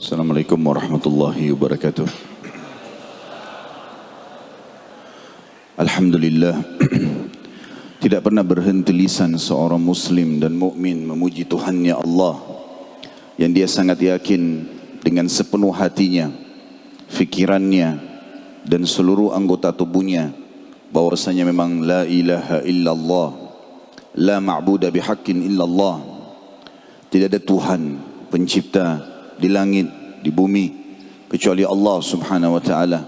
Assalamualaikum warahmatullahi wabarakatuh. Alhamdulillah, tidak pernah berhenti lisan seorang muslim dan mukmin memuji Tuhannya Allah yang dia sangat yakin dengan sepenuh hatinya, fikirannya dan seluruh anggota tubuhnya bahwasanya memang la ilaha illallah, la ma'budu bihaqqin illallah. Tidak ada Tuhan pencipta di langit, di bumi kecuali Allah subhanahu wa ta'ala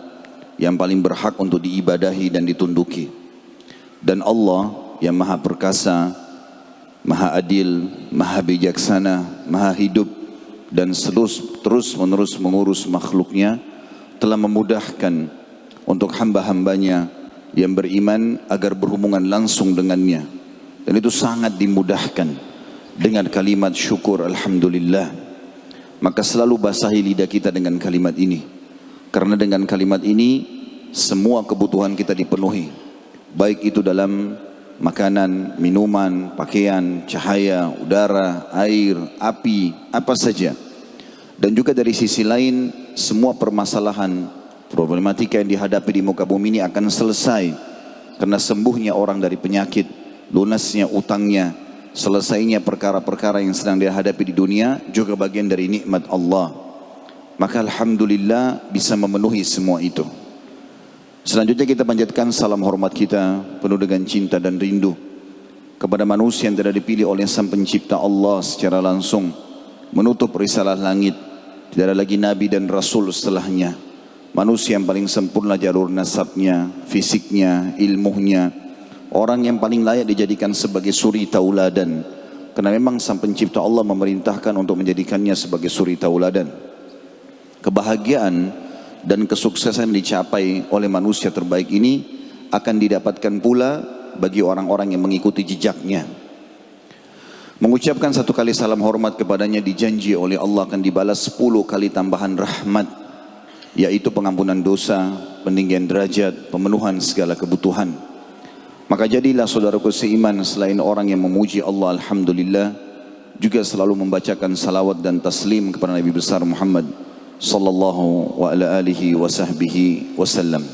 yang paling berhak untuk diibadahi dan ditunduki. Dan Allah yang maha perkasa, maha adil, maha bijaksana, maha hidup dan terus menerus mengurus makhluknya, telah memudahkan untuk hamba-hambanya yang beriman agar berhubungan langsung dengannya. Dan itu sangat dimudahkan dengan kalimat syukur alhamdulillah. Maka selalu basahi lidah kita dengan kalimat ini, karena dengan kalimat ini semua kebutuhan kita dipenuhi, baik itu dalam makanan, minuman, pakaian, cahaya, udara, air, api, apa saja. Dan juga dari sisi lain, semua permasalahan, problematika yang dihadapi di muka bumi ini akan selesai, karena sembuhnya orang dari penyakit, lunasnya utangnya, selesainya perkara-perkara yang sedang dihadapi di dunia juga bagian dari nikmat Allah. Maka alhamdulillah bisa memenuhi semua itu. Selanjutnya kita panjatkan salam hormat kita penuh dengan cinta dan rindu kepada manusia yang telah dipilih oleh Sang Pencipta Allah secara langsung, menutup risalah langit. Tidak ada lagi nabi dan rasul setelahnya. Manusia yang paling sempurna jalur nasabnya, fisiknya, ilmunya, orang yang paling layak dijadikan sebagai suri tauladan, karena memang Sang Pencipta Allah memerintahkan untuk menjadikannya sebagai suri tauladan. Kebahagiaan dan kesuksesan dicapai oleh manusia terbaik ini akan didapatkan pula bagi orang-orang yang mengikuti jejaknya. Mengucapkan satu kali salam hormat kepadanya dijanji oleh Allah akan dibalas 10 kali tambahan rahmat, yaitu pengampunan dosa, peninggian derajat, pemenuhan segala kebutuhan. Maka jadilah saudaraku seiman, selain orang yang memuji Allah alhamdulillah, juga selalu membacakan salawat dan taslim kepada Nabi besar Muhammad sallallahu wa ala alihi wa sahbihi wasallam.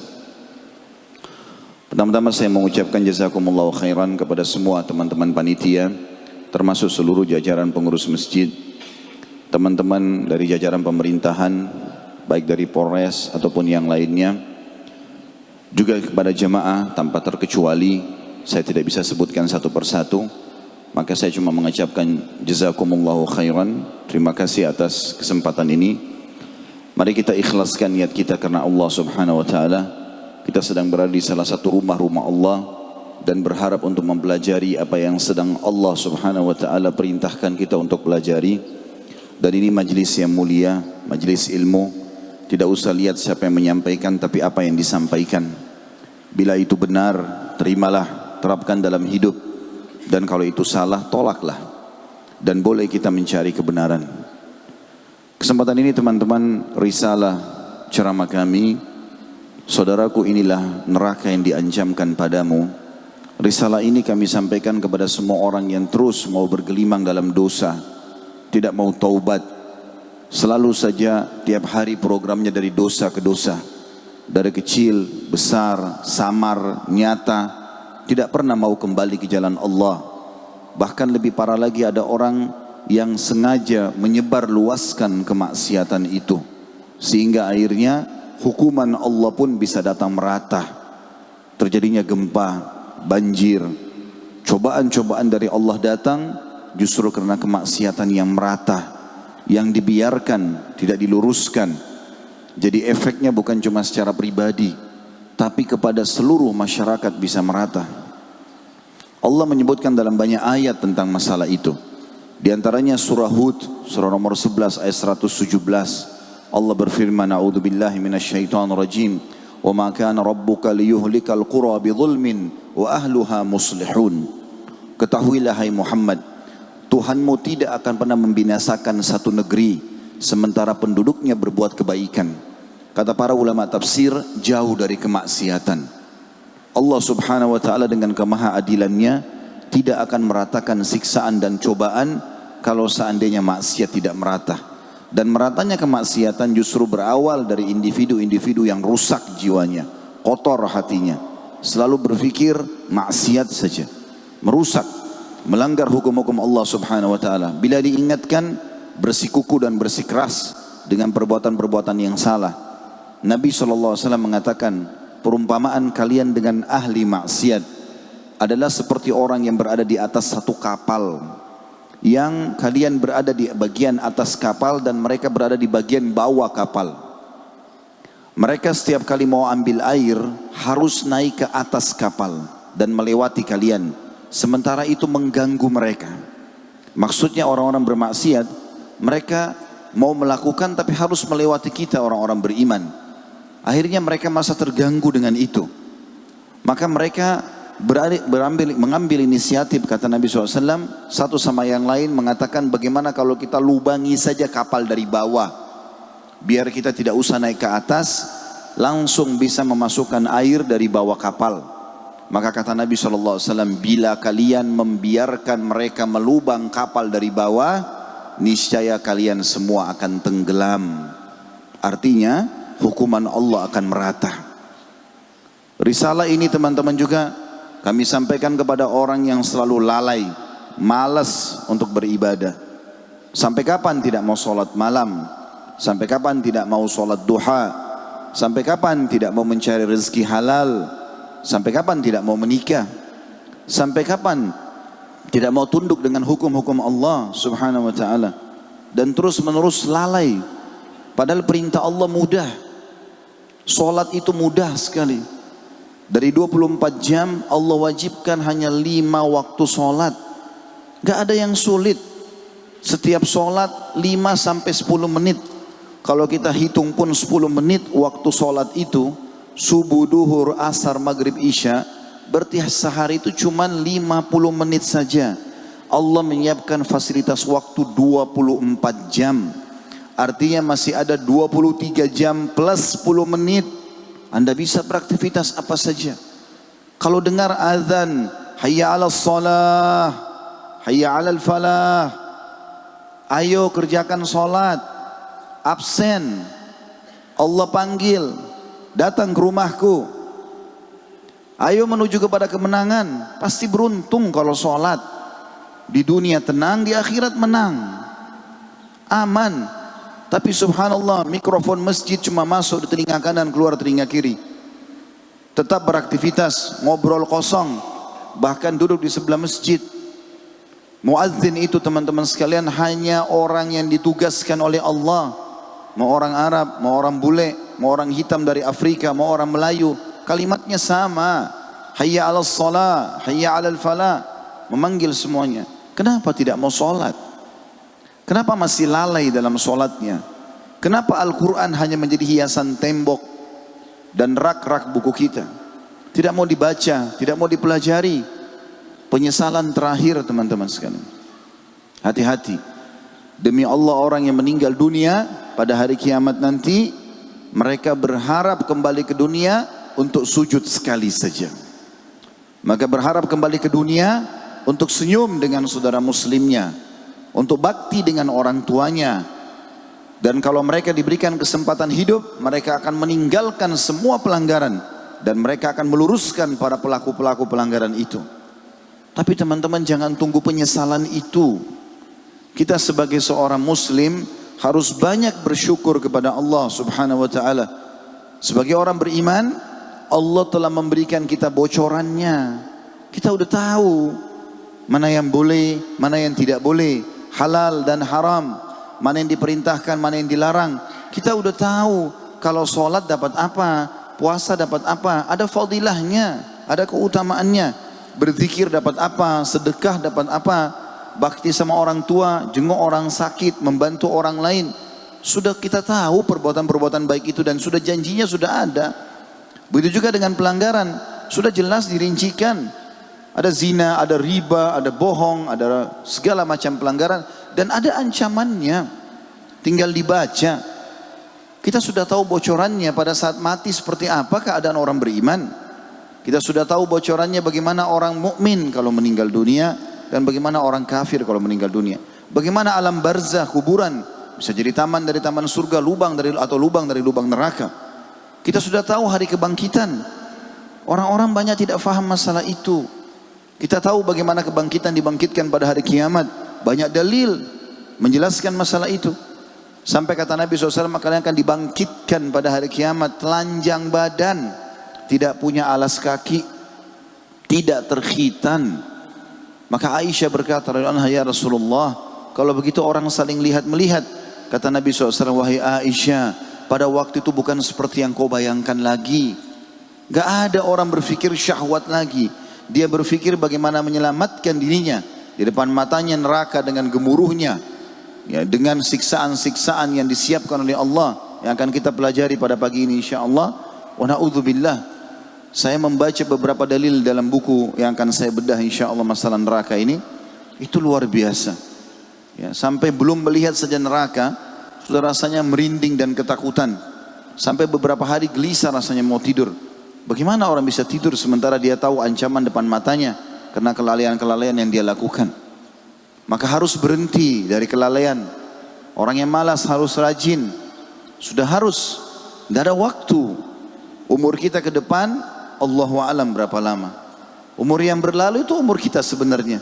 Pertama-tama saya mengucapkan jazakumullahu khairan kepada semua teman-teman panitia, termasuk seluruh jajaran pengurus masjid, teman-teman dari jajaran pemerintahan, baik dari Polres ataupun yang lainnya, juga kepada jemaah tanpa terkecuali. Saya tidak bisa sebutkan satu persatu, maka saya cuma mengucapkan jazakumullahu khairan. Terima kasih atas kesempatan ini. Mari kita ikhlaskan niat kita karena Allah subhanahu wa ta'ala. Kita sedang berada di salah satu rumah-rumah Allah dan berharap untuk mempelajari apa yang sedang Allah subhanahu wa ta'ala perintahkan kita untuk pelajari. Dan ini majlis yang mulia, majlis ilmu. Tidak usah lihat siapa yang menyampaikan, tapi apa yang disampaikan. Bila itu benar, terimalah, terapkan dalam hidup. Dan kalau itu salah, tolaklah. Dan boleh kita mencari kebenaran. Kesempatan ini teman-teman, risalah ceramah kami, saudaraku inilah neraka yang diancamkan padamu. Risalah ini kami sampaikan kepada semua orang yang terus mau bergelimang dalam dosa, tidak mau taubat. Selalu saja tiap hari programnya dari dosa ke dosa, dari kecil, besar, samar, nyata, tidak pernah mau kembali ke jalan Allah. Bahkan lebih parah lagi, ada orang yang sengaja menyebar luaskan kemaksiatan itu, sehingga akhirnya hukuman Allah pun bisa datang merata. Terjadinya gempa, banjir, cobaan-cobaan dari Allah datang justru karena kemaksiatan yang merata, yang dibiarkan, tidak diluruskan. Jadi efeknya bukan cuma secara pribadi, tapi kepada seluruh masyarakat bisa merata. Allah menyebutkan dalam banyak ayat tentang masalah itu. Di antaranya surah Hud, surah nomor 11 ayat 117. Allah berfirman, "A'udzubillahi minasyaitonir rajim. Wa ma kana rabbuka liyuhlikal qura bidzulmin wa ahluha muslihun." Ketahuilah hai Muhammad, Tuhanmu tidak akan pernah membinasakan satu negeri sementara penduduknya berbuat kebaikan. Kata para ulama tafsir, jauh dari kemaksiatan. Allah subhanahu wa ta'ala dengan kemahaadilannya tidak akan meratakan siksaan dan cobaan kalau seandainya maksiat tidak merata. Dan meratanya kemaksiatan justru berawal dari individu-individu yang rusak jiwanya, kotor hatinya, selalu berpikir maksiat saja, merusak, melanggar hukum-hukum Allah Subhanahu wa taala. Bila diingatkan, bersikuku dan bersikeras dengan perbuatan-perbuatan yang salah. Nabi SAW mengatakan, perumpamaan kalian dengan ahli maksiat adalah seperti orang yang berada di atas satu kapal, yang kalian berada di bagian atas kapal dan mereka berada di bagian bawah kapal. Mereka setiap kali mau ambil air harus naik ke atas kapal dan melewati kalian, sementara itu mengganggu mereka. Maksudnya orang-orang bermaksiat, mereka mau melakukan tapi harus melewati kita orang-orang beriman. Akhirnya mereka merasa terganggu dengan itu. Maka mereka mengambil inisiatif, kata Nabi SAW, satu sama yang lain mengatakan, bagaimana kalau kita lubangi saja kapal dari bawah, biar kita tidak usah naik ke atas, langsung bisa memasukkan air dari bawah kapal. Maka kata Nabi SAW, bila kalian membiarkan mereka melubang kapal dari bawah, niscaya kalian semua akan tenggelam. Artinya hukuman Allah akan merata. Risalah ini teman-teman juga kami sampaikan kepada orang yang selalu lalai, malas untuk beribadah. Sampai kapan tidak mau sholat malam? Sampai kapan tidak mau sholat duha? Sampai kapan tidak mau mencari rezeki halal? Sampai kapan tidak mau menikah? Sampai kapan tidak mau tunduk dengan hukum-hukum Allah Subhanahu wa ta'ala? Dan terus menerus lalai. Padahal perintah Allah mudah. Sholat itu mudah sekali. Dari 24 jam Allah wajibkan hanya 5 waktu sholat. Gak ada yang sulit. Setiap sholat 5 sampai 10 menit. Kalau kita hitung pun 10 menit waktu sholat itu, subuh, duhur, asar, maghrib, isya, berarti sehari itu cuma 50 menit saja. Allah menyiapkan fasilitas waktu 24 jam. Artinya masih ada 23 jam plus 10 menit. Anda bisa beraktivitas apa saja. Kalau dengar azan, hayya 'alas shalah, hayya 'alal falah, ayo kerjakan salat, absen, Allah panggil, datang ke rumahku, ayo menuju kepada kemenangan. Pasti beruntung kalau salat. Di dunia tenang, di akhirat menang, aman. Tapi subhanallah, mikrofon masjid cuma masuk di telinga kanan, keluar telinga kiri. Tetap beraktivitas, ngobrol kosong, bahkan duduk di sebelah masjid. Muadzin itu teman-teman sekalian hanya orang yang ditugaskan oleh Allah. Mau orang Arab, mau orang bule, mau orang hitam dari Afrika, mau orang Melayu, kalimatnya sama. Hayya 'alas shalah, hayya 'alal falah, memanggil semuanya. Kenapa tidak mau sholat? Kenapa masih lalai dalam sholatnya? Kenapa Al-Quran hanya menjadi hiasan tembok dan rak-rak buku kita? Tidak mau dibaca, tidak mau dipelajari. Penyesalan terakhir teman-teman sekalian. Hati-hati. Demi Allah, orang yang meninggal dunia pada hari kiamat nanti, mereka berharap kembali ke dunia untuk sujud sekali saja. Maka berharap kembali ke dunia untuk senyum dengan saudara muslimnya, untuk bakti dengan orang tuanya. Dan kalau mereka diberikan kesempatan hidup, mereka akan meninggalkan semua pelanggaran dan mereka akan meluruskan para pelaku-pelaku pelanggaran itu. Tapi teman-teman, jangan tunggu penyesalan itu. Kita sebagai seorang muslim harus banyak bersyukur kepada Allah Subhanahu wa ta'ala. Sebagai orang beriman, Allah telah memberikan kita bocorannya. Kita udah tahu mana yang boleh, mana yang tidak boleh, halal dan haram, mana yang diperintahkan, mana yang dilarang. Kita udah tahu kalau sholat dapat apa, puasa dapat apa, ada fadilahnya, ada keutamaannya. Berzikir dapat apa, sedekah dapat apa, bakti sama orang tua, jenguk orang sakit, membantu orang lain. Sudah kita tahu perbuatan-perbuatan baik itu dan sudah janjinya sudah ada. Begitu juga dengan pelanggaran, sudah jelas dirincikan. Ada zina, ada riba, ada bohong, ada segala macam pelanggaran dan ada ancamannya. Tinggal dibaca. Kita sudah tahu bocorannya pada saat mati seperti apa keadaan orang beriman. Kita sudah tahu bocorannya bagaimana orang mukmin kalau meninggal dunia dan bagaimana orang kafir kalau meninggal dunia. Bagaimana alam barzah, kuburan, bisa jadi taman dari taman surga, lubang dari lubang neraka. Kita sudah tahu hari kebangkitan. Orang-orang banyak tidak faham masalah itu. Kita tahu bagaimana kebangkitan dibangkitkan pada hari kiamat. Banyak dalil menjelaskan masalah itu. Sampai kata Nabi SAW, kalian akan dibangkitkan pada hari kiamat telanjang badan, tidak punya alas kaki, tidak terkhitan. Maka Aisyah berkata, ya Rasulullah, kalau begitu orang saling lihat-melihat. Kata Nabi SAW, wahai Aisyah, pada waktu itu bukan seperti yang kau bayangkan lagi. Gak ada orang berpikir syahwat lagi. Dia berpikir bagaimana menyelamatkan dirinya. Di depan matanya neraka dengan gemuruhnya, ya, dengan siksaan-siksaan yang disiapkan oleh Allah, yang akan kita pelajari pada pagi ini insyaallah. Wa na'udzubillah. Saya membaca beberapa dalil dalam buku yang akan saya bedah insyaallah masalah neraka ini. Itu luar biasa, ya, sampai belum melihat saja neraka sudah rasanya merinding dan ketakutan. Sampai beberapa hari gelisah rasanya mau tidur. Bagaimana orang bisa tidur sementara dia tahu ancaman depan matanya karena kelalaian-kelalaian yang dia lakukan. Maka harus berhenti dari kelalaian. Orang yang malas harus rajin. Sudah harus. Tidak ada waktu. Umur kita ke depan, Allahu a'lam berapa lama. Umur yang berlalu itu umur kita sebenarnya.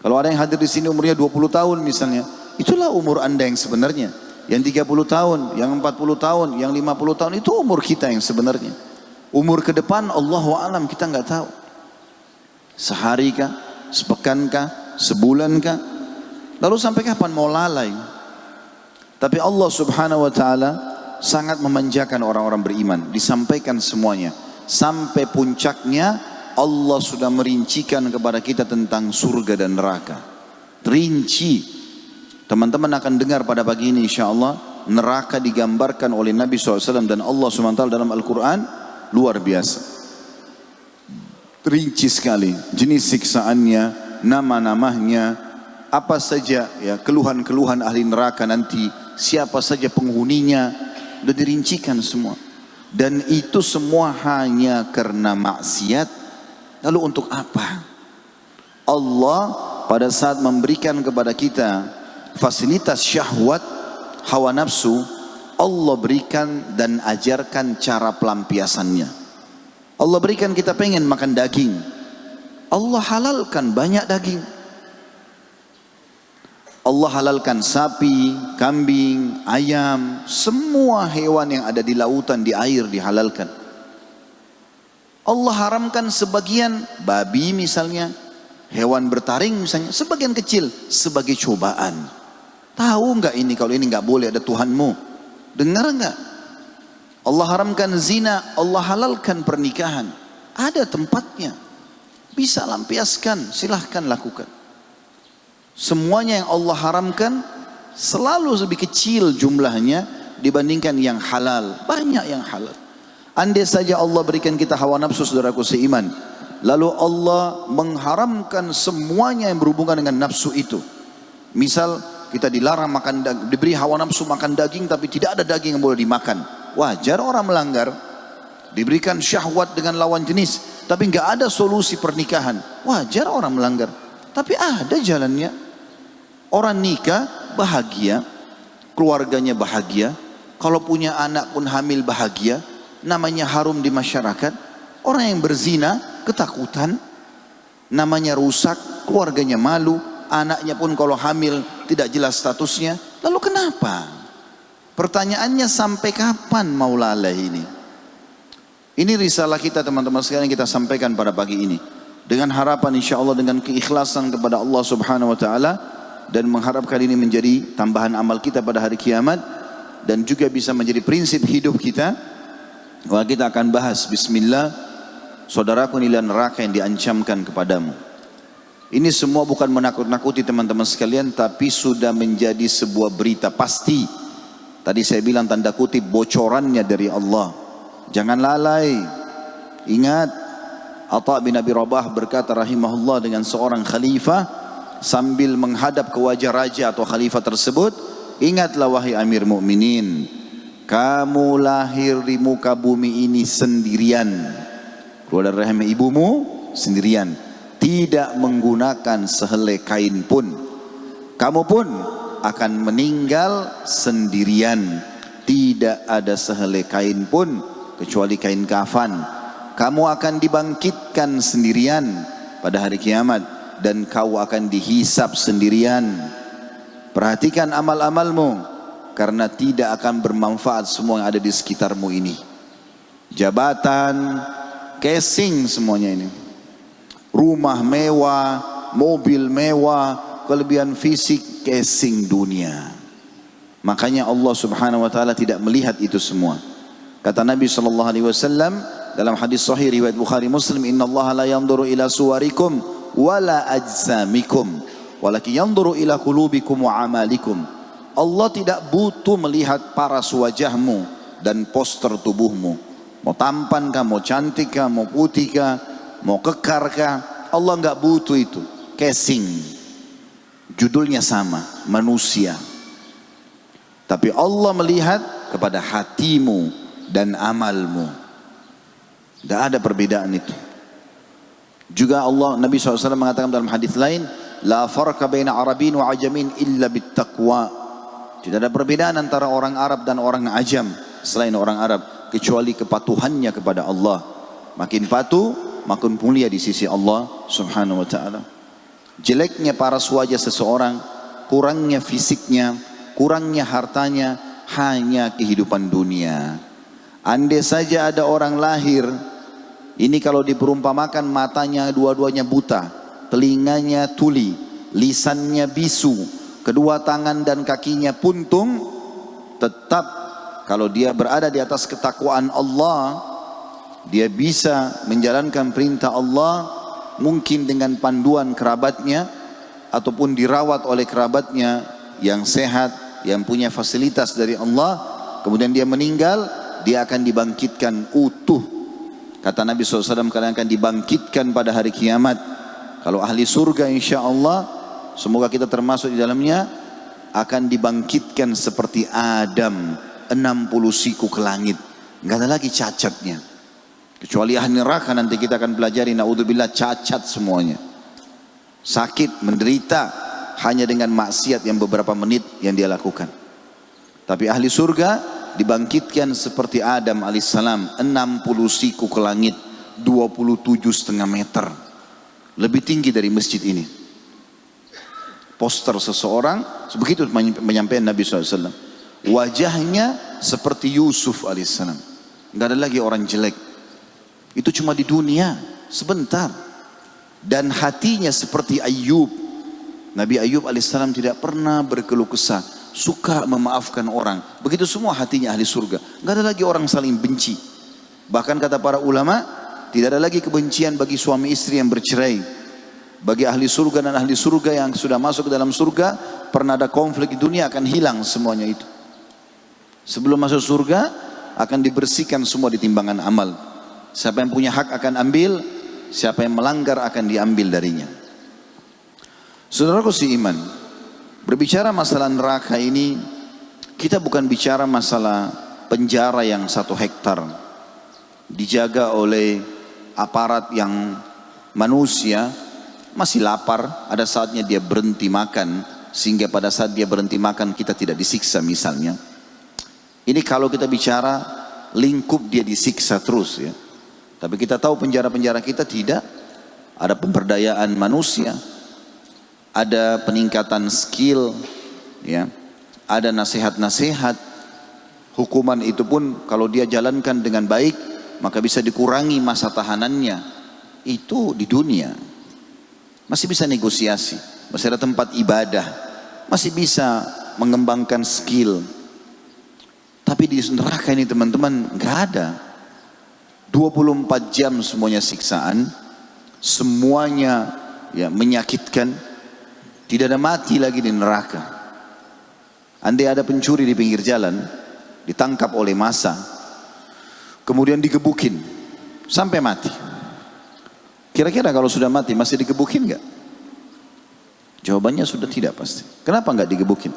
Kalau ada yang hadir di sini umurnya 20 tahun misalnya, itulah umur anda yang sebenarnya. Yang 30 tahun, yang 40 tahun, yang 50 tahun, itu umur kita yang sebenarnya. Umur ke depan, Allahu a'lam, kita nggak tahu. Sehari kah? Sepekan kah? Sebulan kah? Lalu sampai kapan mau lalai? Tapi Allah subhanahu wa ta'ala sangat memanjakan orang-orang beriman. Disampaikan semuanya. Sampai puncaknya Allah sudah merincikan kepada kita tentang surga dan neraka. Rinci. Teman-teman akan dengar pada pagi ini insyaAllah. Neraka digambarkan oleh Nabi SAW dan Allah SWT dalam Al-Quran. Luar biasa. Rinci sekali jenis siksaannya, nama-namanya, apa saja ya keluhan-keluhan ahli neraka nanti, siapa saja penghuninya, sudah dirincikan semua. Dan itu semua hanya karena maksiat. Lalu untuk apa? Allah pada saat memberikan kepada kita fasilitas syahwat, hawa nafsu, Allah berikan dan ajarkan cara pelampiasannya. Allah berikan kita pengen makan daging, Allah halalkan banyak daging. Allah halalkan sapi, kambing, ayam, semua hewan yang ada di lautan, di air dihalalkan. Allah haramkan sebagian, babi misalnya, hewan bertaring misalnya, sebagian kecil sebagai cobaan. Tahu enggak ini kalau ini enggak boleh, ada Tuhanmu? Dengar enggak? Allah haramkan zina, Allah halalkan pernikahan. Ada tempatnya. Bisa lampiaskan, silahkan lakukan. Semuanya yang Allah haramkan selalu lebih kecil jumlahnya dibandingkan yang halal. Banyak yang halal. Andai saja Allah berikan kita hawa nafsu, saudaraku seiman, lalu Allah mengharamkan semuanya yang berhubungan dengan nafsu itu. Misal kita dilarang makan daging, diberi hawa nafsu makan daging tapi tidak ada daging yang boleh dimakan. Wajar orang melanggar. Diberikan syahwat dengan lawan jenis tapi nggak ada solusi pernikahan. Wajar orang melanggar. Tapi ada jalannya. Orang nikah bahagia, keluarganya bahagia, kalau punya anak pun hamil bahagia, namanya harum di masyarakat. Orang yang berzina ketakutan, namanya rusak, keluarganya malu, anaknya pun kalau hamil tidak jelas statusnya. Lalu kenapa? Pertanyaannya, sampai kapan mau lalai ini? Ini risalah kita teman-teman sekalian, kita sampaikan pada pagi ini. Dengan harapan insya Allah, dengan keikhlasan kepada Allah subhanahu wa ta'ala. Dan mengharapkan ini menjadi tambahan amal kita pada hari kiamat. Dan juga bisa menjadi prinsip hidup kita. Wah, kita akan bahas, bismillah, saudaraku, inilah neraka yang diancamkan kepadamu. Ini semua bukan menakut-nakuti teman-teman sekalian, tapi sudah menjadi sebuah berita pasti. Tadi saya bilang tanda kutip bocorannya dari Allah. Jangan lalai. Ingat, Atha bin Abi Rabah berkata rahimahullah dengan seorang khalifah sambil menghadap ke wajah raja atau khalifah tersebut, ingatlah wahai Amir Mukminin, kamu lahir di muka bumi ini sendirian. Keluar dari rahim ibumu sendirian, tidak menggunakan sehelai kain pun. Kamu pun akan meninggal sendirian. Tidak ada sehelai kain pun kecuali kain kafan. Kamu akan dibangkitkan sendirian pada hari kiamat dan kau akan dihisap sendirian. Perhatikan amal-amalmu, karena tidak akan bermanfaat semua yang ada di sekitarmu ini. Jabatan, casing semuanya ini. Rumah mewah, mobil mewah, kelebihan fisik, casing dunia. Makanya Allah Subhanahu wa taala tidak melihat itu semua. Kata Nabi sallallahu alaihi wasallam dalam hadis sahih riwayat Bukhari Muslim, "Innallaha la yanzuru ila suwarikum wala ajsamikum, walakin yanzuru ila qulubikum wa amalikum." Allah tidak butuh melihat paras wajahmu dan poster tubuhmu. Mau tampan kah, mau cantik kah, mau putih kah, mau kekar kah, Allah enggak butuh itu. Casing. Judulnya sama, manusia. Tapi Allah melihat kepada hatimu dan amalmu. Tidak ada perbedaan itu. Juga Allah, Nabi SAW mengatakan dalam hadis lain, La farqa baina Arabin wa ajamin illa bittaqwa. Tidak ada perbedaan antara orang Arab dan orang Ajam selain orang Arab, kecuali kepatuhannya kepada Allah. Makin patuh, makin mulia di sisi Allah Subhanahu wa ta'ala. Jeleknya paras wajah seseorang, kurangnya fisiknya, kurangnya hartanya, hanya kehidupan dunia. Andai saja ada orang lahir, ini kalau diperumpamakan matanya dua-duanya buta, telinganya tuli, lisannya bisu, kedua tangan dan kakinya puntung, tetap kalau dia berada di atas ketakwaan Allah, dia bisa menjalankan perintah Allah, mungkin dengan panduan kerabatnya ataupun dirawat oleh kerabatnya yang sehat, yang punya fasilitas dari Allah. Kemudian dia meninggal, dia akan dibangkitkan utuh. Kata Nabi SAW, kalian akan dibangkitkan pada hari kiamat. Kalau ahli surga insya Allah, semoga kita termasuk di dalamnya, akan dibangkitkan seperti Adam, 60 siku ke langit. Nggak ada lagi cacatnya. Kecuali ahli neraka, nanti kita akan pelajari, naudzubillah, cacat semuanya. Sakit, menderita, hanya dengan maksiat yang beberapa menit yang dia lakukan. Tapi ahli surga dibangkitkan seperti Adam alaihissalam, 60 siku ke langit, 27,5 meter. Lebih tinggi dari masjid ini. Poster seseorang, begitu menyampaikan Nabi SAW. Wajahnya seperti Yusuf alaihissalam. Nggak ada lagi orang jelek. Itu cuma di dunia, sebentar. Dan hatinya seperti Ayyub. Nabi Ayyub alaihissalam tidak pernah berkeluh kesah, suka memaafkan orang. Begitu semua hatinya ahli surga. Nggak ada lagi orang saling benci. Bahkan kata para ulama, tidak ada lagi kebencian bagi suami istri yang bercerai. Bagi ahli surga dan ahli surga yang sudah masuk ke dalam surga, pernah ada konflik di dunia, akan hilang semuanya itu. Sebelum masuk surga, akan dibersihkan semua di timbangan amal. Siapa yang punya hak akan ambil, siapa yang melanggar akan diambil darinya. Saudaraku seiman, berbicara masalah neraka ini, kita bukan bicara masalah penjara yang 1 hektar, dijaga oleh aparat yang manusia, masih lapar, ada saatnya dia berhenti makan, sehingga pada saat dia berhenti makan kita tidak disiksa misalnya. Ini kalau kita bicara lingkup dia disiksa terus ya. Tapi kita tahu penjara-penjara kita tidak, ada pemberdayaan manusia, ada peningkatan skill, ya, ada nasihat-nasihat. Hukuman itu pun kalau dia jalankan dengan baik, maka bisa dikurangi masa tahanannya. Itu di dunia. Masih bisa negosiasi, masih ada tempat ibadah, masih bisa mengembangkan skill. Tapi di neraka ini teman-teman nggak ada. 24 jam semuanya siksaan, semuanya ya menyakitkan. Tidak ada mati lagi di neraka. Andai ada pencuri di pinggir jalan, ditangkap oleh massa, kemudian digebukin sampai mati. Kira-kira kalau sudah mati masih digebukin nggak? Jawabannya sudah tidak pasti. Kenapa nggak digebukin?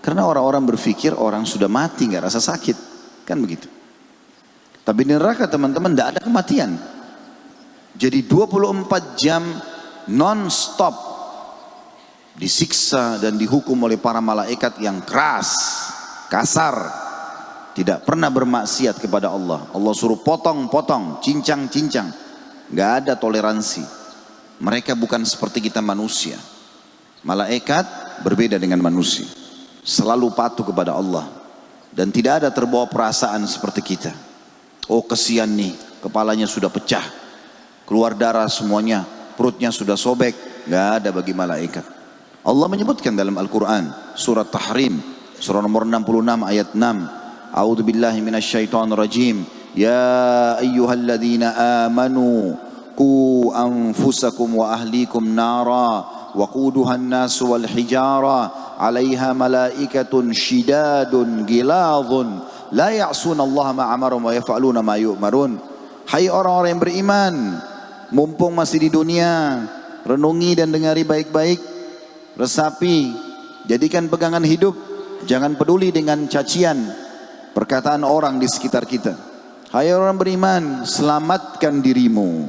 Karena orang-orang berpikir orang sudah mati nggak rasa sakit, kan begitu. Tapi di neraka teman-teman tidak ada kematian. Jadi 24 jam non-stop disiksa dan dihukum oleh para malaikat yang keras, kasar, tidak pernah bermaksiat kepada Allah. Allah suruh potong-potong, cincang-cincang, nggak ada toleransi. Mereka bukan seperti kita manusia. Malaikat berbeda dengan manusia, selalu patuh kepada Allah dan tidak ada terbawa perasaan seperti kita. Oh kesian nih, kepalanya sudah pecah, keluar darah semuanya, perutnya sudah sobek. Nggak ada bagi malaikat. Allah menyebutkan dalam Al-Quran surat Tahrim, surah nomor 66 ayat 6, A'udzu billahi minasyaitonir rajim, ya ayyuhalladzina amanu qu anfusakum wa ahlikum nara waquduhan nasu wal hijara 'alaiha malaikatun shidadun giladun la ya'sunallaha ma amarum wa yaf'aluna ma yu'marun. Hai orang-orang yang beriman, mumpung masih di dunia, renungi dan dengari baik-baik, resapi, jadikan pegangan hidup, jangan peduli dengan cacian perkataan orang di sekitar kita. Hai orang beriman, selamatkan dirimu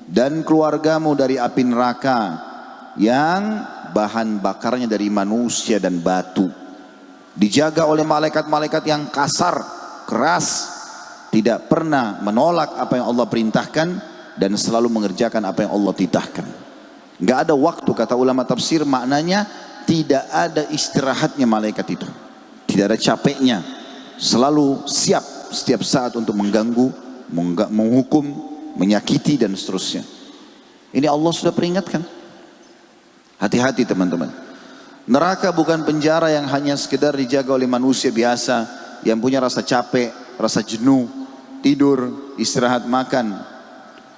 dan keluargamu dari api neraka yang bahan bakarnya dari manusia dan batu. Dijaga oleh malaikat-malaikat yang kasar, keras, tidak pernah menolak apa yang Allah perintahkan dan selalu mengerjakan apa yang Allah titahkan. Nggak ada waktu, kata ulama tafsir, maknanya tidak ada istirahatnya malaikat itu, tidak ada capeknya, selalu siap setiap saat untuk mengganggu, menghukum, menyakiti dan seterusnya. Ini Allah sudah peringatkan. Hati-hati teman-teman. Neraka bukan penjara yang hanya sekedar dijaga oleh manusia biasa yang punya rasa capek, rasa jenuh, tidur, istirahat, makan.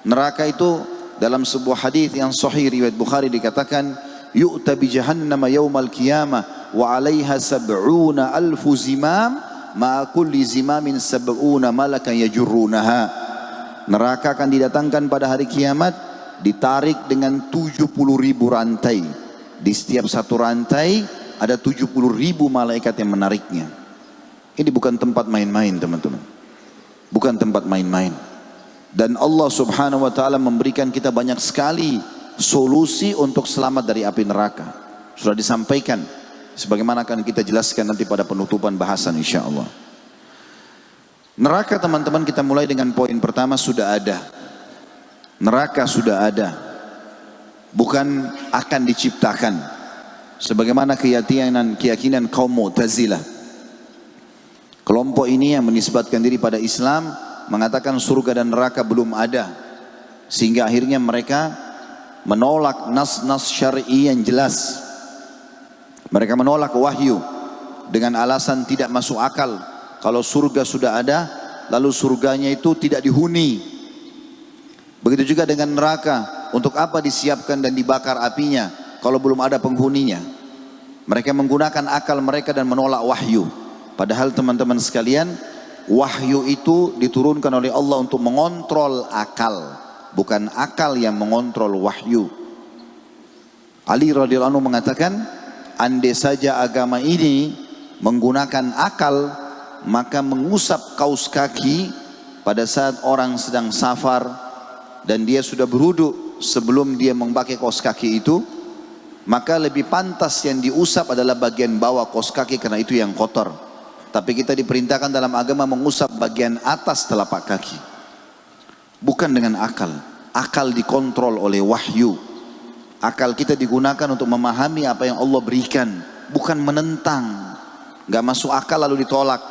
Neraka itu dalam sebuah hadis yang sahih riwayat Bukhari dikatakan, yu'ta bi jahannama yaumal qiyamah wa 'alaiha sab'una alfu zimam ma kulli zimamin sab'una malakan yajurrunaha. Neraka akan didatangkan pada hari kiamat, ditarik dengan 70.000 rantai. Di setiap satu rantai ada 70.000 malaikat yang menariknya. Ini bukan tempat main-main teman-teman, bukan tempat main-main. Dan Allah subhanahu wa ta'ala memberikan kita banyak sekali solusi untuk selamat dari api neraka. Sudah disampaikan, sebagaimana akan kita jelaskan nanti pada penutupan bahasan insya Allah. Neraka teman-teman, kita mulai dengan poin pertama, sudah ada. Neraka sudah ada, bukan akan diciptakan. Sebagaimana keyakinan kaum Mu'tazilah. Kelompok ini yang menisbatkan diri pada Islam mengatakan surga dan neraka belum ada, sehingga akhirnya mereka menolak nas-nas syar'i yang jelas. Mereka menolak wahyu dengan alasan tidak masuk akal. Kalau surga sudah ada, lalu surganya itu tidak dihuni. Begitu juga dengan neraka, untuk apa disiapkan dan dibakar apinya kalau belum ada penghuninya? Mereka menggunakan akal mereka dan menolak wahyu. Padahal teman-teman sekalian, wahyu itu diturunkan oleh Allah untuk mengontrol akal, bukan akal yang mengontrol wahyu. Ali radhiyallahu anhu mengatakan, andai saja agama ini menggunakan akal, maka mengusap kaus kaki pada saat orang sedang safar dan dia sudah berwudu sebelum dia memakai kaus kaki itu, maka lebih pantas yang diusap adalah bagian bawah kaus kaki karena itu yang kotor. Tapi kita diperintahkan dalam agama mengusap bagian atas telapak kaki. Bukan dengan akal. Akal dikontrol oleh wahyu. Akal kita digunakan untuk memahami apa yang Allah berikan, bukan menentang. Gak masuk akal lalu ditolak.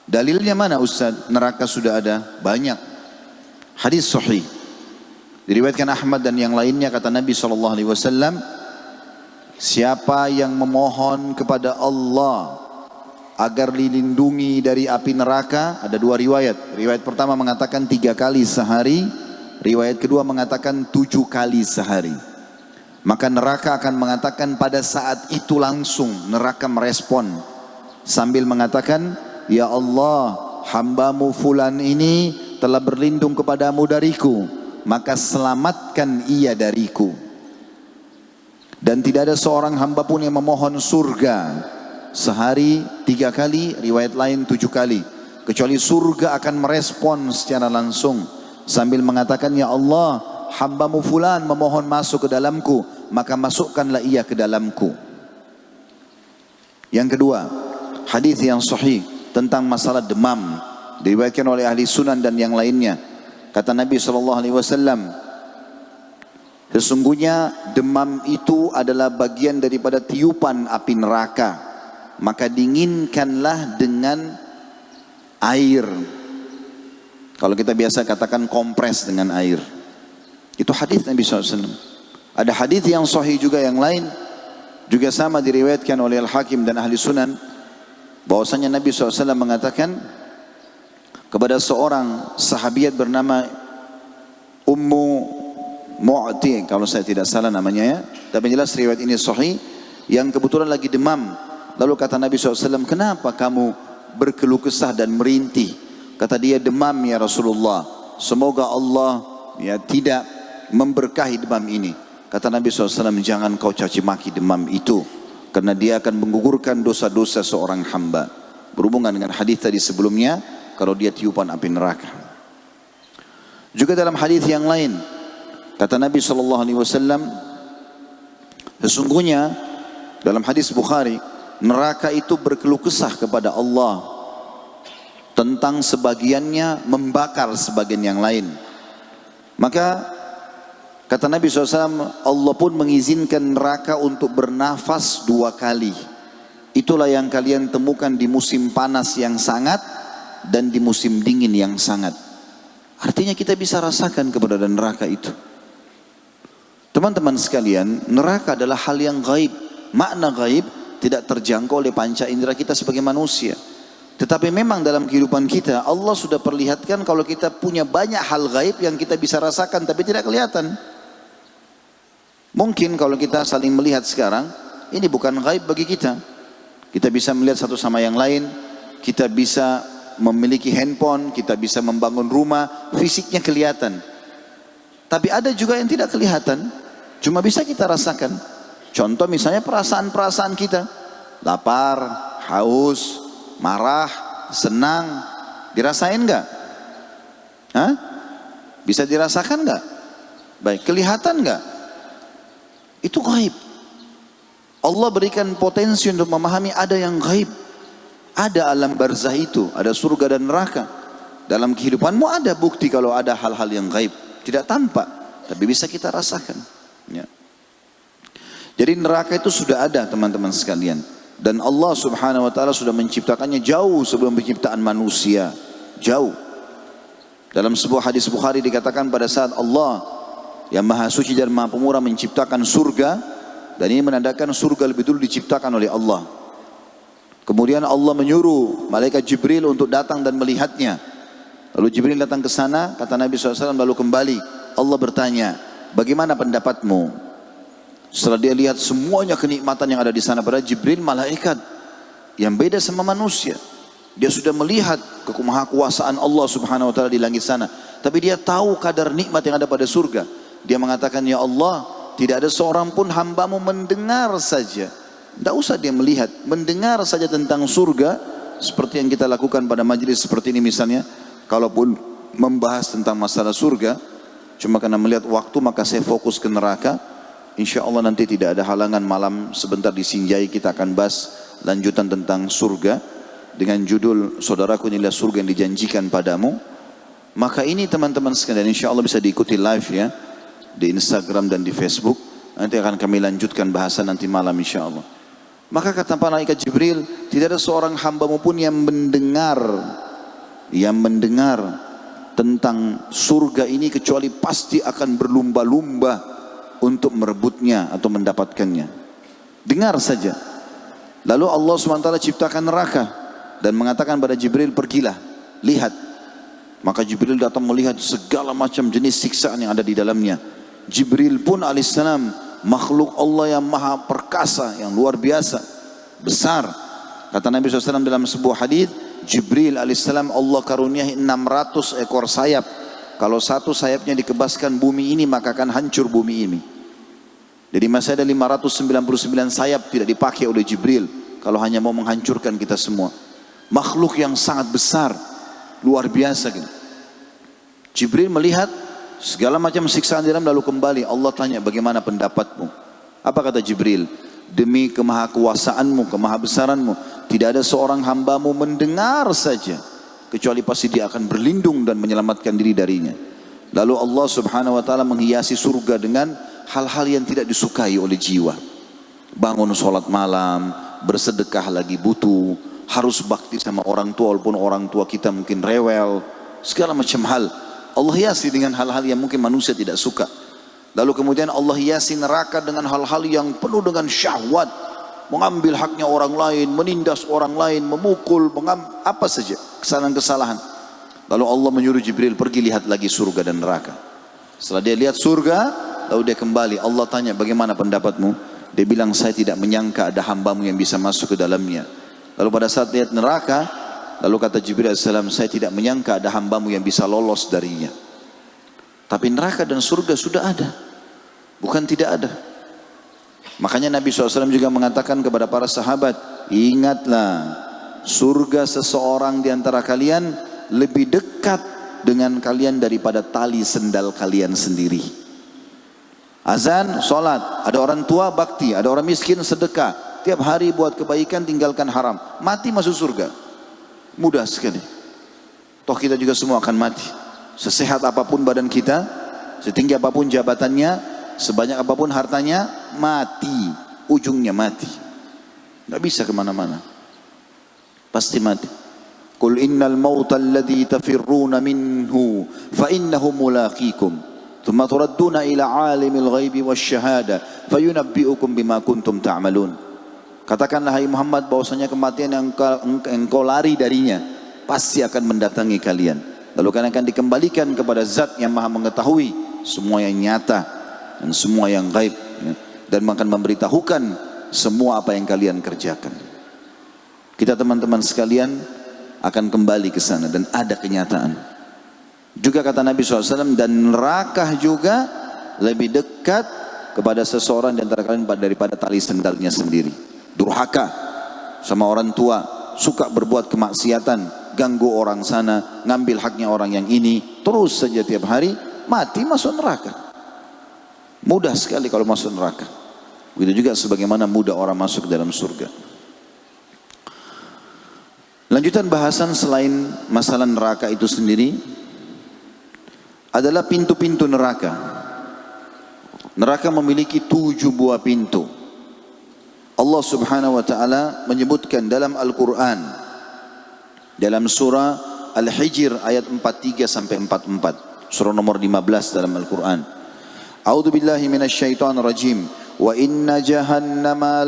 Dalilnya mana Ustaz? Neraka sudah ada? Banyak. Hadis sahih diriwayatkan Ahmad dan yang lainnya, kata Nabi SAW, siapa yang memohon kepada Allah agar dilindungi dari api neraka, ada dua riwayat. Riwayat pertama mengatakan 3 kali sehari, riwayat kedua mengatakan 7 kali sehari. Maka neraka akan mengatakan pada saat itu langsung neraka merespon sambil mengatakan, ya Allah, hambamu fulan ini telah berlindung kepadamu dariku, maka selamatkan ia dariku. Dan tidak ada seorang hamba pun yang memohon surga sehari 3 kali, riwayat lain 7 kali, kecuali surga akan merespon secara langsung sambil mengatakan, ya Allah, hambamu fulan memohon masuk ke dalamku, maka masukkanlah ia ke dalamku. Yang kedua, hadis yang sahih tentang masalah demam, diriwayatkan oleh ahli sunan dan yang lainnya. Kata Nabi SAW, sesungguhnya demam itu adalah bagian daripada tiupan api neraka, maka dinginkanlah dengan air. Kalau kita biasa katakan kompres dengan air. Itu hadis Nabi SAW. Ada hadis yang sahih juga yang lain, juga sama diriwayatkan oleh Al-Hakim dan ahli sunan, bahwasanya Nabi SAW mengatakan kepada seorang sahabiat bernama Ummu Mu'ti, kalau saya tidak salah namanya ya, tapi jelas riwayat ini sahih, yang kebetulan lagi demam. Lalu kata Nabi SAW, kenapa kamu berkeluh kesah dan merintih? Kata dia, demam ya Rasulullah, semoga Allah ya tidak memberkahi demam ini. Kata Nabi SAW, jangan kau caci maki demam itu, karena dia akan menggugurkan dosa-dosa seorang hamba. Berhubungan dengan hadis tadi sebelumnya, kalau dia tiupan api neraka. Juga dalam hadis yang lain, kata Nabi SAW, sesungguhnya dalam hadis Bukhari, neraka itu berkeluh kesah kepada Allah tentang sebagiannya membakar sebagian yang lain. Maka kata Nabi SAW, Allah pun mengizinkan neraka untuk bernafas 2 kali. Itulah yang kalian temukan di musim panas yang sangat dan di musim dingin yang sangat. Artinya kita bisa rasakan keberadaan neraka itu. Teman-teman sekalian, neraka adalah hal yang gaib. Makna gaib tidak terjangkau oleh panca indera kita sebagai manusia. Tetapi memang dalam kehidupan kita, Allah sudah perlihatkan kalau kita punya banyak hal gaib yang kita bisa rasakan tapi tidak kelihatan. Mungkin kalau kita saling melihat sekarang, ini bukan gaib bagi kita. Kita bisa melihat satu sama yang lain, kita bisa memiliki handphone, kita bisa membangun rumah, fisiknya kelihatan. Tapi ada juga yang tidak kelihatan, cuma bisa kita rasakan. Contoh misalnya perasaan-perasaan kita, lapar, haus, marah, senang, dirasain enggak? Hah? Bisa dirasakan enggak? Baik, kelihatan enggak? Itu gaib. Allah berikan potensi untuk memahami ada yang gaib. Ada alam barzah itu, ada surga dan neraka. Dalam kehidupanmu ada bukti kalau ada hal-hal yang gaib. Tidak tampak, tapi bisa kita rasakan. Ya. Jadi neraka itu sudah ada teman-teman sekalian. Dan Allah Subhanahu wa ta'ala sudah menciptakannya jauh sebelum penciptaan manusia. Jauh. Dalam sebuah hadis Bukhari dikatakan pada saat Allah yang maha suci dan maha pemurah menciptakan surga, dan ini menandakan surga lebih dulu diciptakan oleh Allah. Kemudian Allah menyuruh malaikat Jibril untuk datang dan melihatnya. Lalu Jibril datang ke sana, kata Nabi SAW, lalu kembali. Allah bertanya, bagaimana pendapatmu? Setelah dia lihat semuanya kenikmatan yang ada di sana, pada Jibril malaikat yang beda sama manusia. Dia sudah melihat kemahakuasaan Allah Subhanahu wa ta'ala di langit sana, tapi dia tahu kadar nikmat yang ada pada surga. Dia mengatakan, ya Allah, tidak ada seorang pun hambamu mendengar saja. Tidak usah dia melihat, mendengar saja tentang surga, seperti yang kita lakukan pada majelis seperti ini misalnya. Kalaupun membahas tentang masalah surga, cuma karena melihat waktu maka saya fokus ke neraka. Insya Allah nanti tidak ada halangan, malam sebentar di Sinjai kita akan bahas lanjutan tentang surga dengan judul saudaraku inilah surga yang dijanjikan padamu. Maka ini teman-teman sekalian, insya Allah bisa diikuti live ya di Instagram dan di Facebook. Nanti akan kami lanjutkan bahasan nanti malam insya Allah. Maka kata malaikat Jibril, tidak ada seorang hambamu pun yang mendengar tentang surga ini kecuali pasti akan berlumba-lumba untuk merebutnya atau mendapatkannya. Dengar saja. Lalu Allah SWT ciptakan neraka dan mengatakan pada Jibril, pergilah, lihat. Maka Jibril datang melihat segala macam jenis siksaan yang ada di dalamnya. Jibril pun alaihissalam makhluk Allah yang maha perkasa, yang luar biasa, besar. Kata Nabi SAW dalam sebuah hadis, Jibril alaihissalam Allah karuniai 600 ekor sayap. Kalau satu sayapnya dikebaskan bumi ini, maka akan hancur bumi ini. Jadi masih ada 599 sayap tidak dipakai oleh Jibril, kalau hanya mau menghancurkan kita semua. Makhluk yang sangat besar, luar biasa gitu. Jibril melihat segala macam siksaan di dalam, lalu kembali. Allah tanya, bagaimana pendapatmu? Apa kata Jibril? Demi kemahakuasaanmu, kemahabesaranmu, tidak ada seorang hambamu mendengar saja, kecuali pasti dia akan berlindung dan menyelamatkan diri darinya. Lalu Allah subhanahu wa ta'ala menghiasi surga dengan hal-hal yang tidak disukai oleh jiwa. Bangun sholat malam, bersedekah lagi butuh, harus bakti sama orang tua walaupun orang tua kita mungkin rewel, segala macam hal. Allah hiasi dengan hal-hal yang mungkin manusia tidak suka. Lalu kemudian Allah hiasi neraka dengan hal-hal yang penuh dengan syahwat, mengambil haknya orang lain, menindas orang lain, memukul, apa saja kesalahan-kesalahan. Lalu Allah menyuruh Jibril pergi lihat lagi surga dan neraka. Setelah dia lihat surga, lalu dia kembali. Allah tanya, bagaimana pendapatmu? Dia bilang, saya tidak menyangka ada hambamu yang bisa masuk ke dalamnya. Lalu pada saat lihat neraka, lalu kata Jibril AS, saya tidak menyangka ada hambamu yang bisa lolos darinya. Tapi neraka dan surga sudah ada, bukan tidak ada. Makanya Nabi SAW juga mengatakan kepada para sahabat, ingatlah, surga seseorang di antara kalian lebih dekat dengan kalian daripada tali sendal kalian sendiri. Azan, sholat, ada orang tua bakti, ada orang miskin sedekah, tiap hari buat kebaikan, tinggalkan haram, mati masuk surga. Mudah sekali. Toh kita juga semua akan mati. Sesehat apapun badan kita, setinggi apapun jabatannya, sebanyak apapun hartanya, mati. Ujungnya mati. Tidak bisa kemana-mana. Pasti mati. Qul innal mauta alladhi tafirruna minhu fa innahu mulaqikum thumma turadduna ila alimil ghaibi wasyahada fayunabbi'ukum bima kuntum ta'malun. Katakanlah hai Muhammad bahwasanya kematian yang engkau lari darinya pasti akan mendatangi kalian. Lalu kalian akan dikembalikan kepada zat yang maha mengetahui semua yang nyata dan semua yang gaib, dan akan memberitahukan semua apa yang kalian kerjakan. Kita teman-teman sekalian akan kembali ke sana dan ada kenyataan. Juga kata Nabi SAW, dan neraka juga lebih dekat kepada seseorang di antara kalian daripada tali sendalnya sendiri. Durhaka sama orang tua, suka berbuat kemaksiatan, ganggu orang sana, ngambil haknya orang yang ini, terus saja tiap hari, mati masuk neraka. Mudah sekali kalau masuk neraka. Begitu juga sebagaimana mudah orang masuk dalam surga. Lanjutan bahasan selain masalah neraka itu sendiri adalah pintu-pintu neraka. Neraka memiliki 7 buah pintu. Allah subhanahu wa ta'ala menyebutkan dalam Al-Quran, dalam surah Al-Hijr ayat 43 sampai 44, surah nomor 15 dalam Al-Quran. A'udzu billahi minasyaitonir rajim. Wa inna jahannama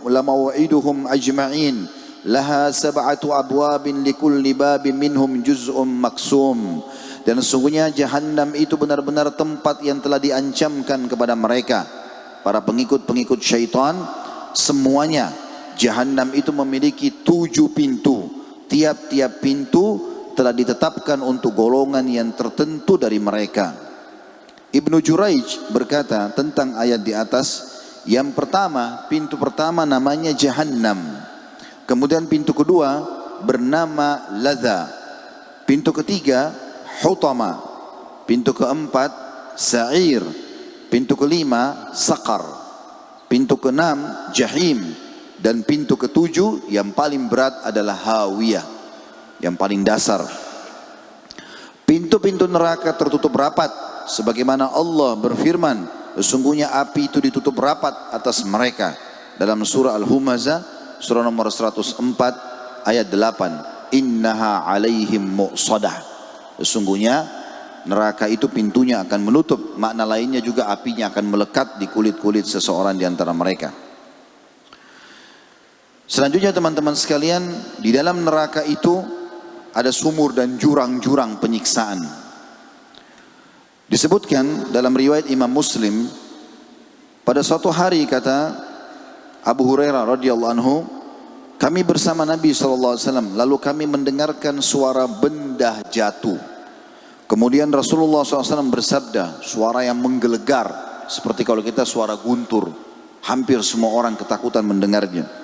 lamaw'iduhum ajma'in. Laha sab'atu abwabin likulli babin minhum juz'un maksum. Dan sesungguhnya Jahannam itu benar-benar tempat yang telah diancamkan kepada mereka, para pengikut-pengikut syaitan. Semuanya Jahannam itu memiliki 7 pintu. Tiap-tiap pintu telah ditetapkan untuk golongan yang tertentu dari mereka. Ibnu Juraij berkata tentang ayat di atas, yang pertama, pintu pertama namanya Jahannam. Kemudian pintu kedua bernama Ladha. Pintu ketiga Hutama. Pintu keempat Sa'ir. Pintu kelima Saqar. Pintu keenam Jahim. Dan pintu ketujuh yang paling berat adalah Hawiyah, yang paling dasar. Pintu-pintu neraka tertutup rapat, sebagaimana Allah berfirman, sesungguhnya api itu ditutup rapat atas mereka. Dalam surah Al-Humazah, surah nomor 104 ayat 8, innaha alaihim mu'sadah. Sesungguhnya neraka itu pintunya akan menutup. Makna lainnya juga apinya akan melekat di kulit-kulit seseorang di antara mereka. Selanjutnya teman-teman sekalian, di dalam neraka itu ada sumur dan jurang-jurang penyiksaan. Disebutkan dalam riwayat Imam Muslim, pada suatu hari kata Abu Hurairah radhiyallahu anhu, kami bersama Nabi SAW, lalu kami mendengarkan suara benda jatuh. Kemudian Rasulullah SAW bersabda, suara yang menggelegar, seperti kalau kita suara guntur. Hampir semua orang ketakutan mendengarnya.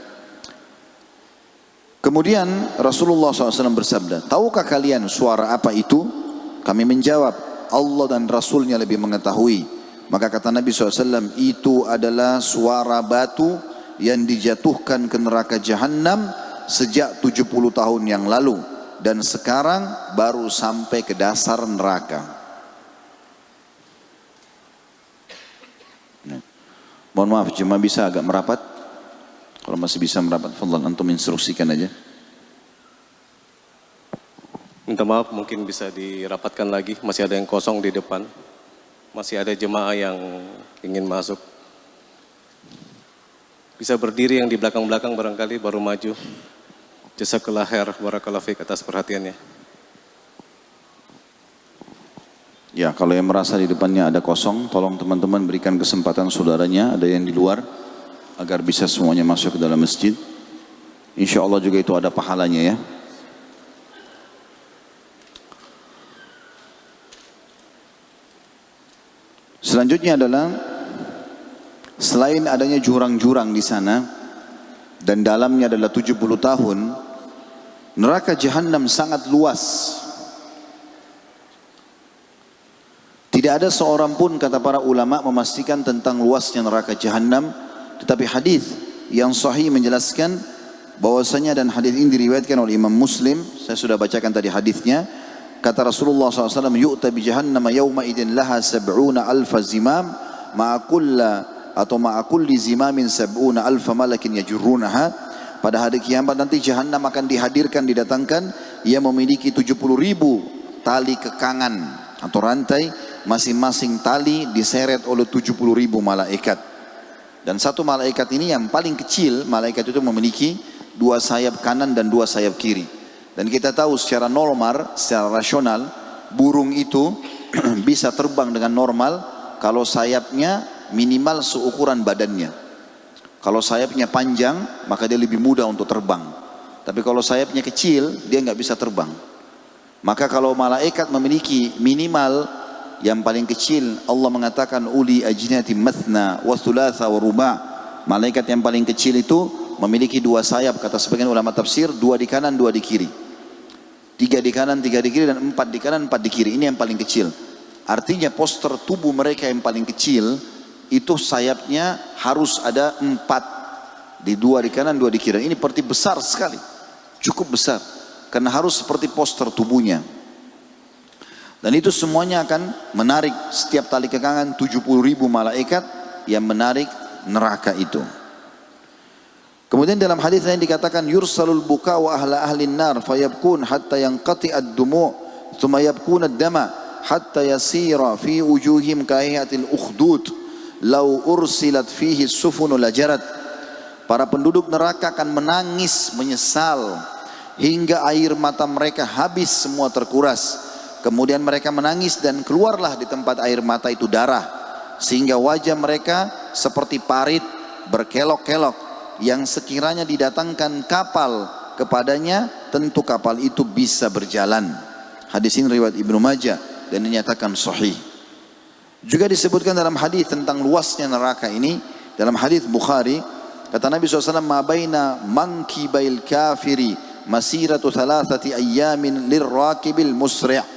Kemudian Rasulullah SAW bersabda, tahukah kalian suara apa itu? Kami menjawab, Allah dan Rasulnya lebih mengetahui. Maka kata Nabi SAW, itu adalah suara batu yang dijatuhkan ke neraka Jahannam sejak 70 tahun yang lalu, dan sekarang baru sampai ke dasar neraka. Mohon maaf, cuma bisa agak merapat. Kalau masih bisa merapat, fadlan antum instruksikan aja. Minta maaf, mungkin bisa dirapatkan lagi. Masih ada yang kosong di depan. Masih ada jemaah yang ingin masuk. Bisa berdiri yang di belakang-belakang barangkali baru maju. Jazakallah khair, barakallahu fiik atas perhatiannya. Ya, kalau yang merasa di depannya ada kosong, tolong teman-teman berikan kesempatan saudaranya, ada yang di luar, agar bisa semuanya masuk ke dalam masjid. Insya Allah juga itu ada pahalanya ya. Selanjutnya adalah, selain adanya jurang-jurang di sana, dan dalamnya adalah 70 tahun, neraka Jahannam sangat luas. Tidak ada seorang pun, kata para ulama, memastikan tentang luasnya neraka Jahannam, tetapi hadis yang sahih menjelaskan bahwasanya, dan hadis ini diriwayatkan oleh Imam Muslim, saya sudah bacakan tadi hadisnya, kata Rasulullah SAW, yu'ta bi jahannama yawma idin laha sab'una alfa zimam ma'a kulli zimamin sab'una alfa malakin yajurrunaha. Pada hari kiamat nanti Jahannam akan dihadirkan, didatangkan, ia memiliki 70.000 tali kekangan atau rantai, masing-masing tali diseret oleh 70.000 malaikat. Dan satu malaikat ini yang paling kecil, malaikat itu memiliki 2 sayap kanan dan 2 sayap kiri. Dan kita tahu secara normal, secara rasional, burung itu bisa terbang dengan normal kalau sayapnya minimal seukuran badannya. Kalau sayapnya panjang, maka dia lebih mudah untuk terbang. Tapi kalau sayapnya kecil, dia nggak bisa terbang. Maka kalau malaikat memiliki minimal yang paling kecil, Allah mengatakan uli ajnati mathna wa thulatha wa ruba'. Malaikat yang paling kecil itu memiliki 2 sayap, kata sebagian ulama tafsir, 2 di kanan, 2 di kiri. 3 di kanan, 3 di kiri, dan 4 di kanan, 4 di kiri. Ini yang paling kecil. Artinya poster tubuh mereka yang paling kecil itu sayapnya harus ada 4, di 2 di kanan, 2 di kiri. Ini berarti besar sekali, cukup besar, karena harus seperti poster tubuhnya. Dan itu semuanya akan menarik setiap tali kekangan 70.000 malaikat yang menarik neraka itu. Kemudian dalam hadis lain dikatakan yursalul buka wa ahlin nar fayabkun hatta yanqati ad-dumu' thumma yabkun ad-dama hatta yasira fi wujuhim kahiyatil ukhdud law ursilat fihi sufunu lajarat. Para penduduk neraka akan menangis menyesal hingga air mata mereka habis semua terkuras. Kemudian mereka menangis dan keluarlah di tempat air mata itu darah, sehingga wajah mereka seperti parit berkelok-kelok, yang sekiranya didatangkan kapal kepadanya tentu kapal itu bisa berjalan. Hadis ini riwayat Ibnu Majah dan dinyatakan sahih. Juga disebutkan dalam hadis tentang luasnya neraka ini, dalam hadis Bukhari, kata Nabi SAW, ma baina mankibail kafiri masiratu thalathati ayyamin lirrakibil musri'.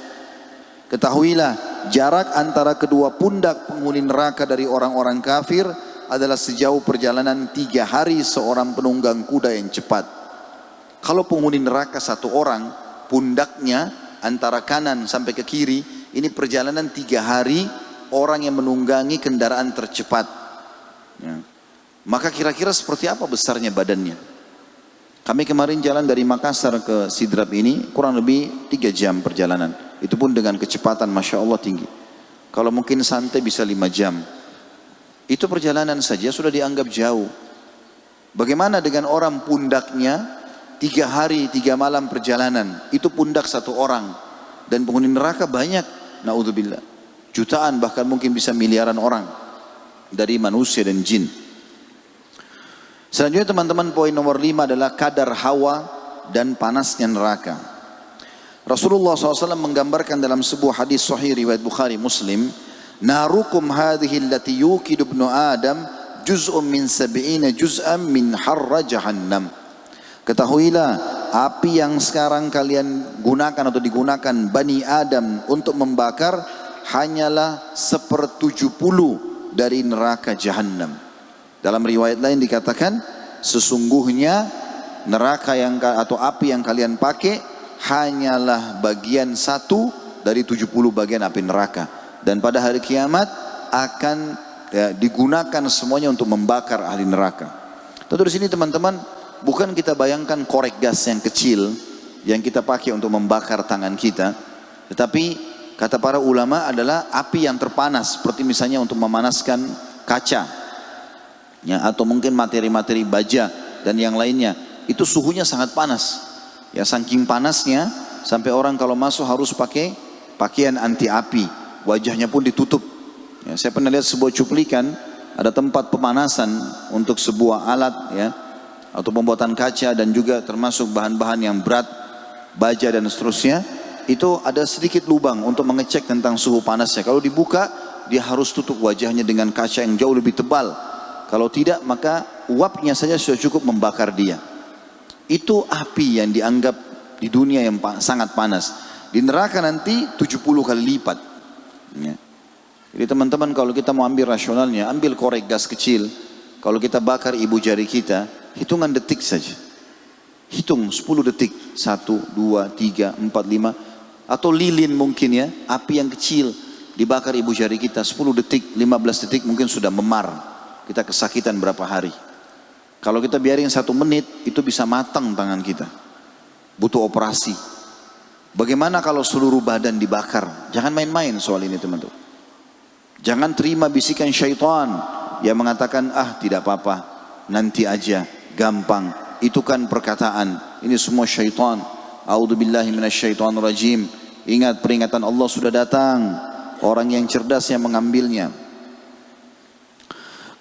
Ketahuilah, jarak antara kedua pundak penghuni neraka dari orang-orang kafir adalah sejauh perjalanan 3 hari seorang penunggang kuda yang cepat. Kalau penghuni neraka 1 orang, pundaknya antara kanan sampai ke kiri, ini perjalanan 3 hari orang yang menunggangi kendaraan tercepat. Ya. Maka kira-kira seperti apa besarnya badannya? Kami kemarin jalan dari Makassar ke Sidrap ini kurang lebih 3 jam perjalanan. Itu pun dengan kecepatan Masya Allah tinggi. Kalau mungkin santai bisa 5 jam. Itu perjalanan saja sudah dianggap jauh. Bagaimana dengan orang pundaknya 3 hari 3 malam perjalanan. Itu pundak 1 orang. Dan penghuni neraka banyak. Na'udzubillah. Jutaan bahkan mungkin bisa miliaran orang. Dari manusia dan jin. Selanjutnya teman-teman, poin nomor 5 adalah kadar hawa dan panasnya neraka. Rasulullah SAW menggambarkan dalam sebuah hadis sahih riwayat Bukhari Muslim, narukum hadhihi allati yuqidu ibnu Adam juz'un min 70 juz'an min harra jahannam. Ketahuilah, api yang sekarang kalian gunakan atau digunakan Bani Adam untuk membakar hanyalah 1/70 dari neraka Jahannam. Dalam riwayat lain dikatakan, sesungguhnya neraka atau api yang kalian pakai hanyalah bagian 1 dari 70 bagian api neraka. Dan pada hari kiamat akan digunakan semuanya untuk membakar ahli neraka. Tentu di sini teman-teman, bukan kita bayangkan korek gas yang kecil yang kita pakai untuk membakar tangan kita, tetapi kata para ulama adalah api yang terpanas, seperti misalnya untuk memanaskan kaca, ya, atau mungkin materi-materi baja dan yang lainnya. Itu suhunya sangat panas, ya, saking panasnya sampai orang kalau masuk harus pakai pakaian anti api, wajahnya pun ditutup. Ya, saya pernah lihat sebuah cuplikan, ada tempat pemanasan untuk sebuah alat, ya, atau pembuatan kaca dan juga termasuk bahan-bahan yang berat, baja dan seterusnya. Itu ada sedikit lubang untuk mengecek tentang suhu panasnya. Kalau dibuka, dia harus tutup wajahnya dengan kaca yang jauh lebih tebal. Kalau tidak, maka uapnya saja sudah cukup membakar dia. Itu api yang dianggap di dunia yang sangat panas. Di neraka nanti 70 kali lipat. Ya. Jadi teman-teman, kalau kita mau ambil rasionalnya, ambil korek gas kecil. Kalau kita bakar ibu jari kita, hitungan detik saja. Hitung 10 detik. 1, 2, 3, 4, 5. Atau lilin mungkin, ya. Api yang kecil dibakar ibu jari kita 10 detik, 15 detik mungkin sudah memar. Kita kesakitan berapa hari. Kalau kita biarin 1 menit, itu bisa matang tangan kita. Butuh operasi. Bagaimana kalau seluruh badan dibakar? Jangan main-main soal ini teman-teman. Jangan terima bisikan syaitan yang mengatakan, tidak apa-apa, nanti aja, gampang. Itu kan perkataan. Ini semua syaitan. A'udzubillahi minasyaitonirrajim. Ingat, peringatan Allah sudah datang. Orang yang cerdas yang mengambilnya.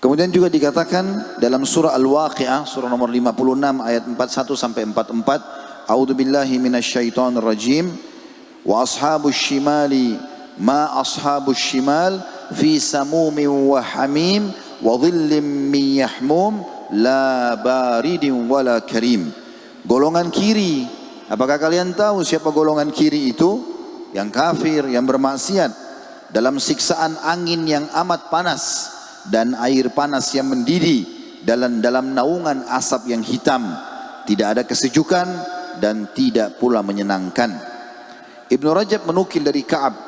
Kemudian juga dikatakan dalam surah Al-Waqi'ah, surah nomor 56 ayat 41 sampai 44, A'udzubillahi minasyaitonirrajim. Wa ashabus shimali ma ashabus shimal fi samumin wa hamim wa dhillim min yahmum la baridin wala karim. Golongan kiri, apakah kalian tahu siapa golongan kiri itu? Yang kafir, yang bermaksiat, dalam siksaan angin yang amat panas dan air panas yang mendidih, dalam naungan asap yang hitam. Tidak ada kesejukan dan tidak pula menyenangkan. Ibnu Rajab menukil dari Ka'ab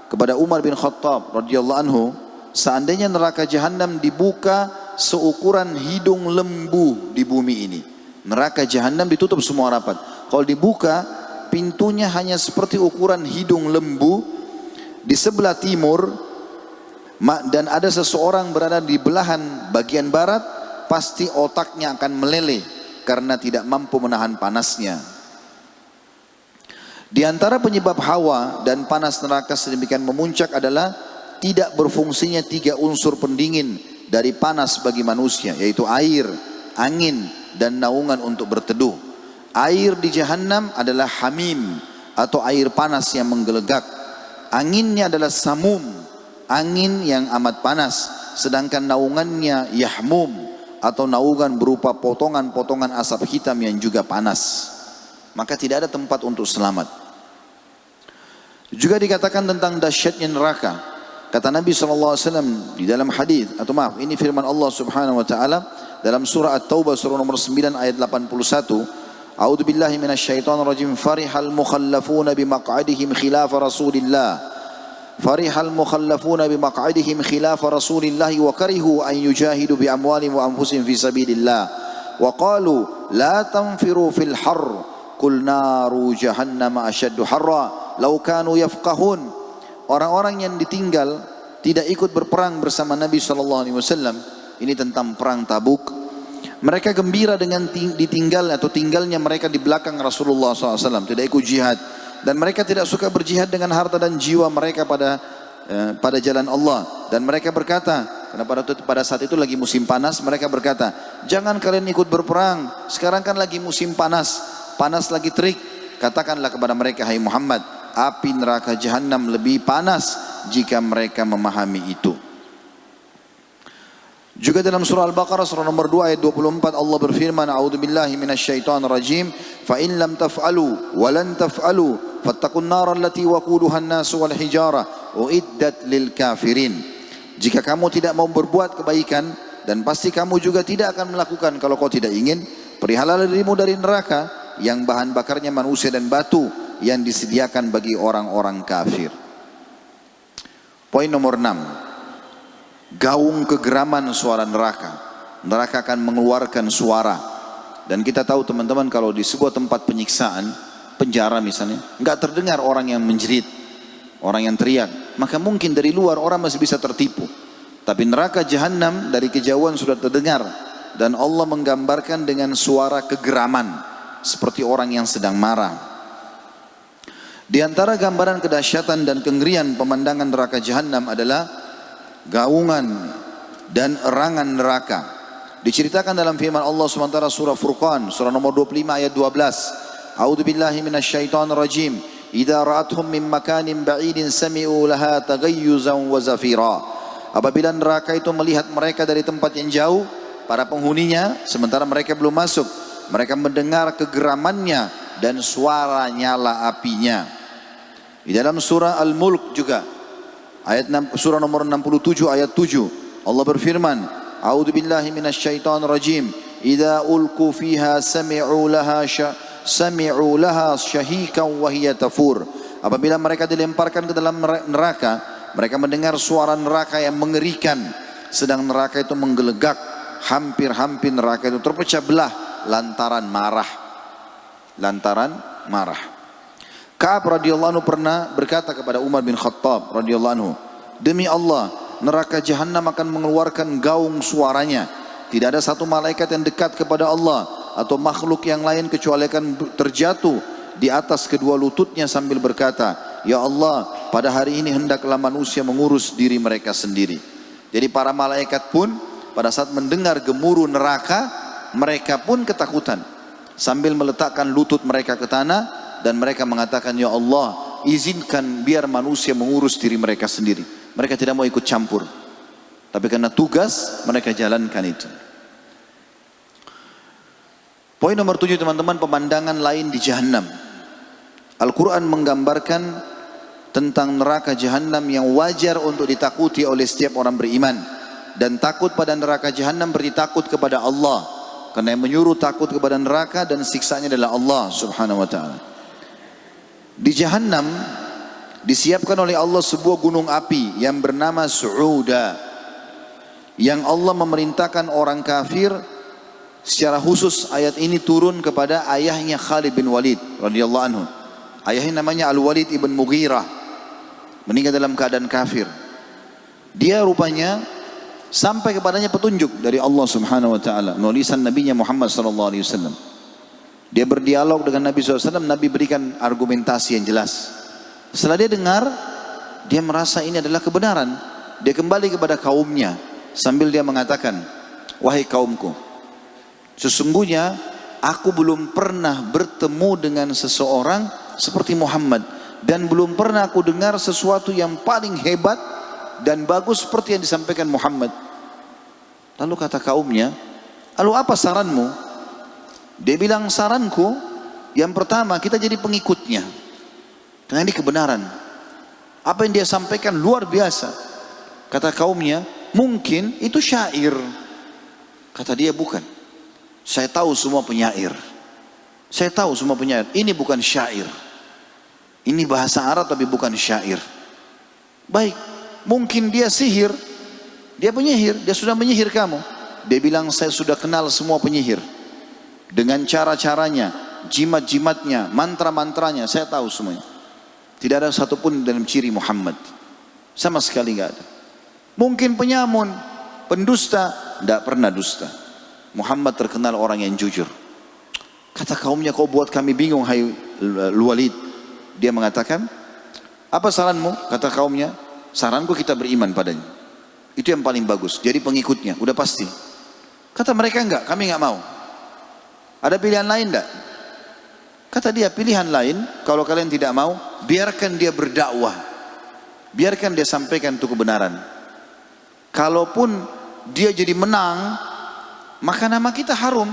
kepada Umar bin Khattab radhiyallahu anhu, seandainya neraka Jahannam dibuka seukuran hidung lembu di bumi ini. Neraka Jahannam ditutup semua rapat. Kalau dibuka, pintunya hanya seperti ukuran hidung lembu. Di sebelah timur, dan ada seseorang berada di belahan bagian barat, pasti otaknya akan meleleh karena tidak mampu menahan panasnya. Di antara penyebab hawa dan panas neraka sedemikian memuncak adalah tidak berfungsinya 3 unsur pendingin dari panas bagi manusia, yaitu air, angin, dan naungan untuk berteduh. Air di Jahannam adalah hamim atau air panas yang menggelegak. Anginnya adalah samum, angin yang amat panas. Sedangkan naungannya yahmum atau naungan berupa potongan-potongan asap hitam yang juga panas. Maka tidak ada tempat untuk selamat. Juga dikatakan tentang dahsyatnya neraka. Kata Nabi SAW di dalam hadis, atau maaf, ini firman Allah Subhanahu wa taala dalam surah At-Taubah surah nomor 9 ayat 81. A'udzubillahi minasyaitonirrajim. Farihal mukhallafuna bimaq'adihim khilafa Rasulillah. Farihal mukhallafuna bimaq'adihim khilafa Rasulillah wa karihu an yujahidu bi amwalihim wa anfusihim fi sabilillah. Wa qalu la tanfiru fil harr qul naru jahannam ashaddu harra law kanu yafqahun. Orang-orang yang ditinggal tidak ikut berperang bersama Nabi SAW, ini tentang perang Tabuk, mereka gembira dengan tinggalnya mereka di belakang Rasulullah SAW, tidak ikut jihad, dan mereka tidak suka berjihad dengan harta dan jiwa mereka pada jalan Allah. Dan mereka berkata, karena pada saat itu lagi musim panas, mereka berkata, jangan kalian ikut berperang, sekarang kan lagi musim panas lagi terik. Katakanlah kepada mereka, hai Muhammad, api neraka Jahannam lebih panas jika mereka memahami itu. Juga dalam surah Al-Baqarah surah nomor 2 ayat 24 Allah berfirman, a'udzubillahi minasyaitonirrajim, fa in lam taf'alu wa lan taf'alu fattaqun nar allati waquduha an-nas wal hijara uiddat lil kafirin. Jika kamu tidak mau berbuat kebaikan, dan pasti kamu juga tidak akan melakukan kalau kau tidak ingin, perihalalah dirimu dari neraka yang bahan bakarnya manusia dan batu yang disediakan bagi orang-orang kafir. Poin nomor 6. Gaung kegeraman suara neraka. Neraka akan mengeluarkan suara. Dan kita tahu teman-teman, kalau di sebuah tempat penyiksaan, penjara misalnya, nggak terdengar orang yang menjerit, orang yang teriak, maka mungkin dari luar orang masih bisa tertipu. Tapi neraka jahanam dari kejauhan sudah terdengar, dan Allah menggambarkan dengan suara kegeraman seperti orang yang sedang marah. Di antara gambaran kedahsyatan dan kengerian pemandangan neraka jahanam adalah gaungan dan erangan neraka. Diceritakan dalam firman Allah SWT surah Furqan, surah nomor 25 ayat 12. A'udzu billahi minasyaitonir rajim. Idza ra'athum min makanin ba'idin sami'u laha taghayyuzan wa zafira. Apabila neraka itu melihat mereka dari tempat yang jauh, para penghuninya, sementara mereka belum masuk, mereka mendengar kegeramannya dan suara nyala apinya. Di dalam surah Al-Mulk juga, surah nomor 67 ayat 7, Allah berfirman, A'udzu billahi minasyaitonir rajim. Idza ulqu fiha sami'u laha syahikan wa hiya tafur. Apabila mereka dilemparkan ke dalam neraka, mereka mendengar suara neraka yang mengerikan, sedang neraka itu menggelegak, hampir-hampir neraka itu terpecah belah lantaran marah. Ka'ab radhiyallahu anhu pernah berkata kepada Umar bin Khattab radhiyallahu anhu, demi Allah, neraka jahanam akan mengeluarkan gaung suaranya. Tidak ada satu malaikat yang dekat kepada Allah atau makhluk yang lain kecuali akan terjatuh di atas kedua lututnya sambil berkata, ya Allah, pada hari ini hendaklah manusia mengurus diri mereka sendiri. Jadi para malaikat pun pada saat mendengar gemuruh neraka, mereka pun ketakutan sambil meletakkan lutut mereka ke tanah, dan mereka mengatakan, ya Allah, izinkan biar manusia mengurus diri mereka sendiri. Mereka tidak mau ikut campur, tapi karena tugas mereka jalankan itu. Poin nomor 7 teman-teman, pemandangan lain di jahanam. Al-Quran menggambarkan tentang neraka jahanam yang wajar untuk ditakuti oleh setiap orang beriman. Dan takut pada neraka jahanam berarti takut kepada Allah, karena yang menyuruh takut kepada neraka dan siksanya adalah Allah subhanahu wa ta'ala. Di jahanam disiapkan oleh Allah sebuah gunung api yang bernama Su'uda, yang Allah memerintahkan orang kafir. Secara khusus ayat ini turun kepada ayahnya Khalid bin Walid radhiyallahu anhu. Ayahnya namanya Al-Walid ibn Mughirah, meninggal dalam keadaan kafir. Dia rupanya sampai kepadanya petunjuk dari Allah subhanahu wa ta'ala melalui lisan Nabinya Muhammad sallallahu alaihi wasallam. Dia berdialog dengan Nabi SAW, Nabi berikan argumentasi yang jelas. Setelah dia dengar, dia merasa ini adalah kebenaran. Dia kembali kepada kaumnya sambil dia mengatakan, wahai kaumku, sesungguhnya aku belum pernah bertemu dengan seseorang seperti Muhammad, dan belum pernah aku dengar sesuatu yang paling hebat dan bagus seperti yang disampaikan Muhammad. Lalu kata kaumnya, lalu apa saranmu? Dia bilang, saranku yang pertama, kita jadi pengikutnya, karena ini kebenaran. Apa yang dia sampaikan luar biasa. Kata kaumnya, mungkin itu syair. Kata dia, bukan. Saya tahu semua penyair. Saya tahu semua penyair. Ini bukan syair. Ini bahasa Arab tapi bukan syair. Baik, mungkin dia sihir. Dia penyihir, dia sudah menyihir kamu. Dia bilang, saya sudah kenal semua penyihir. Dengan cara-caranya, jimat-jimatnya, mantra-mantranya, saya tahu semuanya. Tidak ada satupun dalam ciri Muhammad. Sama sekali nggak ada. Mungkin penyamun, pendusta, tidak pernah dusta. Muhammad terkenal orang yang jujur. Kata kaumnya, kau buat kami bingung, hai Walid. Dia mengatakan, apa saranmu? Kata kaumnya, saranku kita beriman padanya. Itu yang paling bagus, jadi pengikutnya, udah pasti. Kata mereka, enggak, kami enggak mau. Ada pilihan lain enggak? Kata dia, pilihan lain, kalau kalian tidak mau, biarkan dia berdakwah. Biarkan dia sampaikan itu kebenaran. Kalaupun dia jadi menang, maka nama kita harum.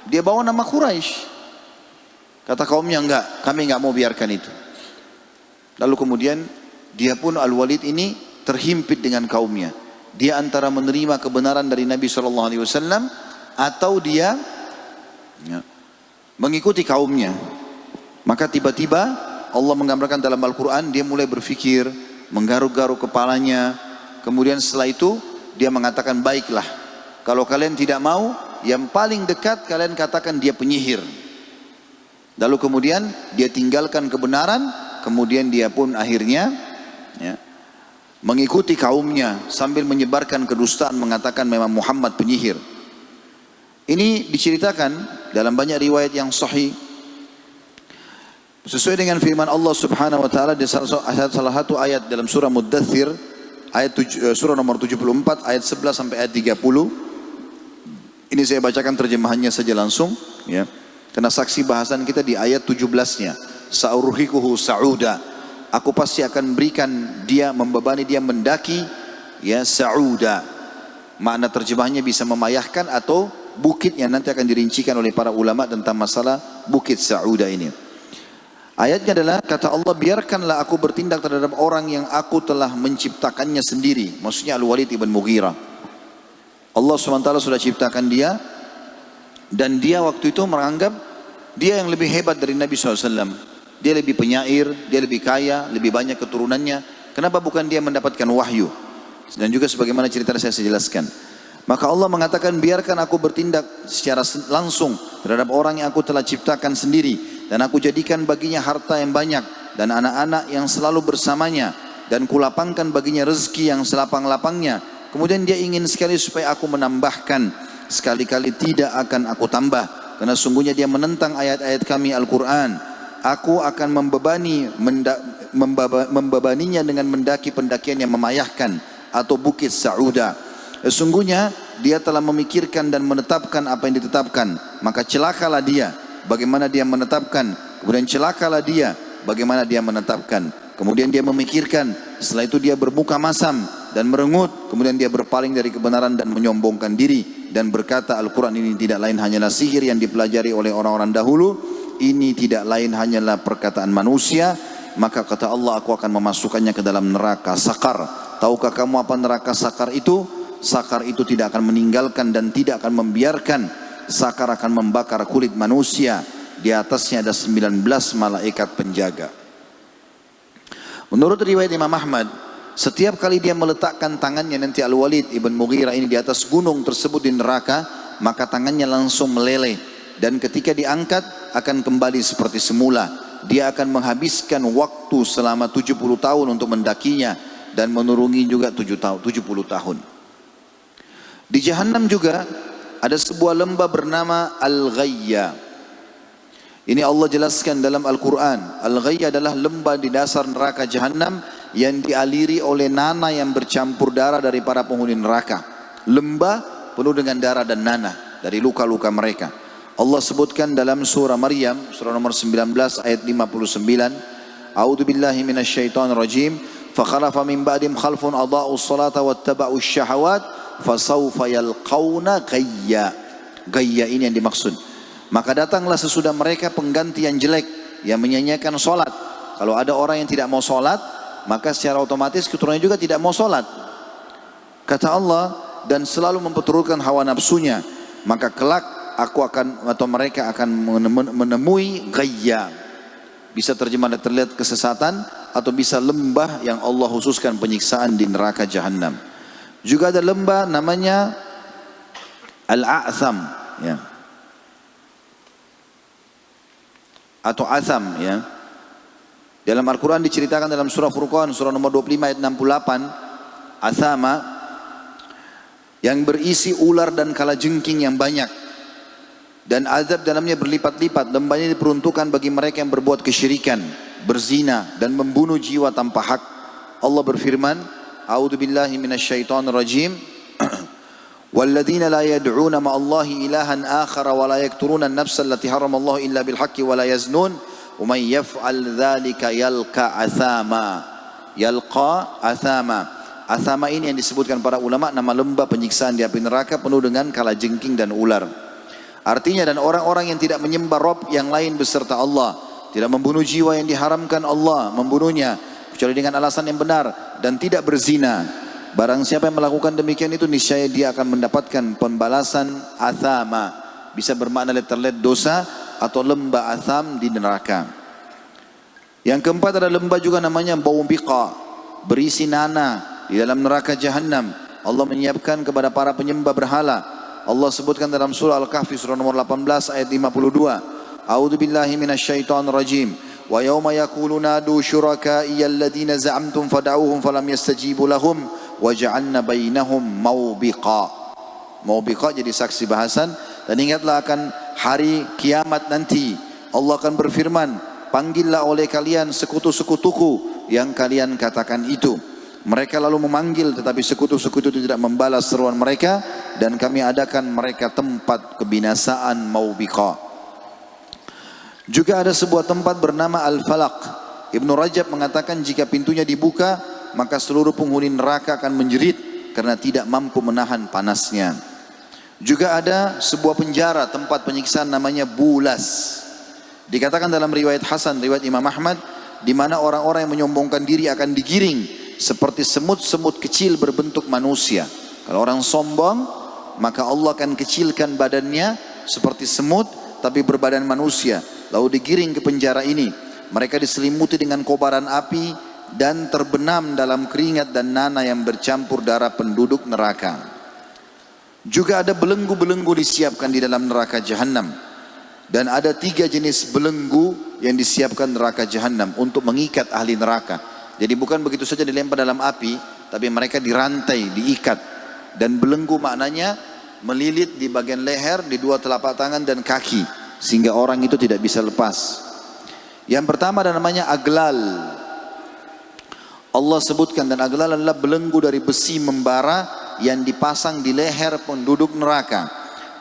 Dia bawa nama Quraisy. Kata kaumnya, enggak, kami enggak mau biarkan itu. Lalu kemudian dia pun Al-Walid ini terhimpit dengan kaumnya. Dia antara menerima kebenaran dari Nabi SAW atau dia mengikuti kaumnya. Maka tiba-tiba Allah menggambarkan dalam Al-Quran, dia mulai berfikir, menggaruk-garuk kepalanya. Kemudian setelah itu dia mengatakan, baiklah, kalau kalian tidak mau, yang paling dekat kalian katakan dia penyihir. Lalu kemudian dia tinggalkan kebenaran, kemudian dia pun akhirnya mengikuti kaumnya sambil menyebarkan kedustaan, mengatakan memang Muhammad penyihir. Ini diceritakan dalam banyak riwayat yang sahih sesuai dengan firman Allah Subhanahu wa taala di salah satu ayat dalam surah Muddathir, surah nomor 74 ayat 11 sampai ayat 30. Ini saya bacakan terjemahannya saja langsung, ya. Karena saksi bahasan kita di ayat 17-nya. Sa'urhikuhu sa'uda. Aku pasti akan berikan dia, membebani dia mendaki, ya, sa'uda. Makna terjemahnya bisa memayahkan atau bukitnya, nanti akan dirincikan oleh para ulama tentang masalah bukit sa'uda ini. Ayatnya adalah, kata Allah, biarkanlah aku bertindak terhadap orang yang aku telah menciptakannya sendiri. Maksudnya Al-Walid ibn Mughirah. Allah SWT sudah ciptakan dia, dan dia waktu itu menganggap dia yang lebih hebat dari Nabi SAW. Dia lebih penyair, dia lebih kaya, lebih banyak keturunannya. Kenapa bukan dia mendapatkan wahyu? Dan juga sebagaimana cerita saya jelaskan. Maka Allah mengatakan, biarkan aku bertindak secara langsung terhadap orang yang aku telah ciptakan sendiri. Dan aku jadikan baginya harta yang banyak dan anak-anak yang selalu bersamanya. Dan kulapangkan baginya rezeki yang selapang-lapangnya. Kemudian dia ingin sekali supaya aku menambahkan. Sekali-kali tidak akan aku tambah. Karena sungguhnya dia menentang ayat-ayat kami Al-Quran. Aku akan membebaninya dengan mendaki pendakian yang memayahkan. Atau bukit Sa'uda. Sesungguhnya dia telah memikirkan dan menetapkan apa yang ditetapkan. Maka celakalah dia bagaimana dia menetapkan. Kemudian celakalah dia bagaimana dia menetapkan. Kemudian dia memikirkan. Setelah itu dia bermuka masam dan merengut. Kemudian dia berpaling dari kebenaran dan menyombongkan diri. Dan berkata, Al-Quran ini tidak lain hanyalah sihir yang dipelajari oleh orang-orang dahulu. Ini tidak lain hanyalah perkataan manusia. Maka kata Allah, aku akan memasukkannya ke dalam neraka sakar. Tahukah kamu apa neraka sakar itu? Sakar itu tidak akan meninggalkan dan tidak akan membiarkan. Sakar akan membakar kulit manusia. Di atasnya ada 19 malaikat penjaga. Menurut riwayat Imam Ahmad, setiap kali dia meletakkan tangannya nanti Al-Walid ibn Mughirah ini di atas gunung tersebut di neraka, maka tangannya langsung meleleh. Dan ketika diangkat akan kembali seperti semula. Dia akan menghabiskan waktu selama 70 tahun untuk mendakinya. Dan menurungi juga 70 tahun. Di Jahannam juga ada sebuah lembah bernama Al-Ghayya. Ini Allah jelaskan dalam Al-Quran. Al-Ghayya adalah lembah di dasar neraka Jahannam yang dialiri oleh nanah yang bercampur darah dari para penghuni neraka. Lembah penuh dengan darah dan nanah dari luka-luka mereka. Allah sebutkan dalam surah Maryam, surah nomor 19 ayat 59. A'udzu billahi minasyaitonir rajim. Fakhalafa min ba'dihim khalfun adha'us salata wattaba'us syahawat fasawfa yalqauna ghayya. Ghayya ini yang dimaksud. Maka datanglah sesudah mereka pengganti yang jelek, yang menyanyiakan solat. Kalau ada orang yang tidak mau solat, maka secara otomatis keturunannya juga tidak mau solat. Kata Allah, dan selalu memperturutkan hawa nafsunya. Maka kelak aku akan, atau mereka akan menemui ghayya. Bisa terjemah terlihat kesesatan, atau bisa lembah yang Allah khususkan penyiksaan di neraka Jahannam. Juga ada lembah namanya Al-A'tham, ya. Atau Atham, ya. Dalam Al-Quran diceritakan dalam surah Furqan, surah nomor 25 ayat 68, Athama yang berisi ular dan kalajengking yang banyak, dan azab dalamnya berlipat-lipat. Lembah ini diperuntukkan bagi mereka yang berbuat kesyirikan, berzina dan membunuh jiwa tanpa hak. Allah berfirman, A'udzu billahi minasyaitonir rajim. والذين لا يدعون مع الله إلها آخر ولا يقتلون النفس التي حرم الله إلا بالحق ولا يزنون ومن يفعل ذلك يلقى أثاما. Athama ini yang disebutkan para ulama nama lembah penyiksaan di api neraka penuh dengan kalajengking dan ular. Artinya, dan orang-orang yang tidak menyembah Rabb yang lain beserta Allah, tidak membunuh jiwa yang diharamkan Allah membunuhnya, kecuali dengan alasan yang benar dan tidak berzina. Barang siapa yang melakukan demikian itu niscaya dia akan mendapatkan pembalasan athama, bisa bermakna letterlet dosa atau lembah atham di neraka. Yang keempat ada lembah juga namanya baubiqa, berisi nanah di dalam neraka jahanam. Allah menyiapkan kepada para penyembah berhala. Allah sebutkan dalam surah Al-Kahfi surah nomor 18 ayat 52. A'udzu billahi minasyaitonir rajim. Wa yauma yaqulu nadu syurakaiya alladziina za'amtum fad'uuhum falam yastajibu lahum wa ja'alna bainahum maubiqa. Maubiqa jadi saksi bahasan. Dan ingatlah akan hari kiamat nanti. Allah akan berfirman, panggillah oleh kalian sekutu-sekutuku yang kalian katakan itu. Mereka lalu memanggil tetapi sekutu-sekutu itu tidak membalas seruan mereka, dan kami adakan mereka tempat kebinasaan maubiqa. Juga ada sebuah tempat bernama Al-Falaq. Ibnu Rajab mengatakan jika pintunya dibuka maka seluruh penghuni neraka akan menjerit karena tidak mampu menahan panasnya. Juga ada sebuah penjara tempat penyiksaan namanya Bulas. Dikatakan dalam riwayat Hasan, riwayat Imam Ahmad, di mana orang-orang yang menyombongkan diri akan digiring seperti semut-semut kecil berbentuk manusia. Kalau orang sombong, maka Allah akan kecilkan badannya seperti semut tapi berbadan manusia. Lalu digiring ke penjara ini. Mereka diselimuti dengan kobaran api dan terbenam dalam keringat dan nanah yang bercampur darah penduduk neraka. Juga ada belenggu-belenggu disiapkan di dalam neraka jahanam. Dan ada 3 jenis belenggu yang disiapkan neraka jahanam untuk mengikat ahli neraka. Jadi bukan begitu saja dilempar dalam api, tapi mereka dirantai, diikat. Dan belenggu maknanya melilit di bagian leher, di 2 telapak tangan dan kaki, sehingga orang itu tidak bisa lepas. Yang pertama ada namanya aglal. Allah sebutkan, dan aglal adalah belenggu dari besi membara yang dipasang di leher penduduk neraka.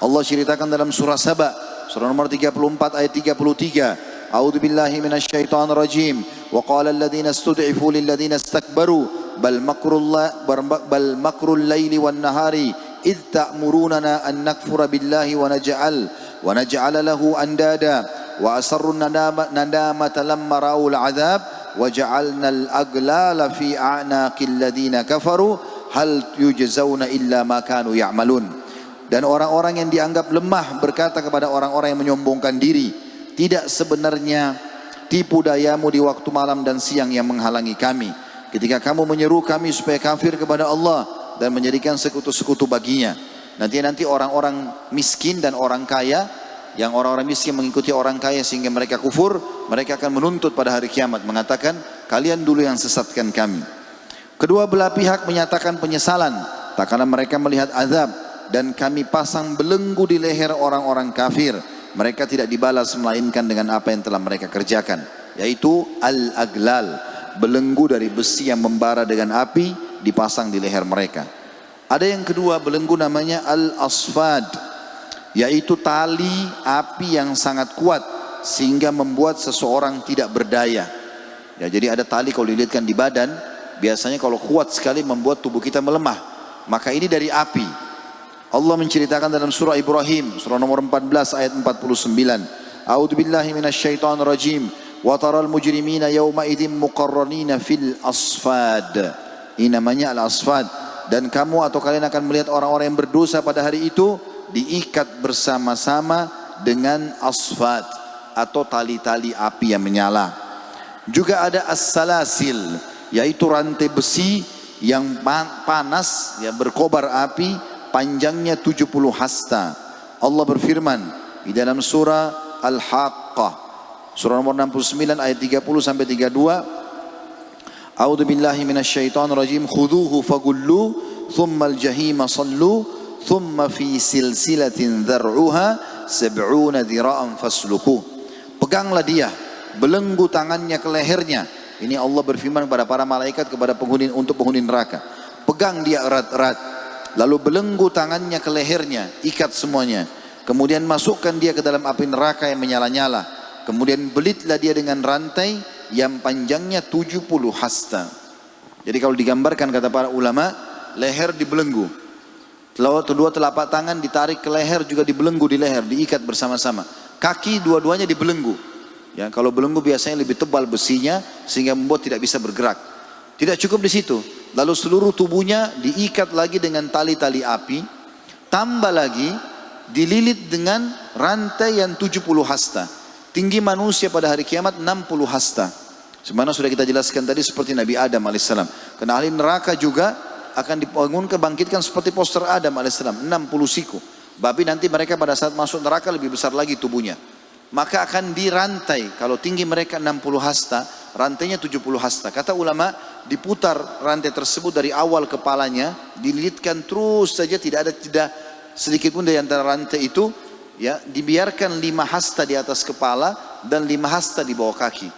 Allah ceritakan dalam surah Saba, surah nomor 34 ayat 33. A'udzu billahi minasyaitonir rajim. Wa qala alladziina istud'ifu lil ladziina istakbaru bal makrul laili wan nahari id ta'murunana an nakfura billahi wa naj'ala lahu andada wa asarru nadamata lamma ra'ul 'adzab wa ja'alna al-aglala fi a'naqil ladziina kafaru hal yujzauna illa ma kanu ya'malun. Dan orang-orang yang dianggap lemah berkata kepada orang-orang yang menyombongkan diri, tidak sebenarnya tipu dayamu di waktu malam dan siang yang menghalangi kami ketika kamu menyeru kami supaya kafir kepada Allah dan menjadikan sekutu-sekutu baginya. Nanti orang-orang miskin dan orang kaya, yang orang-orang miskin mengikuti orang kaya sehingga mereka kufur, mereka akan menuntut pada hari kiamat mengatakan, kalian dulu yang sesatkan kami. Kedua belah pihak menyatakan penyesalan tak kala mereka melihat azab, dan kami pasang belenggu di leher orang-orang kafir. Mereka tidak dibalas melainkan dengan apa yang telah mereka kerjakan, yaitu al-aglal, belenggu dari besi yang membara dengan api dipasang di leher mereka. Ada yang kedua belenggu namanya al-asfad, yaitu tali api yang sangat kuat sehingga membuat seseorang tidak berdaya. Ya, jadi ada tali kalau dilihatkan di badan, biasanya kalau kuat sekali membuat tubuh kita melemah. Maka ini dari api. Allah menceritakan dalam surah Ibrahim, surah nomor 14 ayat 49. A'udzu billahi minasyaitonir rajim. Wa taral mujrimina yawma idzin muqarranina fil asfad. Ini namanya al-asfad. Dan kamu atau kalian akan melihat orang-orang yang berdosa pada hari itu diikat bersama-sama dengan asfad atau tali-tali api yang menyala. Juga ada as-salasil, yaitu rantai besi yang panas, yang berkobar api, panjangnya 70 hasta. Allah berfirman di dalam surah Al-Haqqah, surah nomor 69 ayat 30 sampai 32. A'udzu billahi minasyaitonir rajim. Khudhuhu fagullu thumma al-jahima sallu thumma fi silsilatin dzar'uha 70 dhira'an fasluku. Peganglah dia, belenggu tangannya ke lehernya. Ini Allah berfirman kepada para malaikat, kepada penghuni, untuk penghuni neraka. Pegang dia erat-erat. Lalu belenggu tangannya ke lehernya, ikat semuanya. Kemudian masukkan dia ke dalam api neraka yang menyala-nyala. Kemudian belitlah dia dengan rantai yang panjangnya 70 hasta. Jadi kalau digambarkan kata para ulama, leher dibelenggu. Kedua telapak tangan ditarik ke leher, juga dibelenggu di leher, diikat bersama-sama. Kaki dua-duanya dibelenggu. Ya, kalau belenggu biasanya lebih tebal besinya sehingga membuat tidak bisa bergerak. Tidak cukup di situ. Lalu seluruh tubuhnya diikat lagi dengan tali-tali api, tambah lagi dililit dengan rantai yang 70 hasta. Tinggi manusia pada hari kiamat 60 hasta. Sebagaimana sudah kita jelaskan tadi seperti Nabi Adam alaihissalam. Karena ahli neraka juga akan dibangunkan, bangkitkan seperti poster Adam alaihissalam, 60 siku. Tapi nanti mereka pada saat masuk neraka lebih besar lagi tubuhnya. Maka akan dirantai. Kalau tinggi mereka 60 hasta, rantainya 70 hasta. Kata ulama, diputar rantai tersebut dari awal kepalanya, dililitkan terus saja, tidak sedikit pun dari antara rantai itu, ya, dibiarkan 5 hasta di atas kepala dan 5 hasta di bawah kaki.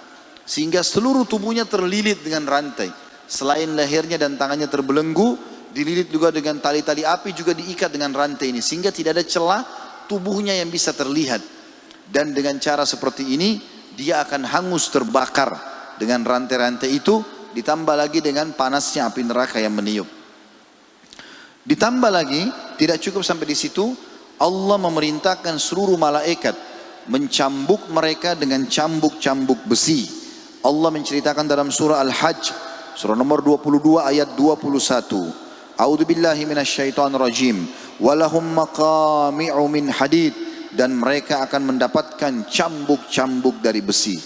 Sehingga seluruh tubuhnya terlilit dengan rantai. Selain lehernya dan tangannya terbelenggu, dililit juga dengan tali-tali api, juga diikat dengan rantai ini. Sehingga tidak ada celah tubuhnya yang bisa terlihat. Dan dengan cara seperti ini dia akan hangus terbakar dengan rantai-rantai itu, ditambah lagi dengan panasnya api neraka yang meniup. Ditambah lagi, tidak cukup sampai di situ, Allah memerintahkan seluruh malaikat mencambuk mereka dengan cambuk-cambuk besi. Allah menceritakan dalam surah Al-Hajj, surah nomor 22 ayat 21. A'udzubillahi minasyaitonirrajim. Walahum maqami'u min hadid. Dan mereka akan mendapatkan cambuk-cambuk dari besi.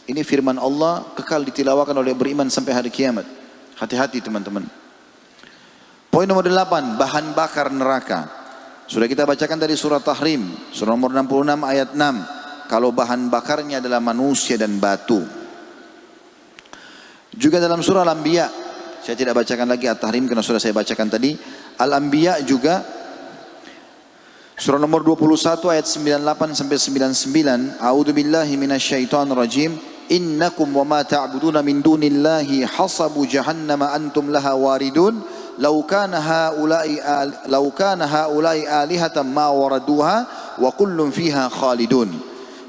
Ini firman Allah kekal ditilawakan oleh beriman sampai hari kiamat. Hati-hati teman-teman. Poin nomor 8, bahan bakar neraka. Sudah kita bacakan dari surah Tahrim, surah nomor 66 ayat 6. Kalau bahan bakarnya adalah manusia dan batu. Juga dalam surah Al-Anbiya, saya tidak bacakan lagi At-Tahrim karena sudah saya bacakan tadi. Al-Anbiya juga surah nomor 21 ayat 98 sampai 99. A'udzubillahi minasyaitonirrajim. Innakum wa ma ta'buduna min dunillahi hasabu jahannama antum laha waridun. Law kana haula'i alihatan ma waraduha wa kullun fiha khalidun.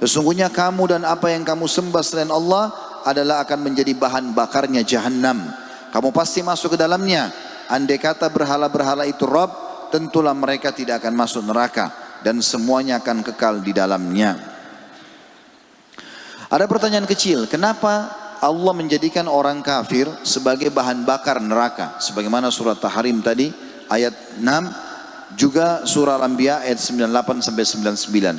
Sesungguhnya kamu dan apa yang kamu sembah selain Allah adalah akan menjadi bahan bakarnya jahannam. Kamu pasti masuk ke dalamnya. Andai kata berhala-berhala itu Rabb, tentulah mereka tidak akan masuk neraka dan semuanya akan kekal di dalamnya. Ada pertanyaan kecil, kenapa Allah menjadikan orang kafir sebagai bahan bakar neraka? Sebagaimana surah Tahrim tadi ayat 6, juga surah Al-Anbiya ayat 98 sampai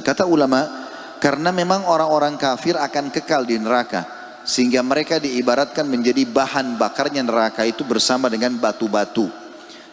99. Kata ulama, karena memang orang-orang kafir akan kekal di neraka, sehingga mereka diibaratkan menjadi bahan bakarnya neraka itu bersama dengan batu-batu.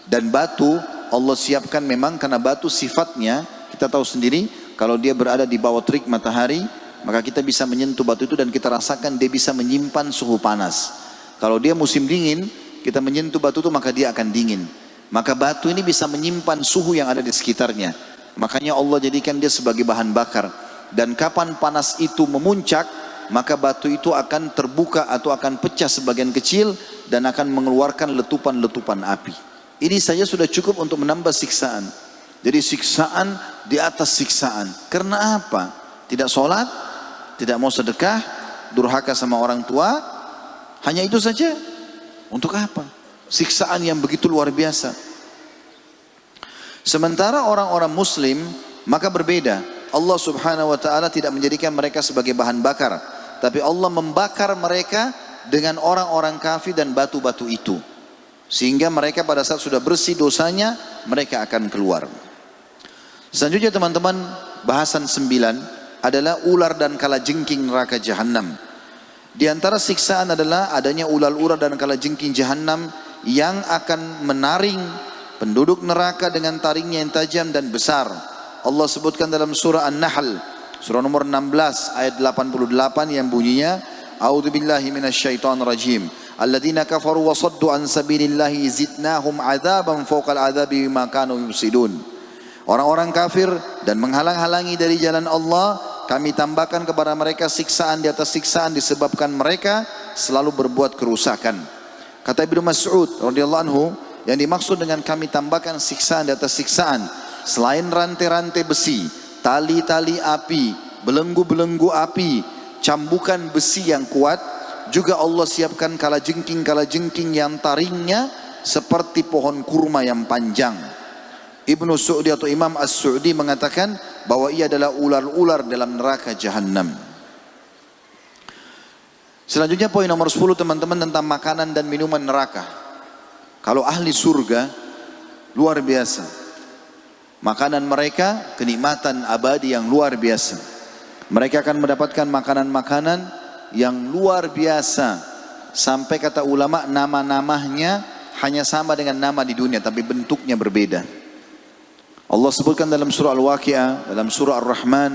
Dan batu Allah siapkan memang karena batu sifatnya, kita tahu sendiri, kalau dia berada di bawah terik matahari, maka kita bisa menyentuh batu itu dan kita rasakan dia bisa menyimpan suhu panas. Kalau dia musim dingin, kita menyentuh batu itu maka dia akan dingin. Maka batu ini bisa menyimpan suhu yang ada di sekitarnya. Makanya Allah jadikan dia sebagai bahan bakar. Dan kapan panas itu memuncak, maka batu itu akan terbuka atau akan pecah sebagian kecil dan akan mengeluarkan letupan-letupan api. Ini saja sudah cukup untuk menambah siksaan. Jadi siksaan di atas siksaan. Karena apa? Tidak sholat, tidak mau sedekah, durhaka sama orang tua. Hanya itu saja. Untuk apa? Siksaan yang begitu luar biasa. Sementara orang-orang muslim maka berbeda. Allah subhanahu wa ta'ala tidak menjadikan mereka sebagai bahan bakar. Tapi Allah membakar mereka dengan orang-orang kafir dan batu-batu itu. Sehingga mereka pada saat sudah bersih dosanya, mereka akan keluar. Selanjutnya teman-teman, bahasan 9 adalah ular dan kalajengking neraka jahanam. Di antara siksaan adalah adanya ular-ular dan kalajengking jahanam yang akan menaring penduduk neraka dengan taringnya yang tajam dan besar. Allah sebutkan dalam surah An-Nahl, surah nomor 16 ayat 88 yang bunyinya, A'udzubillahi minasyaitonirrajim. Alladzina kafaru wa saddu an sabilillahi zidnahum adzaban fawqal adzabi bima kanu yufsidun. Orang-orang kafir dan menghalang-halangi dari jalan Allah, kami tambahkan kepada mereka siksaan di atas siksaan disebabkan mereka selalu berbuat kerusakan. Kata Ibnu Mas'ud radhiyallahu anhu, yang dimaksud dengan kami tambahkan siksaan di atas siksaan, selain rantai-rantai besi, tali-tali api, belenggu-belenggu api, cambukan besi yang kuat, juga Allah siapkan kalajengking yang taringnya seperti pohon kurma yang panjang. Ibnu Su'di atau Imam As-Su'di mengatakan bahwa ia adalah ular-ular dalam neraka jahanam. Selanjutnya poin nomor 10 teman-teman tentang makanan dan minuman neraka. Kalau ahli surga luar biasa. Makanan mereka kenikmatan abadi yang luar biasa. Mereka akan mendapatkan makanan-makanan yang luar biasa. Sampai kata ulama nama-namanya hanya sama dengan nama di dunia tapi bentuknya berbeda. Allah sebutkan dalam surah Al-Waqi'ah, dalam surah Ar-Rahman,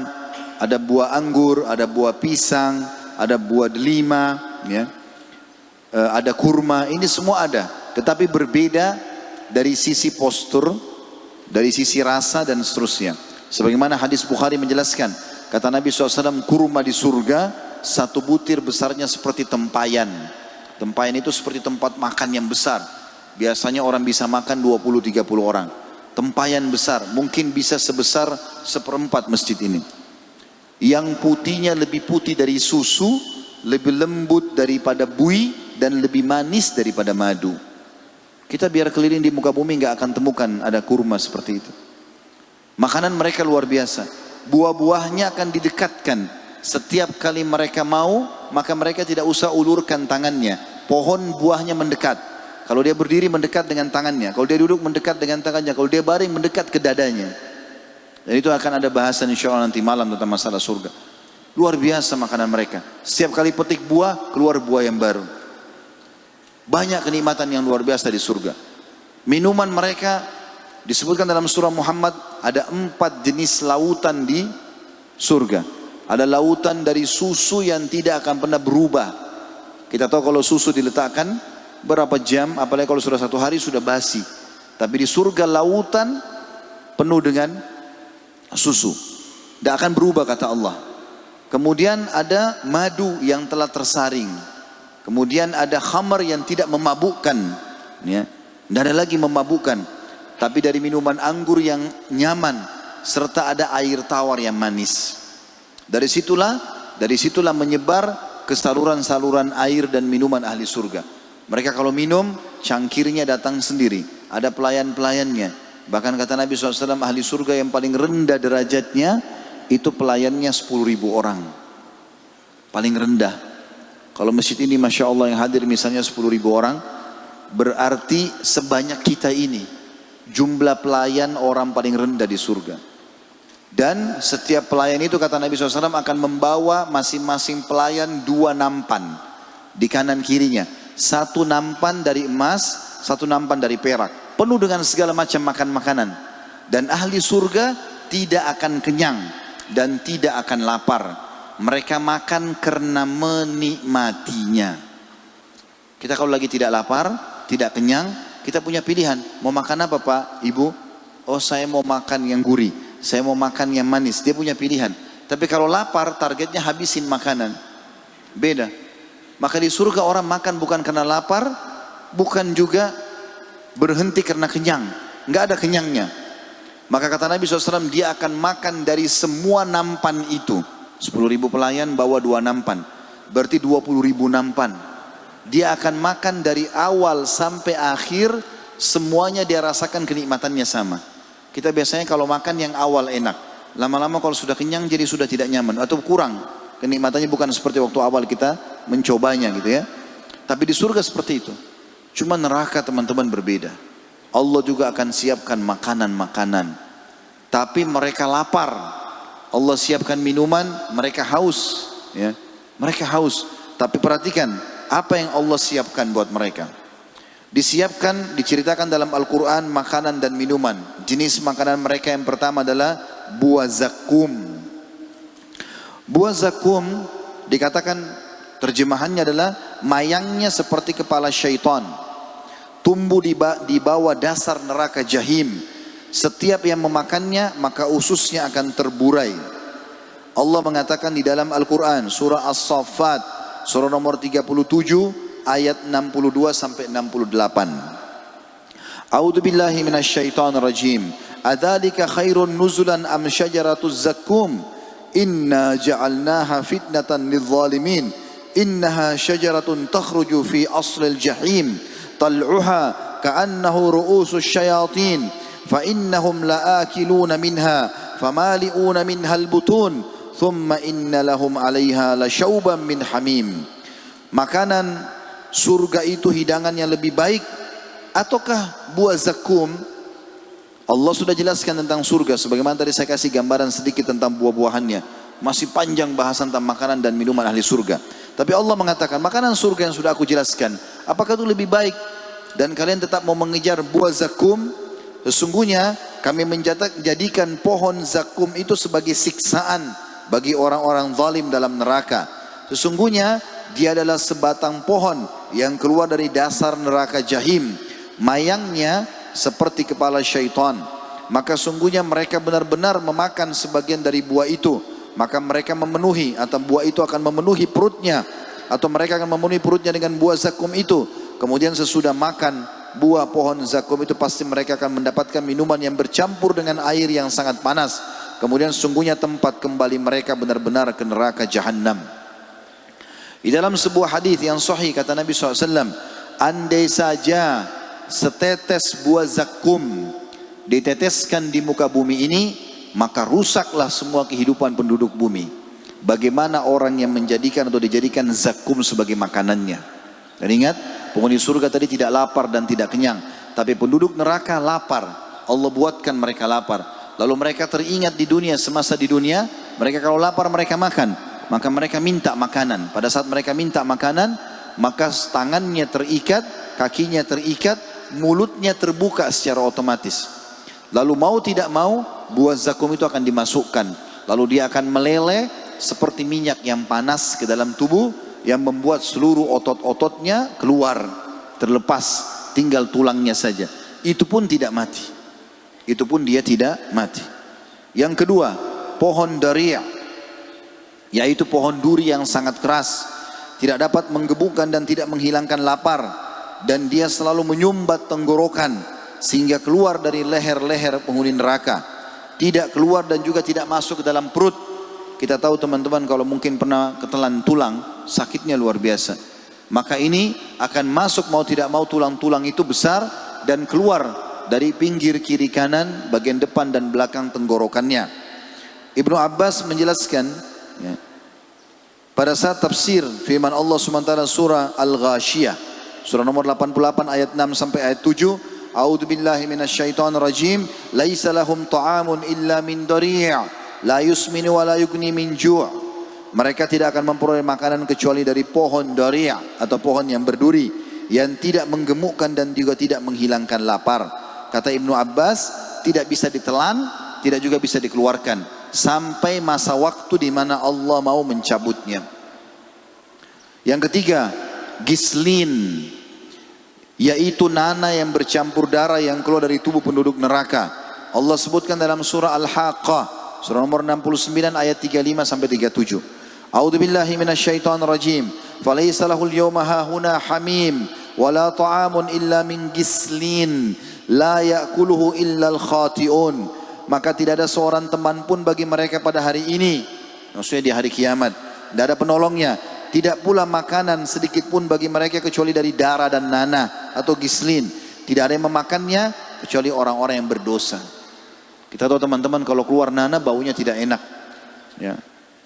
ada buah anggur, ada buah pisang, ada buah delima, ya, ada kurma, ini semua ada. Tetapi berbeda dari sisi postur, dari sisi rasa dan seterusnya. Sebagaimana hadis Bukhari menjelaskan, kata Nabi SAW, kurma di surga, satu butir besarnya seperti tempayan. Tempayan itu seperti tempat makan yang besar. Biasanya orang bisa makan 20-30 orang. Tempayan besar, mungkin bisa sebesar seperempat masjid ini. Yang putihnya lebih putih dari susu, lebih lembut daripada buih, dan lebih manis daripada madu. Kita biar keliling di muka bumi nggak akan temukan ada kurma seperti itu. Makanan mereka luar biasa. Buah-buahnya akan didekatkan. Setiap kali mereka mau, maka mereka tidak usah ulurkan tangannya. Pohon buahnya mendekat. Kalau dia berdiri mendekat dengan tangannya. Kalau dia duduk mendekat dengan tangannya. Kalau dia baring mendekat ke dadanya. Dan itu akan ada bahasan insya Allah nanti malam tentang masalah surga. Luar biasa makanan mereka. Setiap kali petik buah, keluar buah yang baru. Banyak kenikmatan yang luar biasa di surga. Minuman mereka disebutkan dalam surah Muhammad, ada 4 jenis lautan di surga. Ada lautan dari susu yang tidak akan pernah berubah. Kita tahu kalau susu diletakkan berapa jam, apalagi kalau sudah 1 hari sudah basi. Tapi di surga lautan penuh dengan susu, tidak akan berubah kata Allah. Kemudian ada madu yang telah tersaring. Kemudian ada khamar yang tidak memabukkan, ya, tidak ada lagi memabukkan. Tapi dari minuman anggur yang nyaman, serta ada air tawar yang manis. Dari situlah menyebar ke saluran-saluran air dan minuman ahli surga. Mereka kalau minum, cangkirnya datang sendiri. Ada pelayan-pelayannya. Bahkan kata Nabi SAW, ahli surga yang paling rendah derajatnya, itu pelayannya 10.000 orang. Paling rendah. Kalau masjid ini Masya Allah yang hadir misalnya 10.000 orang, berarti sebanyak kita ini. Jumlah pelayan orang paling rendah di surga. Dan setiap pelayan itu kata Nabi SAW akan membawa masing-masing pelayan 2 nampan. Di kanan kirinya. 1 nampan dari emas, 1 nampan dari perak. Penuh dengan segala macam makan-makanan. Dan ahli surga tidak akan kenyang dan tidak akan lapar. Mereka makan karena menikmatinya. Kita kalau lagi tidak lapar, tidak kenyang, kita punya pilihan. Mau makan apa Pak, Ibu? Oh saya mau makan yang gurih, saya mau makan yang manis. Dia punya pilihan. Tapi kalau lapar, targetnya habisin makanan. Beda. Maka di surga orang makan bukan karena lapar, bukan juga berhenti karena kenyang. Nggak ada kenyangnya. Maka kata Nabi SAW, dia akan makan dari semua nampan itu. 10.000 pelayan bawa 2 nampan. Berarti 20.000 nampan. Dia akan makan dari awal sampai akhir, semuanya dia rasakan kenikmatannya sama. Kita biasanya kalau makan yang awal enak. Lama-lama kalau sudah kenyang jadi sudah tidak nyaman atau kurang. Kenikmatannya bukan seperti waktu awal kita mencobanya gitu ya. Tapi di surga seperti itu. Cuma neraka teman-teman berbeda. Allah juga akan siapkan makanan-makanan. Tapi mereka lapar. Allah siapkan minuman, mereka haus. Ya. Mereka haus. Tapi perhatikan, apa yang Allah siapkan buat mereka. Disiapkan, diceritakan dalam Al-Quran makanan dan minuman. Jenis makanan mereka yang pertama adalah buah zakum. Buah zakum dikatakan terjemahannya adalah mayangnya seperti kepala syaitan. Tumbuh di bawah dasar neraka jahim. Setiap yang memakannya maka ususnya akan terburai. Allah mengatakan di dalam Al-Quran surah As-Saffat surah nomor 37 ayat 62 sampai 68. A'udzu billahi minasyaitonir rajim. Adzalika khairun nuzulan am syajaratuz zakum? Inna ja'alnaha fitnatan lidh-dhalimin. Innaha syajaratun takhruju fi aslil jahim. Tal'uha ka'annahu ru'usus syayatin. Fa innahum la'akiluna minha famali'una minha al-butun. Thumma inna lahum 'alayha lasyauban min hamim. makanan surga itu hidangannya lebih baik ataukah buah zakum? Allah sudah jelaskan tentang surga sebagaimana tadi saya kasih gambaran sedikit tentang buah-buahannya. Masih panjang bahasan tentang makanan dan minuman ahli surga. Tapi Allah mengatakan makanan surga yang sudah aku jelaskan, apakah itu lebih baik? Dan kalian tetap mau mengejar buah zakum? Sesungguhnya kami menjadikan pohon zakum itu sebagai siksaan bagi orang-orang zalim dalam neraka. Sesungguhnya dia adalah sebatang pohon yang keluar dari dasar neraka jahim. Mayangnya seperti kepala syaitan. Maka sungguhnya mereka benar-benar memakan sebagian dari buah itu. Maka mereka memenuhi atau buah itu akan memenuhi perutnya. Atau mereka akan memenuhi perutnya dengan buah zakum itu. Kemudian sesudah makan buah pohon zakum itu pasti mereka akan mendapatkan minuman yang bercampur dengan air yang sangat panas. Kemudian sesungguhnya tempat kembali mereka benar-benar ke neraka Jahannam. Di dalam sebuah hadis yang sahih kata Nabi SAW, andai saja setetes buah zakum diteteskan di muka bumi ini, maka rusaklah semua kehidupan penduduk bumi. Bagaimana orang yang menjadikan atau dijadikan zakum sebagai makanannya. Dan ingat, penghuni surga tadi tidak lapar dan tidak kenyang, tapi penduduk neraka lapar. Allah buatkan mereka lapar. Lalu mereka teringat di dunia, semasa di dunia, mereka kalau lapar mereka makan, maka mereka minta makanan. Pada saat mereka minta makanan, maka tangannya terikat, kakinya terikat, mulutnya terbuka secara otomatis. Lalu mau tidak mau, buah zakum itu akan dimasukkan. Lalu dia akan meleleh seperti minyak yang panas ke dalam tubuh, yang membuat seluruh otot-ototnya keluar, terlepas, tinggal tulangnya saja. Itu pun tidak mati. Itu pun dia tidak mati. Yang kedua, pohon dari', yaitu pohon duri yang sangat keras, tidak dapat menggebukan dan tidak menghilangkan lapar, dan dia selalu menyumbat tenggorokan sehingga keluar dari leher-leher penghuni neraka, tidak keluar dan juga tidak masuk ke dalam perut. Kita tahu teman-teman kalau mungkin pernah ketelan tulang, sakitnya luar biasa. Maka ini akan masuk mau tidak mau, tulang-tulang itu besar dan keluar dari pinggir kiri kanan, bagian depan dan belakang tenggorokannya. Ibnu Abbas menjelaskan ya, pada saat tafsir firman Allah SWT surah Al-Ghashiyah, surah nomor 88 ayat 6 sampai ayat 7, A'udzubillahi minasyaitonir rajim, laisa lahum ta'amun illa min dari', la yusminu wa la yughni min ju'. Mereka tidak akan memperoleh makanan kecuali dari pohon dari' atau pohon yang berduri, yang tidak menggemukkan dan juga tidak menghilangkan lapar. Kata Ibnu Abbas, tidak bisa ditelan, tidak juga bisa dikeluarkan sampai masa waktu di mana Allah mau mencabutnya. Yang ketiga, gislin, yaitu nanah yang bercampur darah yang keluar dari tubuh penduduk neraka. Allah sebutkan dalam surah Al-Haqqah, surah nomor 69 ayat 35 sampai 37. A'udzubillahi minasyaitonir rajim. Falaysa lahul yawma hahuna hamim wala ta'amun illa min gislin la ya'kuluhu illa al-khati'un. Maka tidak ada seorang teman pun bagi mereka pada hari ini, maksudnya di hari kiamat. Tidak ada penolongnya. Tidak pula makanan sedikit pun bagi mereka kecuali dari darah dan nanah atau gislin. Tidak ada yang memakannya kecuali orang-orang yang berdosa. Kita tahu teman-teman kalau keluar nanah baunya tidak enak. Ya.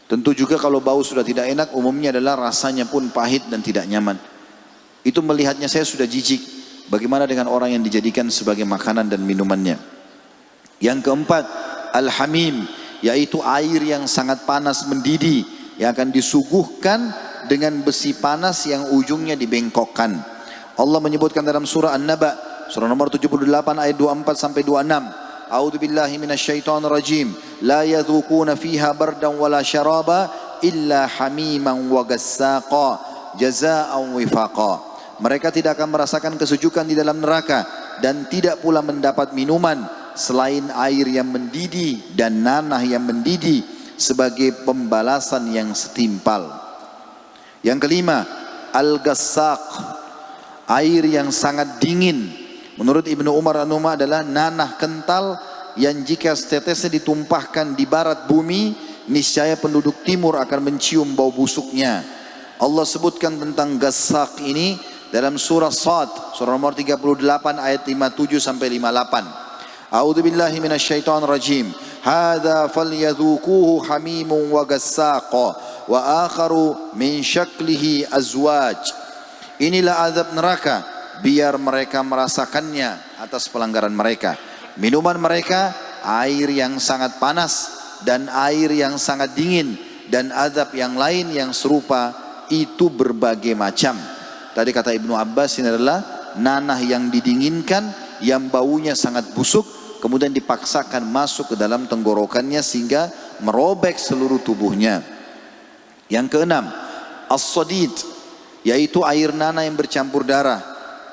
Tentu juga kalau bau sudah tidak enak, umumnya adalah rasanya pun pahit dan tidak nyaman. Itu melihatnya saya sudah jijik. Bagaimana dengan orang yang dijadikan sebagai makanan dan minumannya? Yang keempat, al-hamim, yaitu air yang sangat panas mendidih yang akan disuguhkan dengan besi panas yang ujungnya dibengkokkan. Allah menyebutkan dalam surah An-Naba, surah nomor 78 ayat 24 sampai 26. A'udzubillahi minasyaitonir rajim. La yadhukuna fiha bardan wala syaraba illa hamiman wa gassaqa jazaa'an wifaqa. Mereka tidak akan merasakan kesejukan di dalam neraka dan tidak pula mendapat minuman selain air yang mendidih dan nanah yang mendidih sebagai pembalasan yang setimpal. Yang kelima, al-gassaq, air yang sangat dingin. Menurut Ibnu Umar An-Numah adalah nanah kental yang jika setetesnya ditumpahkan di barat bumi, niscaya penduduk timur akan mencium bau busuknya. Allah sebutkan tentang gassaq ini dalam surah Sad, surah nomor 38 ayat 57 sampai 58. A'udzubillahi minasyaitonir rajim. Hadza falyadhuquhu hamimun wa gassaqa wa akharu min syaklihi azwaj. Inilah azab neraka, biar mereka merasakannya atas pelanggaran mereka. Minuman mereka air yang sangat panas dan air yang sangat dingin, dan azab yang lain yang serupa itu berbagai macam. Tadi kata Ibnu Abbas, ini adalah nanah yang didinginkan yang baunya sangat busuk, kemudian dipaksakan masuk ke dalam tenggorokannya sehingga merobek seluruh tubuhnya. Yang keenam, as-sadid, yaitu air nanah yang bercampur darah.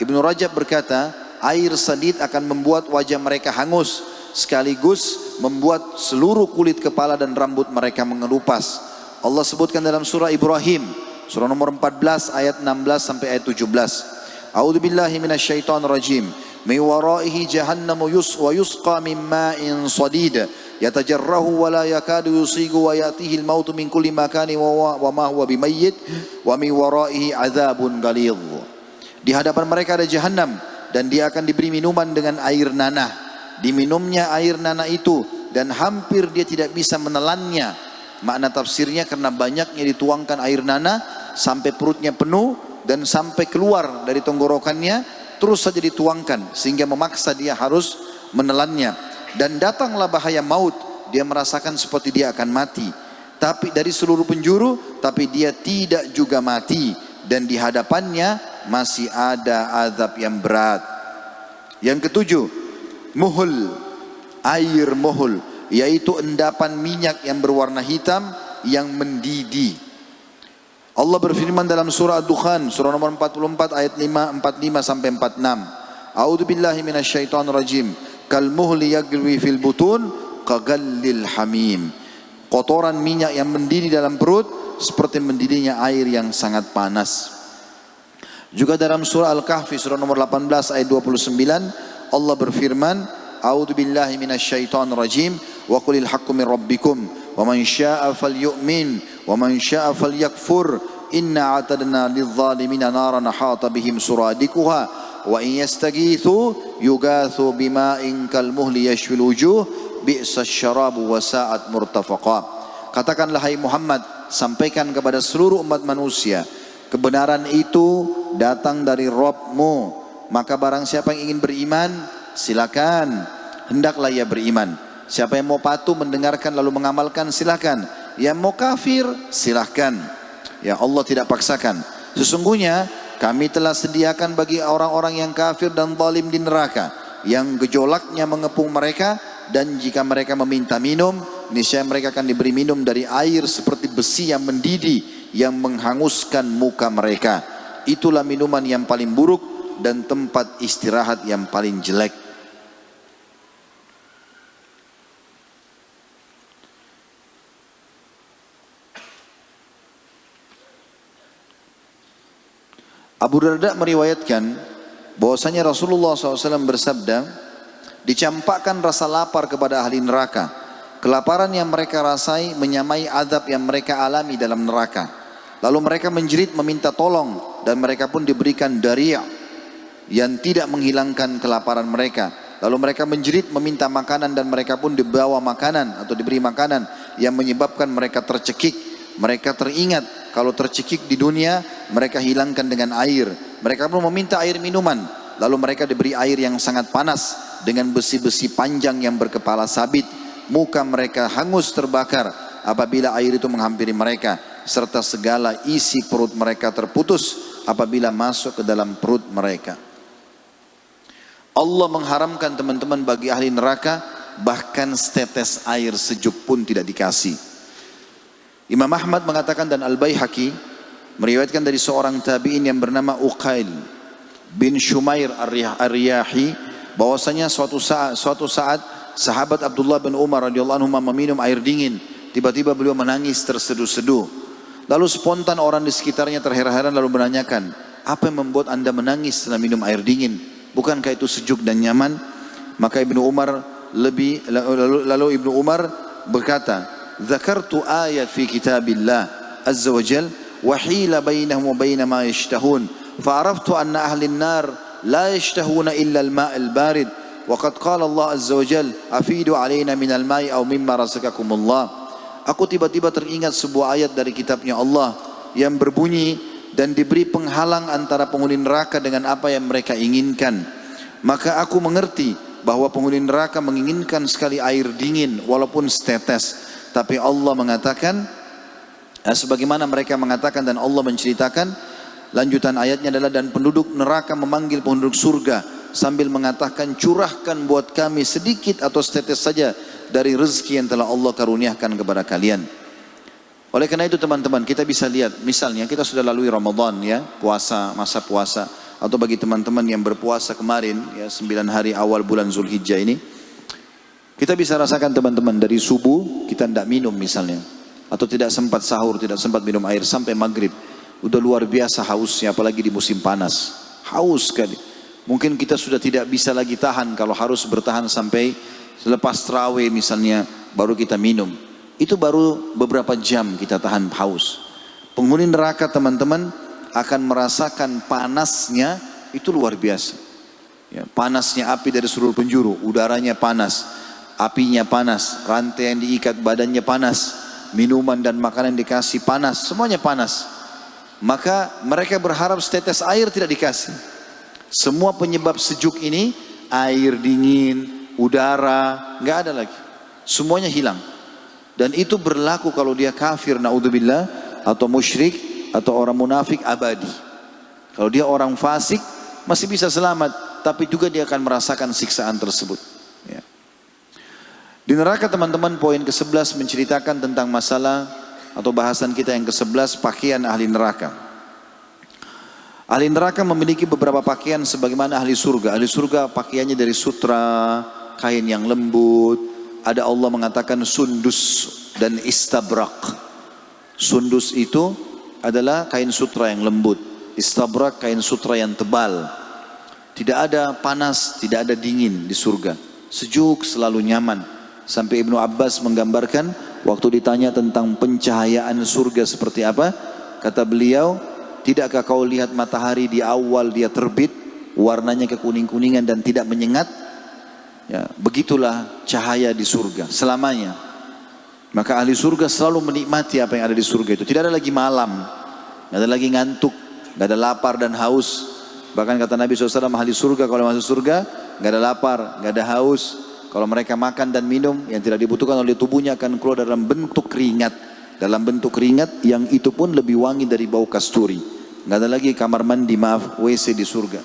Ibnu Rajab berkata, air sadid akan membuat wajah mereka hangus, sekaligus membuat seluruh kulit kepala dan rambut mereka mengelupas. Allah sebutkan dalam surah Ibrahim, surah nomor 14 ayat 16 sampai ayat 17. A'udzu billahi minasyaitonir rajim. Min waraihi jahannamu wa yusqa min ma'in sadid yatajarrahu wa la yakadu yusigu wa yatihi al-mautu min kulli makani wa ma huwa bimayyit wa min waraihi adzabun ghalidh. Di hadapan mereka ada jahanam dan dia akan diberi minuman dengan air nanah. Diminumnya air nanah itu dan hampir dia tidak bisa menelannya. Makna tafsirnya karena banyaknya dituangkan air nanah sampai perutnya penuh dan sampai keluar dari tenggorokannya, terus saja dituangkan sehingga memaksa dia harus menelannya. Dan datanglah bahaya maut, dia merasakan seperti dia akan mati. Tapi dari seluruh penjuru, tapi dia tidak juga mati, dan di hadapannya masih ada azab yang berat. Yang ketujuh, muhul, air muhul, yaitu endapan minyak yang berwarna hitam yang mendidih. Allah berfirman dalam surah Ad-Dukhan, surah nomor 44 ayat 45 sampai 46. A'udzu billahi minasyaitonir rajim. Kal muhli yagli fil butun kagallil hamim. Kotoran minyak yang mendidih dalam perut seperti mendidihnya air yang sangat panas. Juga dalam surah Al-Kahfi surah nomor 18 ayat 29 Allah berfirman, A'udzu billahi minasyaitonir rajim wa qulil haqqu min rabbikum wa man syaa'a falyu'min wa man syaa'a falyakfur inna a'tadna lidh-dhalimina naran ahata bihim suradikuha wa in yastaghithu yugathu bima'in kalmuhli yashfil wujuh bi'sasy syarabu wa sa'at murtafaqa. Katakanlah hai Muhammad, sampaikan kepada seluruh umat manusia, kebenaran itu datang dari Rabb-Mu, maka barang siapa yang ingin beriman silakan, hendaklah ia beriman. Siapa yang mau patuh mendengarkan lalu mengamalkan silakan, yang mau kafir silakan. Ya, Allah tidak paksakan. Sesungguhnya kami telah sediakan bagi orang-orang yang kafir dan zalim di neraka yang gejolaknya mengepung mereka, dan jika mereka meminta minum, niscaya mereka akan diberi minum dari air seperti besi yang mendidih yang menghanguskan muka mereka. Itulah minuman yang paling buruk dan tempat istirahat yang paling jelek. Abu Darda meriwayatkan bahwasanya Rasulullah SAW bersabda, dicampakkan rasa lapar kepada ahli neraka. Kelaparan yang mereka rasai menyamai azab yang mereka alami dalam neraka. Lalu mereka menjerit meminta tolong, dan mereka pun diberikan dari' yang tidak menghilangkan kelaparan mereka. Lalu mereka menjerit meminta makanan, dan mereka pun dibawa makanan atau diberi makanan yang menyebabkan mereka tercekik. Mereka teringat kalau tercekik di dunia mereka hilangkan dengan air. Mereka pun meminta air minuman. Lalu mereka diberi air yang sangat panas dengan besi-besi panjang yang berkepala sabit. Muka mereka hangus terbakar apabila air itu menghampiri mereka, serta segala isi perut mereka terputus apabila masuk ke dalam perut mereka. Allah mengharamkan teman-teman bagi ahli neraka, bahkan setetes air sejuk pun tidak dikasih. Imam Ahmad mengatakan dan Al-Baihaqi meriwayatkan dari seorang tabi'in yang bernama Uqail bin Shumair Ar-Riyahi, bahwasanya suatu saat sahabat Abdullah bin Umar radhiyallahu anhu meminum air dingin. Tiba-tiba beliau menangis terseduh-seduh. Lalu spontan orang di sekitarnya terheran-heran lalu menanyakan, apa yang membuat anda menangis setelah minum air dingin? Bukankah itu sejuk dan nyaman? Maka Ibnu Umar lalu Ibnu Umar berkata, Zakartu ayat fi kitabillah azza wa jal wa hila bainahum wa baina ma yashtahun fa'araftu anna ahli an-nar la yashtahuna illa al-ma' al-barid wa qad qala Allah azza wa jal afidu alayna min al-ma'i aw mimma razaqakumullah. aku tiba-tiba teringat sebuah ayat dari kitabnya Allah yang berbunyi, dan diberi penghalang antara penghuni neraka dengan apa yang mereka inginkan. Maka aku mengerti bahwa penghuni neraka menginginkan sekali air dingin walaupun setetes. Tapi Allah mengatakan, sebagaimana mereka mengatakan, dan Allah menceritakan, lanjutan ayatnya adalah, dan penduduk neraka memanggil penduduk surga sambil mengatakan, curahkan buat kami sedikit atau setetes saja dari rezeki yang telah Allah karuniakan kepada kalian. Oleh karena itu teman-teman, kita bisa lihat, misalnya kita sudah lalui Ramadan ya, puasa, masa puasa, atau bagi teman-teman yang berpuasa kemarin ya, 9 hari awal bulan Zulhijjah ini, kita bisa rasakan teman-teman, dari subuh kita tidak minum misalnya, atau tidak sempat sahur, tidak sempat minum air sampai maghrib, udah luar biasa hausnya, apalagi di musim panas, haus sekali. Mungkin kita sudah tidak bisa lagi tahan, kalau harus bertahan sampai selepas tarawih misalnya baru kita minum. Itu baru beberapa jam kita tahan haus. Penghuni neraka teman-teman akan merasakan panasnya, itu luar biasa ya, panasnya api dari seluruh penjuru, udaranya panas, apinya panas, rantai yang diikat badannya panas, minuman dan makanan dikasih panas, semuanya panas. Maka mereka berharap setetes air tidak dikasih. Semua penyebab sejuk ini, air dingin, udara, nggak ada lagi, semuanya hilang. Dan itu berlaku kalau dia kafir, naudzubillah, atau musyrik, atau orang munafik abadi. Kalau dia orang fasik masih bisa selamat, tapi juga dia akan merasakan siksaan tersebut ya. Di neraka teman-teman, poin ke-11 menceritakan tentang masalah atau bahasan kita yang ke-11, pakaian ahli neraka. Ahli neraka memiliki beberapa pakaian sebagaimana ahli surga. Ahli surga pakaiannya dari sutra, kain yang lembut. Ada Allah mengatakan sundus dan istabrak. Sundus itu adalah kain sutra yang lembut, istabrak kain sutra yang tebal. Tidak ada panas, tidak ada dingin di surga, sejuk, selalu nyaman. Sampai Ibnu Abbas menggambarkan waktu ditanya tentang pencahayaan surga seperti apa, kata beliau, tidakkah kau lihat matahari di awal dia terbit, warnanya kekuning-kuningan dan tidak menyengat? Ya, begitulah cahaya di surga selamanya. Maka ahli surga selalu menikmati apa yang ada di surga itu. Tidak ada lagi malam, tidak ada lagi ngantuk, tidak ada lapar dan haus. Bahkan kata Nabi SAW, ahli surga kalau masuk surga tidak ada lapar, tidak ada haus. Kalau mereka makan dan minum, yang tidak dibutuhkan oleh tubuhnya akan keluar dalam bentuk keringat. Dalam bentuk keringat yang itu pun lebih wangi dari bau kasturi. Tidak ada lagi kamar mandi, maaf, WC di surga.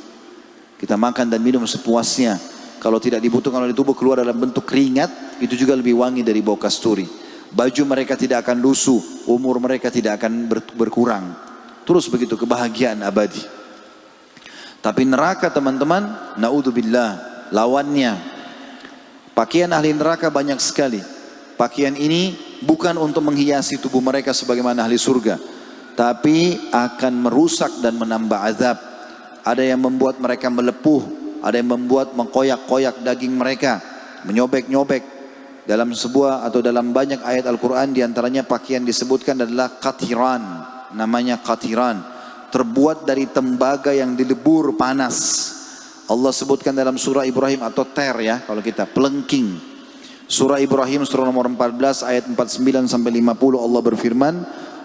Kita makan dan minum sepuasnya. Kalau tidak dibutuhkan oleh tubuh keluar dalam bentuk keringat, itu juga lebih wangi dari bau kasturi. Baju mereka tidak akan lusuh, umur mereka tidak akan berkurang. Terus begitu, kebahagiaan abadi. Tapi neraka teman-teman, naudzubillah, lawannya. Pakaian ahli neraka banyak sekali. Pakaian ini bukan untuk menghiasi tubuh mereka sebagaimana ahli surga, tapi akan merusak dan menambah azab. Ada yang membuat mereka melepuh, ada yang membuat mengkoyak-koyak daging mereka, menyobek-nyobek. Dalam sebuah atau dalam banyak ayat Al-Quran, diantaranya pakaian disebutkan adalah qatiran, namanya qatiran, terbuat dari tembaga yang dilebur panas. Allah sebutkan dalam surah Ibrahim, atau ter ya, kalau kita pelengking. Surah Ibrahim surah nomor 14 ayat 49 sampai 50, Allah berfirman,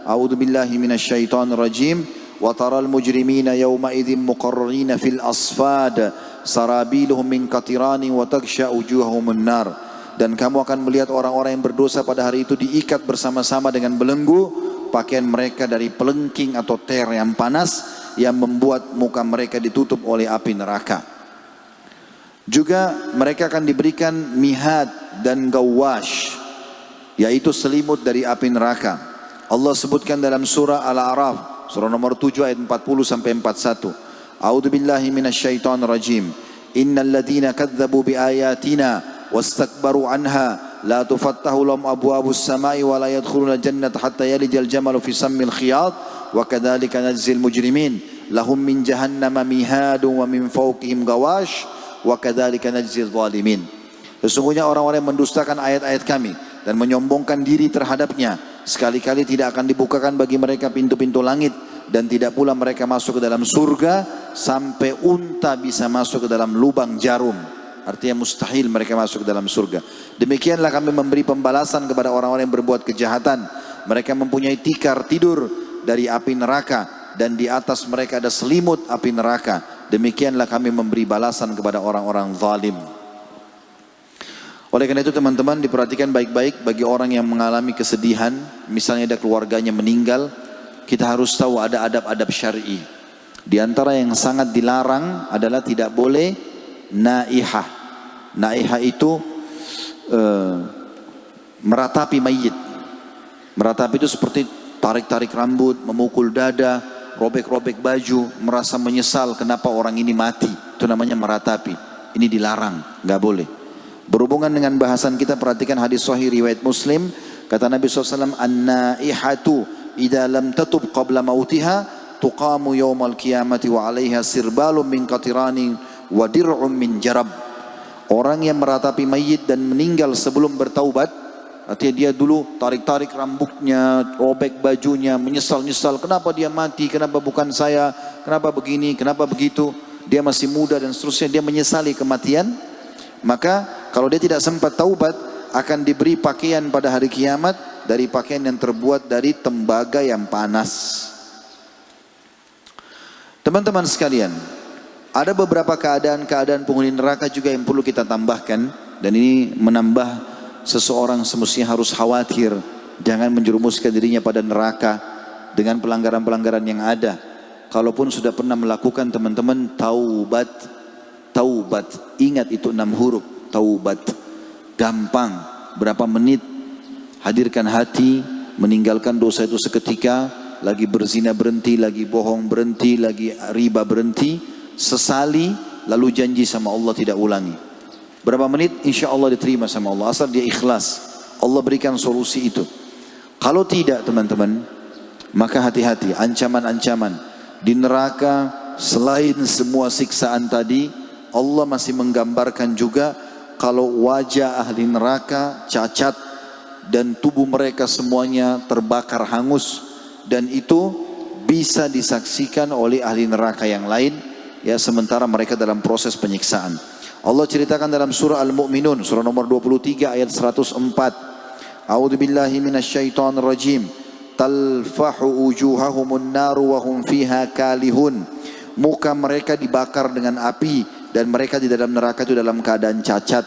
A'udzubillahi minasyaitonirrajim, wa taral mujrimina yawma idzin muqarrarina fil asfad sarabiluhum min qatirani wa taghsha wujuhahumun nar. Dan kamu akan melihat orang-orang yang berdosa pada hari itu diikat bersama-sama dengan belenggu, pakaian mereka dari pelengking atau ter yang panas yang membuat muka mereka ditutup oleh api neraka. Juga mereka akan diberikan mihad dan gawash, yaitu selimut dari api neraka. Allah sebutkan dalam surah Al-A'raf surah nomor 7 ayat 40 sampai 41. A'udzubillahi minasyaitonir rajim. Innal ladzina kadzdzabu biayatina wastakbaru anha la tufattahu lahum abwabus samai wa la yadkhuluna jannata hatta yalijal jamalu fi sammil khiyat wa kadzalika najzil mujrimin lahum min jahannama mihadun wa min fawqihim gawash wa kadzalika najzil zalimin. Sesungguhnya orang-orang yang mendustakan ayat-ayat kami dan menyombongkan diri terhadapnya, sekali-kali tidak akan dibukakan bagi mereka pintu-pintu langit, dan tidak pula mereka masuk ke dalam surga sampai unta bisa masuk ke dalam lubang jarum. artinya mustahil mereka masuk ke dalam surga. Demikianlah kami memberi pembalasan kepada orang-orang yang berbuat kejahatan. Mereka mempunyai tikar tidur dari api neraka dan di atas mereka ada selimut api neraka. Demikianlah kami memberi balasan kepada orang-orang zalim. Oleh karena itu teman-teman, diperhatikan baik-baik bagi orang yang mengalami kesedihan, misalnya ada keluarganya meninggal, kita harus tahu ada adab-adab syar'i. Di antara yang sangat dilarang adalah tidak boleh naihah. Naihah itu meratapi mayit. Meratapi itu seperti tarik-tarik rambut, memukul dada, robek-robek baju, merasa menyesal kenapa orang ini mati. Itu namanya meratapi. Ini dilarang, nggak boleh. Berhubungan dengan bahasan kita, perhatikan hadis sahih riwayat Muslim. Kata Nabi SAW, an-naihatu idza lam tatub qabla mautiha tuqamu yawmal qiyamati wa 'alaiha sirbalun min qatirani wa dir'un min jarab. Orang yang meratapi mayit dan meninggal sebelum bertaubat, artinya dia dulu tarik-tarik rambutnya, robek bajunya, menyesal-nyesal, kenapa dia mati, kenapa bukan saya, kenapa begini, kenapa begitu. Dia masih muda dan seterusnya, dia menyesali kematian. Maka kalau dia tidak sempat taubat, akan diberi pakaian pada hari kiamat dari pakaian yang terbuat dari tembaga yang panas. Teman-teman sekalian, ada beberapa keadaan-keadaan penghuni neraka juga yang perlu kita tambahkan, dan ini menambah seseorang semestinya harus khawatir jangan menjerumuskan dirinya pada neraka dengan pelanggaran-pelanggaran yang ada. Kalaupun sudah pernah melakukan, teman-teman, taubat. Taubat, ingat itu 6 huruf, taubat. Gampang, berapa menit, hadirkan hati, meninggalkan dosa itu seketika, lagi berzina berhenti, lagi bohong berhenti, lagi riba berhenti, sesali, lalu janji sama Allah tidak ulangi. Berapa menit, insya Allah diterima sama Allah, asal dia ikhlas. Allah berikan solusi itu. Kalau tidak teman-teman, maka hati-hati, ancaman-ancaman. Di neraka, selain semua siksaan tadi, Allah masih menggambarkan juga kalau wajah ahli neraka cacat dan tubuh mereka semuanya terbakar hangus, dan itu bisa disaksikan oleh ahli neraka yang lain, ya, sementara mereka dalam proses penyiksaan. Allah ceritakan dalam surah Al-Mu'minun, surah nomor 23 ayat 104. A'udzu billahi minasyaitonir rajim. Talfahu wujuhahumun naru wa hum fiha kalihun. Muka mereka dibakar dengan api dan mereka di dalam neraka itu dalam keadaan cacat.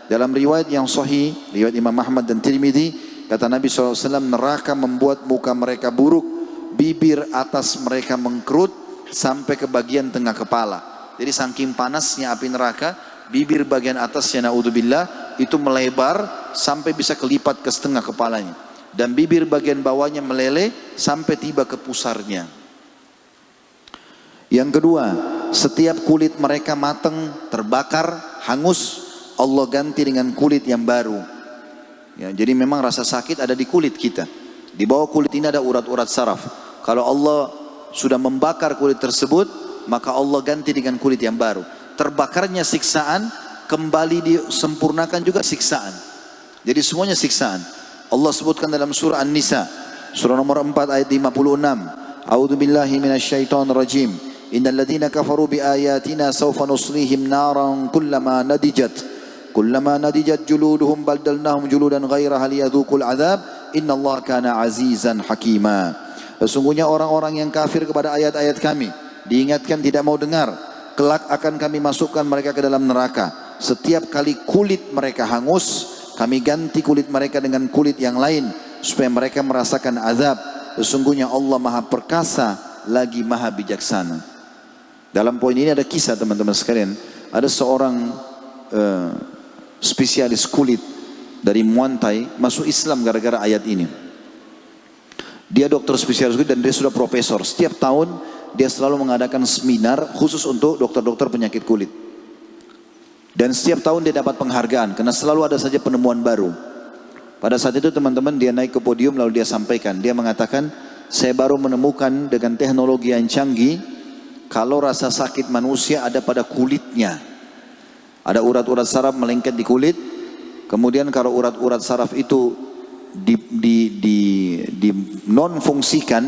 Dalam riwayat yang sahih, riwayat Imam Ahmad dan Tirmidzi, kata Nabi SAW, neraka membuat muka mereka buruk, bibir atas mereka mengkerut sampai ke bagian tengah kepala. Jadi saking panasnya api neraka, bibir bagian atasnya, na'udzubillah, itu melebar sampai bisa kelipat ke setengah kepalanya, dan bibir bagian bawahnya meleleh sampai tiba ke pusarnya. Yang kedua, setiap kulit mereka matang, terbakar, hangus, Allah ganti dengan kulit yang baru. Ya, jadi memang rasa sakit ada di kulit kita. Di bawah kulit ini ada urat-urat saraf. Kalau Allah sudah membakar kulit tersebut, maka Allah ganti dengan kulit yang baru. Terbakarnya siksaan, kembali disempurnakan juga siksaan. Jadi semuanya siksaan. Allah sebutkan dalam surah An-Nisa, surah nomor 4 ayat 56. A'udzu billahi minasyaitonir rajim. Innal ladzina kafaru bi ayatina sawfa nuslihim naran kullama nadijat juluduhum baddalnahum juludan ghairaha liyadhuqul adzab innallaha kana azizan hakima. Sesungguhnya orang-orang yang kafir kepada ayat-ayat kami diingatkan tidak mau dengar, kelak akan kami masukkan mereka ke dalam neraka. Setiap kali kulit mereka hangus, kami ganti kulit mereka dengan kulit yang lain supaya mereka merasakan azab. Sesungguhnya Allah Maha Perkasa lagi Maha Bijaksana. Dalam poin ini ada kisah teman-teman sekalian. Ada seorang spesialis kulit dari Muantai masuk Islam gara-gara ayat ini. Dia dokter spesialis kulit dan dia sudah profesor. Setiap tahun dia selalu mengadakan seminar khusus untuk dokter-dokter penyakit kulit. Dan setiap tahun dia dapat penghargaan karena selalu ada saja penemuan baru. Pada saat itu teman-teman dia naik ke podium lalu dia sampaikan. Dia mengatakan, saya baru menemukan dengan teknologi yang canggih, kalau rasa sakit manusia ada pada kulitnya. Ada urat-urat saraf melengket di kulit. Kemudian kalau urat-urat saraf itu di non-fungsikan,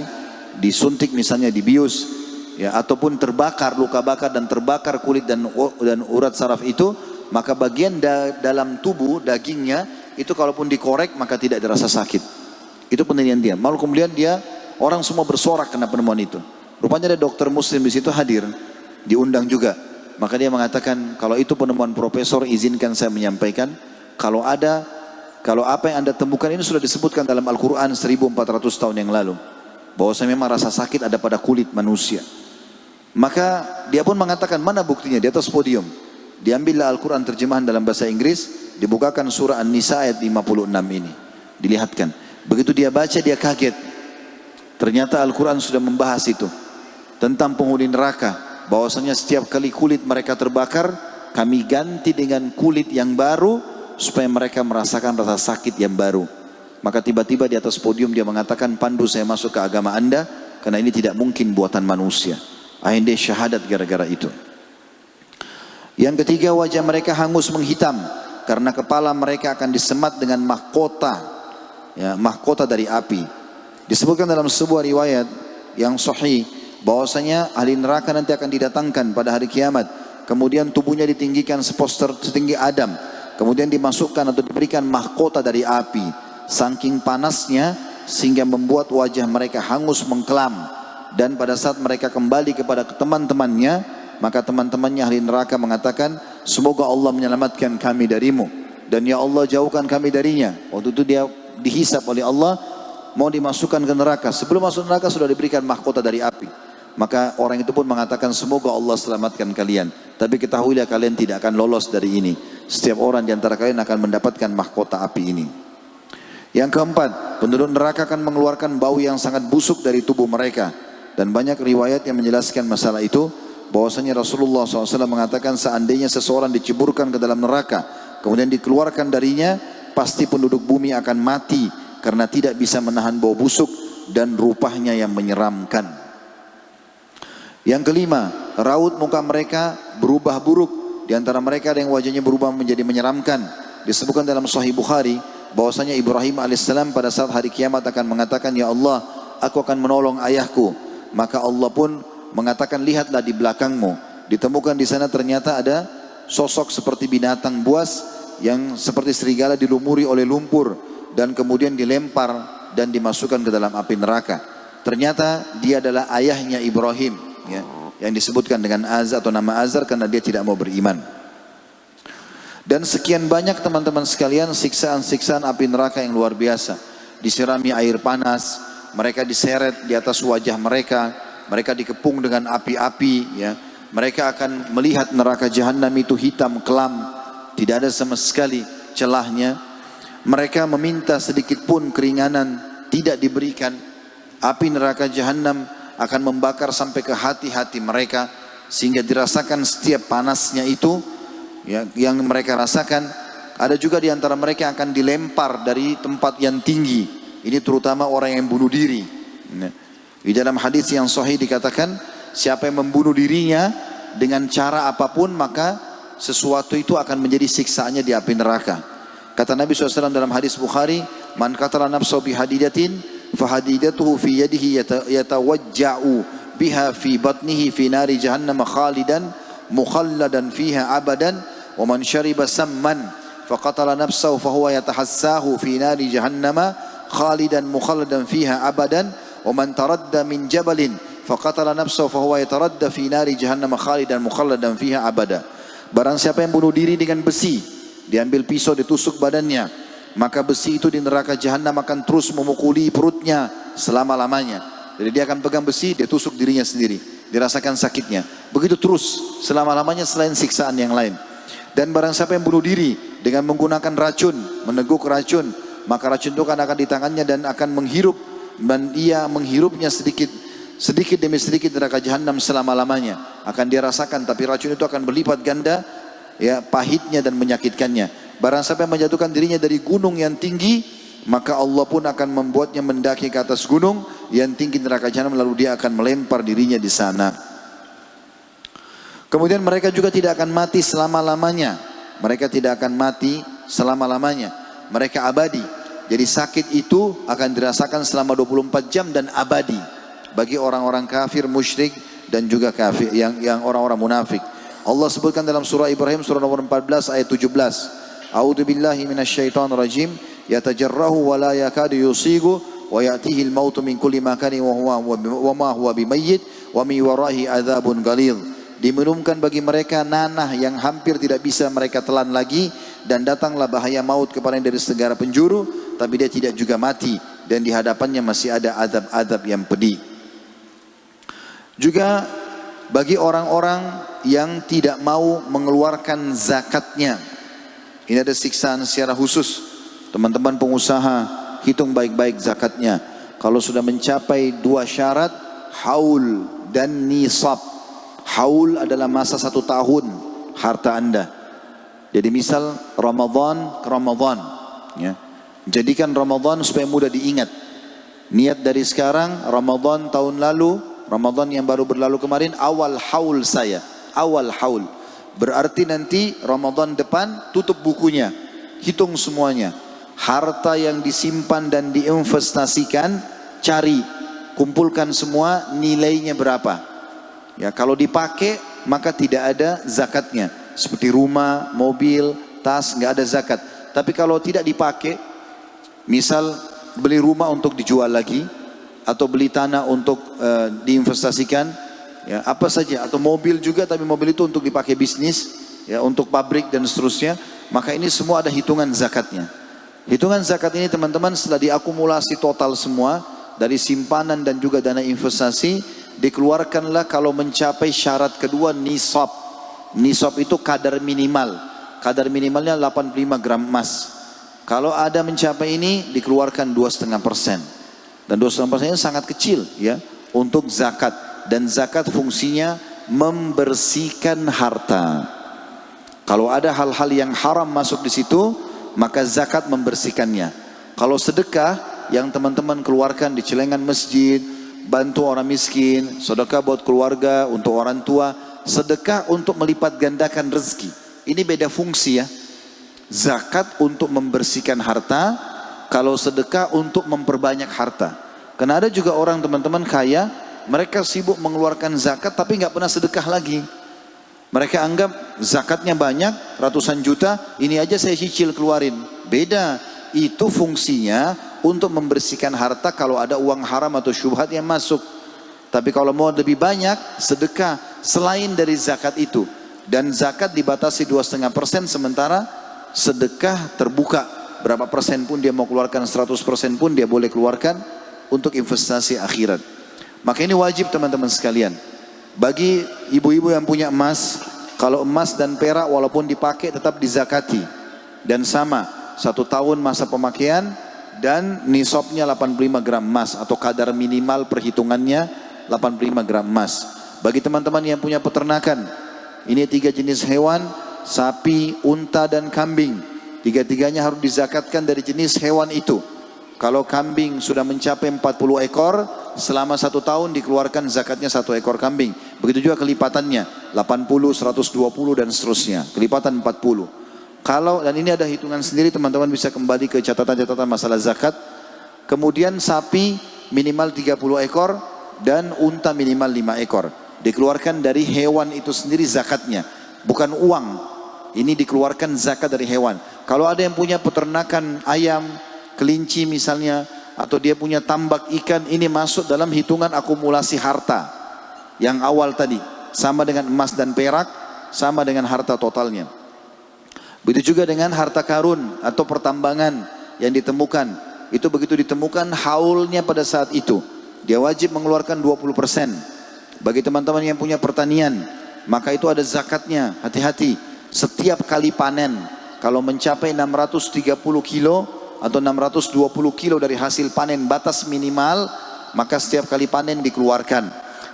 disuntik misalnya, dibius, ya, ataupun terbakar, luka bakar dan terbakar kulit dan urat saraf itu, maka bagian dalam tubuh dagingnya itu kalaupun dikorek maka tidak dirasa sakit. Itu penelitian dia. Malu kemudian orang semua bersorak karena penemuan itu. Rupanya ada dokter muslim di situ hadir, diundang juga. Maka dia mengatakan, kalau itu penemuan profesor, izinkan saya menyampaikan, kalau apa yang anda temukan ini sudah disebutkan dalam Al-Quran 1400 tahun yang lalu. Bahwasanya memang rasa sakit ada pada kulit manusia. Maka dia pun mengatakan, mana buktinya? Di atas podium diambillah Al-Quran terjemahan dalam bahasa Inggris, dibukakan surah An-Nisa ayat 56 ini, dilihatkan. Begitu dia baca, dia kaget. Ternyata Al-Quran sudah membahas itu tentang penghuni neraka, bahwasanya setiap kali kulit mereka terbakar, kami ganti dengan kulit yang baru supaya mereka merasakan rasa sakit yang baru. Maka tiba-tiba di atas podium dia mengatakan, pandu saya masuk ke agama anda, karena ini tidak mungkin buatan manusia. Akhirnya dia syahadat gara-gara itu. Yang ketiga, wajah mereka hangus menghitam karena kepala mereka akan disemat dengan mahkota, ya, mahkota dari api. Disebutkan dalam sebuah riwayat yang sahih bahwasanya ahli neraka nanti akan didatangkan pada hari kiamat, kemudian tubuhnya ditinggikan setinggi Adam, kemudian dimasukkan atau diberikan mahkota dari api, saking panasnya sehingga membuat wajah mereka hangus mengkelam. Dan pada saat mereka kembali kepada teman-temannya, maka teman-temannya ahli neraka mengatakan, semoga Allah menyelamatkan kami darimu, dan ya Allah jauhkan kami darinya. Waktu itu dia dihisap oleh Allah, mau dimasukkan ke neraka. Sebelum masuk neraka sudah diberikan mahkota dari api. Maka orang itu pun mengatakan, semoga Allah selamatkan kalian, tapi ketahuilah kalian tidak akan lolos dari ini. Setiap orang di antara kalian akan mendapatkan mahkota api ini. Yang keempat, penduduk neraka akan mengeluarkan bau yang sangat busuk dari tubuh mereka. Dan banyak riwayat yang menjelaskan masalah itu, bahwasanya Rasulullah SAW mengatakan, seandainya seseorang diceburkan ke dalam neraka, kemudian dikeluarkan darinya, pasti penduduk bumi akan mati karena tidak bisa menahan bau busuk dan rupanya yang menyeramkan. Yang kelima, raut muka mereka berubah buruk. Di antara mereka ada yang wajahnya berubah menjadi menyeramkan. Disebutkan dalam Sahih Bukhari bahwasanya Ibrahim alaihissalam pada saat hari kiamat akan mengatakan, ya Allah, aku akan menolong ayahku. Maka Allah pun mengatakan, lihatlah di belakangmu. Ditemukan di sana ternyata ada sosok seperti binatang buas yang seperti serigala dilumuri oleh lumpur dan kemudian dilempar dan dimasukkan ke dalam api neraka. Ternyata dia adalah ayahnya Ibrahim, ya, yang disebutkan dengan Azar atau nama Azar karena dia tidak mau beriman. Dan sekian banyak teman-teman sekalian siksaan-siksaan api neraka yang luar biasa. Disirami air panas, mereka diseret di atas wajah mereka, mereka dikepung dengan api-api, ya. Mereka akan melihat neraka jahanam itu hitam kelam, tidak ada sama sekali celahnya. Mereka meminta sedikit pun keringanan, tidak diberikan. Api neraka jahanam akan membakar sampai ke hati-hati mereka, sehingga dirasakan setiap panasnya itu, ya, yang mereka rasakan. Ada juga di antara mereka yang akan dilempar dari tempat yang tinggi. Ini terutama orang yang bunuh diri. Di dalam hadis yang sahih dikatakan, siapa yang membunuh dirinya dengan cara apapun, maka sesuatu itu akan menjadi siksaannya di api neraka. Kata Nabi SAW dalam hadis Bukhari, man qatala nafsahu bihadidatin fahadidatuhu fi yadihi yatawajja'u biha fi batnihi fi nari jahannam khalidan mukhalladan fiha abadan, wa man syariba samman faqatala nafsahu fahuwa yatahassahu fi nari jahannam khalidan mukhalladan fiha abadan, wa man taradda min jabalin faqatala nafsahu fahuwa yataradda fi nari jahannam khalidan mukhalladan fiha abada. Barang siapa yang bunuh diri dengan besi, diambil pisau ditusuk badannya, maka besi itu di neraka jahanam akan terus memukuli perutnya selama-lamanya. Jadi dia akan pegang besi, dia tusuk dirinya sendiri, dirasakan sakitnya. Begitu terus selama-lamanya selain siksaan yang lain. Dan barang siapa yang bunuh diri dengan menggunakan racun, meneguk racun, maka racun itu akan di tangannya dan akan menghirup, dan ia menghirupnya sedikit demi sedikit neraka jahanam selama-lamanya. Akan dia rasakan, tapi racun itu akan berlipat ganda, ya, pahitnya dan menyakitkannya. Barang siapa yang menjatuhkan dirinya dari gunung yang tinggi, maka Allah pun akan membuatnya mendaki ke atas gunung yang tinggi neraka jahanam, lalu dia akan melempar dirinya di sana. Kemudian mereka juga tidak akan mati selama-lamanya. Mereka tidak akan mati selama-lamanya. Mereka abadi. Jadi sakit itu akan dirasakan selama 24 jam dan abadi bagi orang-orang kafir, musyrik dan juga kafir yang orang-orang munafik. Allah sebutkan dalam surah Ibrahim surah nomor 14 ayat 17. A'udzu billahi minasyaitonir rajim. Yatajarrahu wa la yakadu yusigu wa ya'tihi al-mautu min kulli makanin wa ma huwa bimayyit wa min warahi adzabun ghalidh. Diminumkan bagi mereka nanah yang hampir tidak bisa mereka telan lagi, dan datanglah bahaya maut kepadanya dari segala penjuru, tapi dia tidak juga mati, dan di hadapannya masih ada azab-azab yang pedih. Juga bagi orang-orang yang tidak mau mengeluarkan zakatnya, ini ada siksaan secara khusus. Teman-teman pengusaha, hitung baik-baik zakatnya. Kalau sudah mencapai 2 syarat, haul dan nisab. Haul adalah masa 1 tahun harta anda. Jadi misal Ramadan ke Ramadan, ya. Jadikan Ramadan supaya mudah diingat. Niat dari sekarang, Ramadan tahun lalu, Ramadan yang baru berlalu kemarin, awal haul saya. Awal haul. Berarti nanti Ramadan depan tutup bukunya. Hitung semuanya. Harta yang disimpan dan diinvestasikan, cari, kumpulkan semua, nilainya berapa. Ya, kalau dipakai maka tidak ada zakatnya. Seperti rumah, mobil, tas, nggak ada zakat. Tapi kalau tidak dipakai, misal beli rumah untuk dijual lagi, atau beli tanah untuk diinvestasikan, ya apa saja, atau mobil juga, tapi mobil itu untuk dipakai bisnis, ya untuk pabrik dan seterusnya, maka ini semua ada hitungan zakatnya. Hitungan zakat ini teman-teman setelah diakumulasi total semua dari simpanan dan juga dana investasi, dikeluarkanlah kalau mencapai syarat kedua nisab. Nisab itu kadar minimal. Kadar minimalnya 85 gram emas. Kalau ada mencapai ini dikeluarkan 2,5%. Dan 2,5% ini sangat kecil ya untuk zakat. Dan zakat fungsinya membersihkan harta. Kalau ada hal-hal yang haram masuk di situ, maka zakat membersihkannya. Kalau sedekah yang teman-teman keluarkan di celengan masjid, bantu orang miskin, sedekah buat keluarga, untuk orang tua, sedekah untuk melipat gandakan rezeki. Ini beda fungsi ya. Zakat untuk membersihkan harta, kalau sedekah untuk memperbanyak harta. Karena ada juga orang teman-teman kaya, mereka sibuk mengeluarkan zakat tapi nggak pernah sedekah lagi. Mereka anggap zakatnya banyak, ratusan juta, ini aja saya cicil keluarin. Beda, itu fungsinya untuk membersihkan harta kalau ada uang haram atau syubhat yang masuk. Tapi kalau mau lebih banyak, sedekah selain dari zakat itu. Dan zakat dibatasi 2,5%, sementara sedekah terbuka. Berapa persen pun dia mau keluarkan, 100% pun dia boleh keluarkan untuk investasi akhirat. Maka ini wajib teman-teman sekalian. Bagi ibu-ibu yang punya emas, kalau emas dan perak walaupun dipakai tetap dizakati. Dan sama, 1 tahun masa pemakaian dan nisabnya 85 gram emas atau kadar minimal perhitungannya 85 gram emas. Bagi teman-teman yang punya peternakan, ini 3 jenis hewan, sapi, unta dan kambing. 3-tiganya harus dizakatkan dari jenis hewan itu. Kalau kambing sudah mencapai 40 ekor, selama 1 tahun dikeluarkan zakatnya 1 ekor kambing. Begitu juga kelipatannya, 80, 120 dan seterusnya. Kelipatan 40. Kalau, dan ini ada hitungan sendiri, teman-teman bisa kembali ke catatan-catatan masalah zakat. Kemudian sapi minimal 30 ekor dan unta minimal 5 ekor. Dikeluarkan dari hewan itu sendiri zakatnya, bukan uang. Ini dikeluarkan zakat dari hewan. Kalau ada yang punya peternakan ayam, kelinci misalnya, atau dia punya tambak ikan, ini masuk dalam hitungan akumulasi harta yang awal tadi, sama dengan emas dan perak, sama dengan harta totalnya. Begitu juga dengan harta karun atau pertambangan yang ditemukan. Itu begitu ditemukan haulnya pada saat itu, dia wajib mengeluarkan 20%. Bagi teman-teman yang punya pertanian, maka itu ada zakatnya. Hati-hati, setiap kali panen, kalau mencapai 630 kilo atau 620 kilo dari hasil panen batas minimal, maka setiap kali panen dikeluarkan.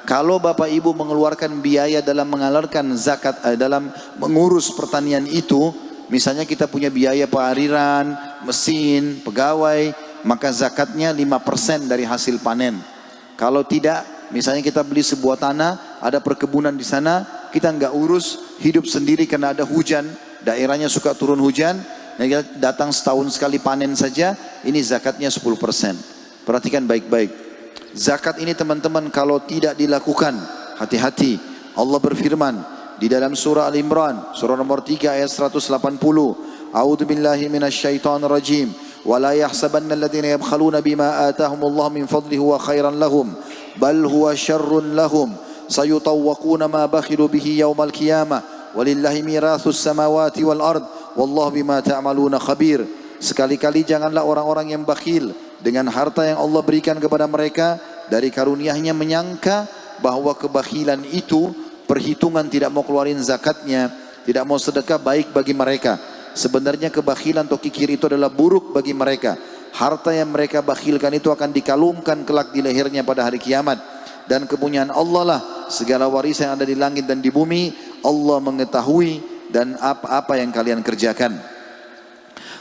Kalau bapak ibu mengeluarkan biaya dalam mengalirkan zakat, dalam mengurus pertanian itu, misalnya kita punya biaya pengariran, mesin, pegawai, maka zakatnya 5% dari hasil panen. Kalau tidak, misalnya kita beli sebuah tanah, ada perkebunan di sana, kita nggak urus, hidup sendiri karena ada hujan, daerahnya suka turun hujan, datang setahun sekali panen saja, ini zakatnya 10%. Perhatikan baik-baik. Zakat ini teman-teman kalau tidak dilakukan, hati-hati. Allah berfirman, di dalam surah Al-Imran, surah nomor 3 ayat 180. A'udzu billahi minasyaitonir rajim. Wa la yahsabanna alladziina yabkhaluna bima aataahumullahu min fadlihi huwa khairan lahum, bal huwa syarrun lahum. Sayutawwaquna ma bakhilu bihi yaumal qiyamah. Walillahi mirathus samawati wal ard. Wallahu bima ta'maluna khabir. Sekali-kali janganlah orang-orang yang bakhil dengan harta yang Allah berikan kepada mereka dari karunia-Nya menyangka bahwa kebakhilan itu perhitungan tidak mau keluarin zakatnya, tidak mau sedekah baik bagi mereka. Sebenarnya kebakhilan atau kikir itu adalah buruk bagi mereka. Harta yang mereka bakhilkan itu akan dikalungkan kelak di lehernya pada hari kiamat. Dan kepunyaan Allah lah segala warisan yang ada di langit dan di bumi. Allah mengetahui dan apa-apa yang kalian kerjakan.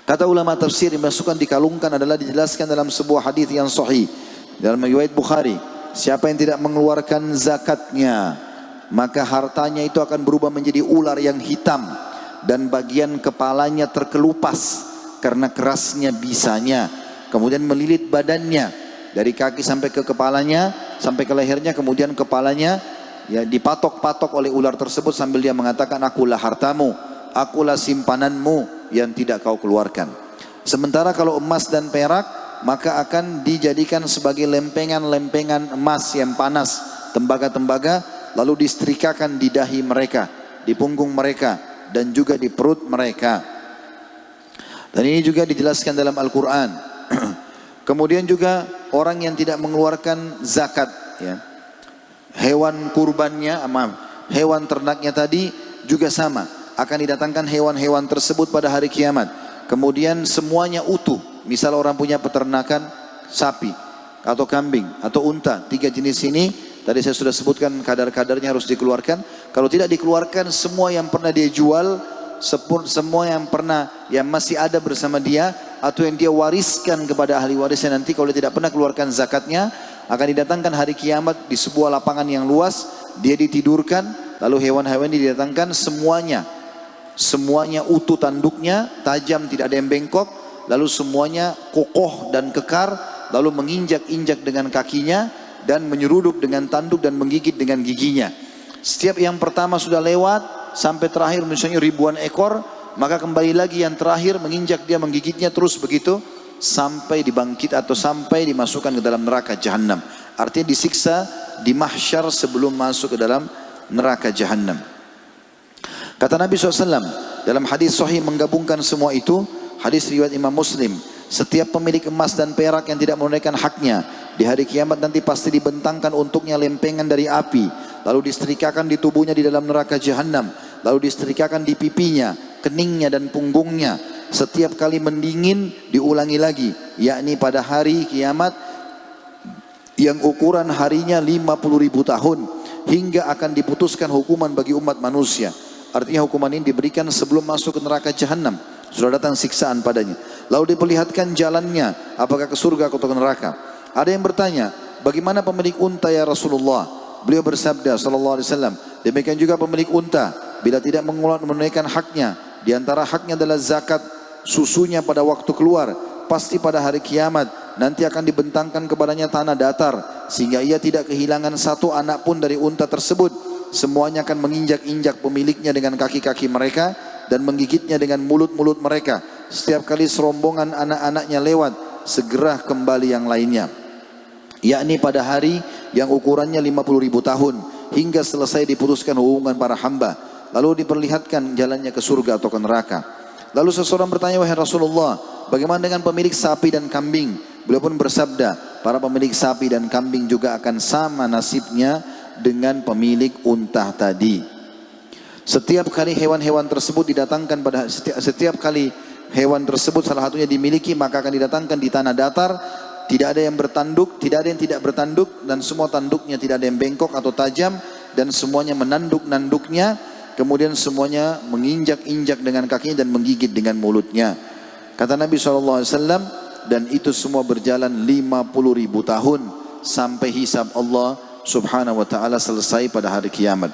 Kata ulama tafsir, yang dimasukkan dikalungkan adalah dijelaskan dalam sebuah hadis yang sahih dalam riwayat Bukhari. Siapa yang tidak mengeluarkan zakatnya, maka hartanya itu akan berubah menjadi ular yang hitam dan bagian kepalanya terkelupas karena kerasnya bisanya, kemudian melilit badannya dari kaki sampai ke kepalanya, sampai ke lehernya, kemudian kepalanya ya dipatok-patok oleh ular tersebut sambil dia mengatakan, akulah hartamu, akulah simpananmu yang tidak kau keluarkan. Sementara kalau emas dan perak, maka akan dijadikan sebagai lempengan-lempengan emas yang panas, tembaga-tembaga, lalu disetrikakan di dahi mereka, di punggung mereka, dan juga di perut mereka. Dan ini juga dijelaskan dalam Al-Quran. Kemudian juga orang yang tidak mengeluarkan zakat, ya, hewan kurbannya, hewan ternaknya tadi juga sama. Akan didatangkan hewan-hewan tersebut pada hari kiamat. Kemudian semuanya utuh. Misal orang punya peternakan sapi atau kambing atau unta, 3 jenis ini tadi saya sudah sebutkan kadar-kadarnya harus dikeluarkan. Kalau tidak dikeluarkan, semua yang pernah dia jual, semua yang pernah yang masih ada bersama dia atau yang dia wariskan kepada ahli warisnya nanti, kalau dia tidak pernah keluarkan zakatnya, akan didatangkan hari kiamat di sebuah lapangan yang luas. Dia ditidurkan, lalu hewan-hewan didatangkan semuanya utuh tanduknya, tajam, tidak ada yang bengkok, lalu semuanya kokoh dan kekar, lalu menginjak-injak dengan kakinya dan menyeruduk dengan tanduk dan menggigit dengan giginya. Setiap yang pertama sudah lewat sampai terakhir misalnya ribuan ekor, maka kembali lagi yang terakhir menginjak dia, menggigitnya, terus begitu sampai dibangkit atau sampai dimasukkan ke dalam neraka jahanam. Artinya disiksa di mahsyar sebelum masuk ke dalam neraka jahanam. Kata Nabi SAW dalam hadis sahih menggabungkan semua itu, hadis riwayat Imam Muslim, setiap pemilik emas dan perak yang tidak menunaikan haknya di hari kiamat nanti pasti dibentangkan untuknya lempengan dari api, lalu disetrikakan di tubuhnya di dalam neraka jahanam, lalu disetrikakan di pipinya, keningnya dan punggungnya. Setiap kali mendingin diulangi lagi, yakni pada hari kiamat yang ukuran harinya 50.000 tahun, hingga akan diputuskan hukuman bagi umat manusia. Artinya hukuman ini diberikan sebelum masuk ke neraka jahanam. Sudah datang siksaan padanya. Lalu diperlihatkan jalannya, apakah ke surga atau ke neraka. Ada yang bertanya, bagaimana pemilik unta ya Rasulullah? Beliau bersabda sallallahu alaihi wasallam, demikian juga pemilik unta bila tidak menunaikan haknya, di antara haknya adalah zakat susunya pada waktu keluar, pasti pada hari kiamat nanti akan dibentangkan kepadanya tanah datar sehingga ia tidak kehilangan satu anak pun dari unta tersebut. Semuanya akan menginjak-injak pemiliknya dengan kaki-kaki mereka dan menggigitnya dengan mulut-mulut mereka. Setiap kali serombongan anak-anaknya lewat, segera kembali yang lainnya, yakni pada hari yang ukurannya 50.000 tahun, hingga selesai diputuskan hubungan para hamba, lalu diperlihatkan jalannya ke surga atau ke neraka. Lalu seseorang bertanya, wahai Rasulullah, bagaimana dengan pemilik sapi dan kambing? Beliau pun bersabda, para pemilik sapi dan kambing juga akan sama nasibnya dengan pemilik unta tadi. Setiap kali hewan-hewan tersebut didatangkan pada setiap kali hewan tersebut salah satunya dimiliki, maka akan didatangkan di tanah datar, tidak ada yang bertanduk, tidak ada yang tidak bertanduk, dan semua tanduknya tidak ada yang bengkok atau tajam, dan semuanya menanduk-nanduknya, kemudian semuanya menginjak-injak dengan kakinya dan menggigit dengan mulutnya. Kata Nabi SAW, dan itu semua berjalan 50.000 tahun sampai hisab Allah Subhanahu wa ta'ala selesai pada hari kiamat.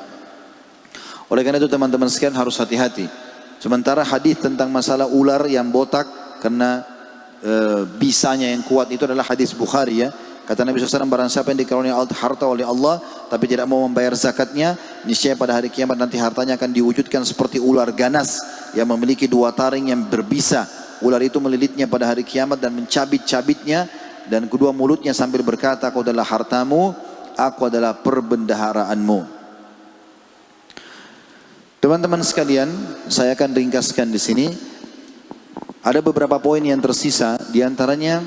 Oleh karena itu teman-teman sekalian harus hati-hati. Sementara hadis tentang masalah ular yang botak karena bisanya yang kuat itu adalah hadis Bukhari ya. Kata Nabi SAW, barang siapa yang dikaruniai harta oleh Allah tapi tidak mau membayar zakatnya, niscaya pada hari kiamat nanti hartanya akan diwujudkan seperti ular ganas yang memiliki 2 taring yang berbisa. Ular itu melilitnya pada hari kiamat dan mencabit-cabitnya, dan kedua mulutnya sambil berkata, aku adalah hartamu, aku adalah perbendaharaanmu. Teman-teman sekalian, saya akan ringkaskan di sini. Ada beberapa poin yang tersisa, di antaranya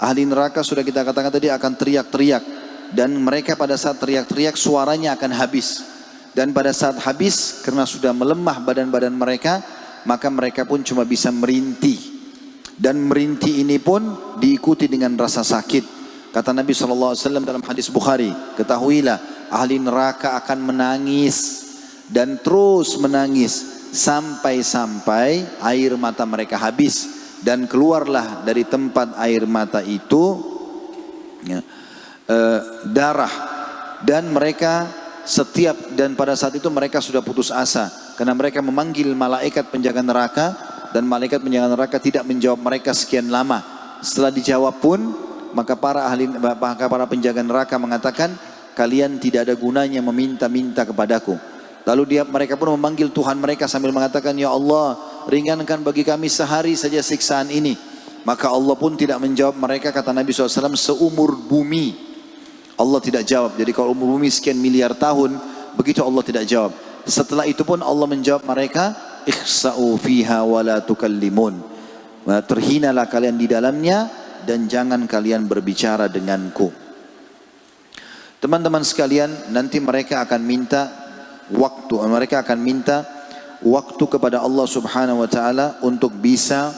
ahli neraka sudah kita katakan tadi akan teriak-teriak, dan mereka pada saat teriak-teriak suaranya akan habis, dan pada saat habis karena sudah melemah badan-badan mereka, maka mereka pun cuma bisa merintih, dan merintih ini pun diikuti dengan rasa sakit. Kata Nabi SAW dalam hadis Bukhari, ketahuilah ahli neraka akan menangis dan terus menangis sampai-sampai air mata mereka habis, dan keluarlah dari tempat air mata itu darah, dan mereka dan pada saat itu mereka sudah putus asa karena mereka memanggil malaikat penjaga neraka, dan malaikat penjaga neraka tidak menjawab mereka sekian lama. Setelah dijawab pun maka para penjaga neraka mengatakan, kalian tidak ada gunanya meminta-minta kepadaku. Lalu mereka pun memanggil Tuhan mereka sambil mengatakan, ya Allah, ringankan bagi kami sehari saja siksaan ini. Maka Allah pun tidak menjawab mereka, kata Nabi SAW, seumur bumi. Allah tidak jawab. Jadi kalau umur bumi sekian miliar tahun, begitu Allah tidak jawab. Setelah itu pun Allah menjawab mereka, ikhsa'u fiha wa la tukallimun. Terhinalah kalian di dalamnya dan jangan kalian berbicara denganku. Teman-teman sekalian, nanti mereka akan minta waktu kepada Allah Subhanahu wa taala untuk bisa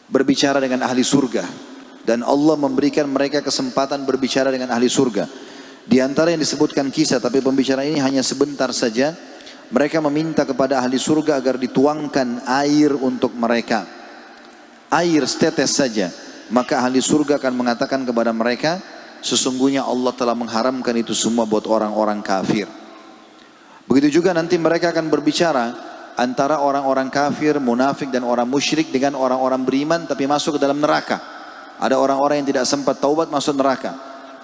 berbicara dengan ahli surga, dan Allah memberikan mereka kesempatan berbicara dengan ahli surga. Di antara yang disebutkan kisah, tapi pembicaraan ini hanya sebentar saja. Mereka meminta kepada ahli surga agar dituangkan air untuk mereka, air setetes saja. Maka ahli surga akan mengatakan kepada mereka, sesungguhnya Allah telah mengharamkan itu semua buat orang-orang kafir. Begitu juga nanti mereka akan berbicara antara orang-orang kafir, munafik dan orang musyrik dengan orang-orang beriman tapi masuk ke dalam neraka. Ada orang-orang yang tidak sempat taubat masuk neraka.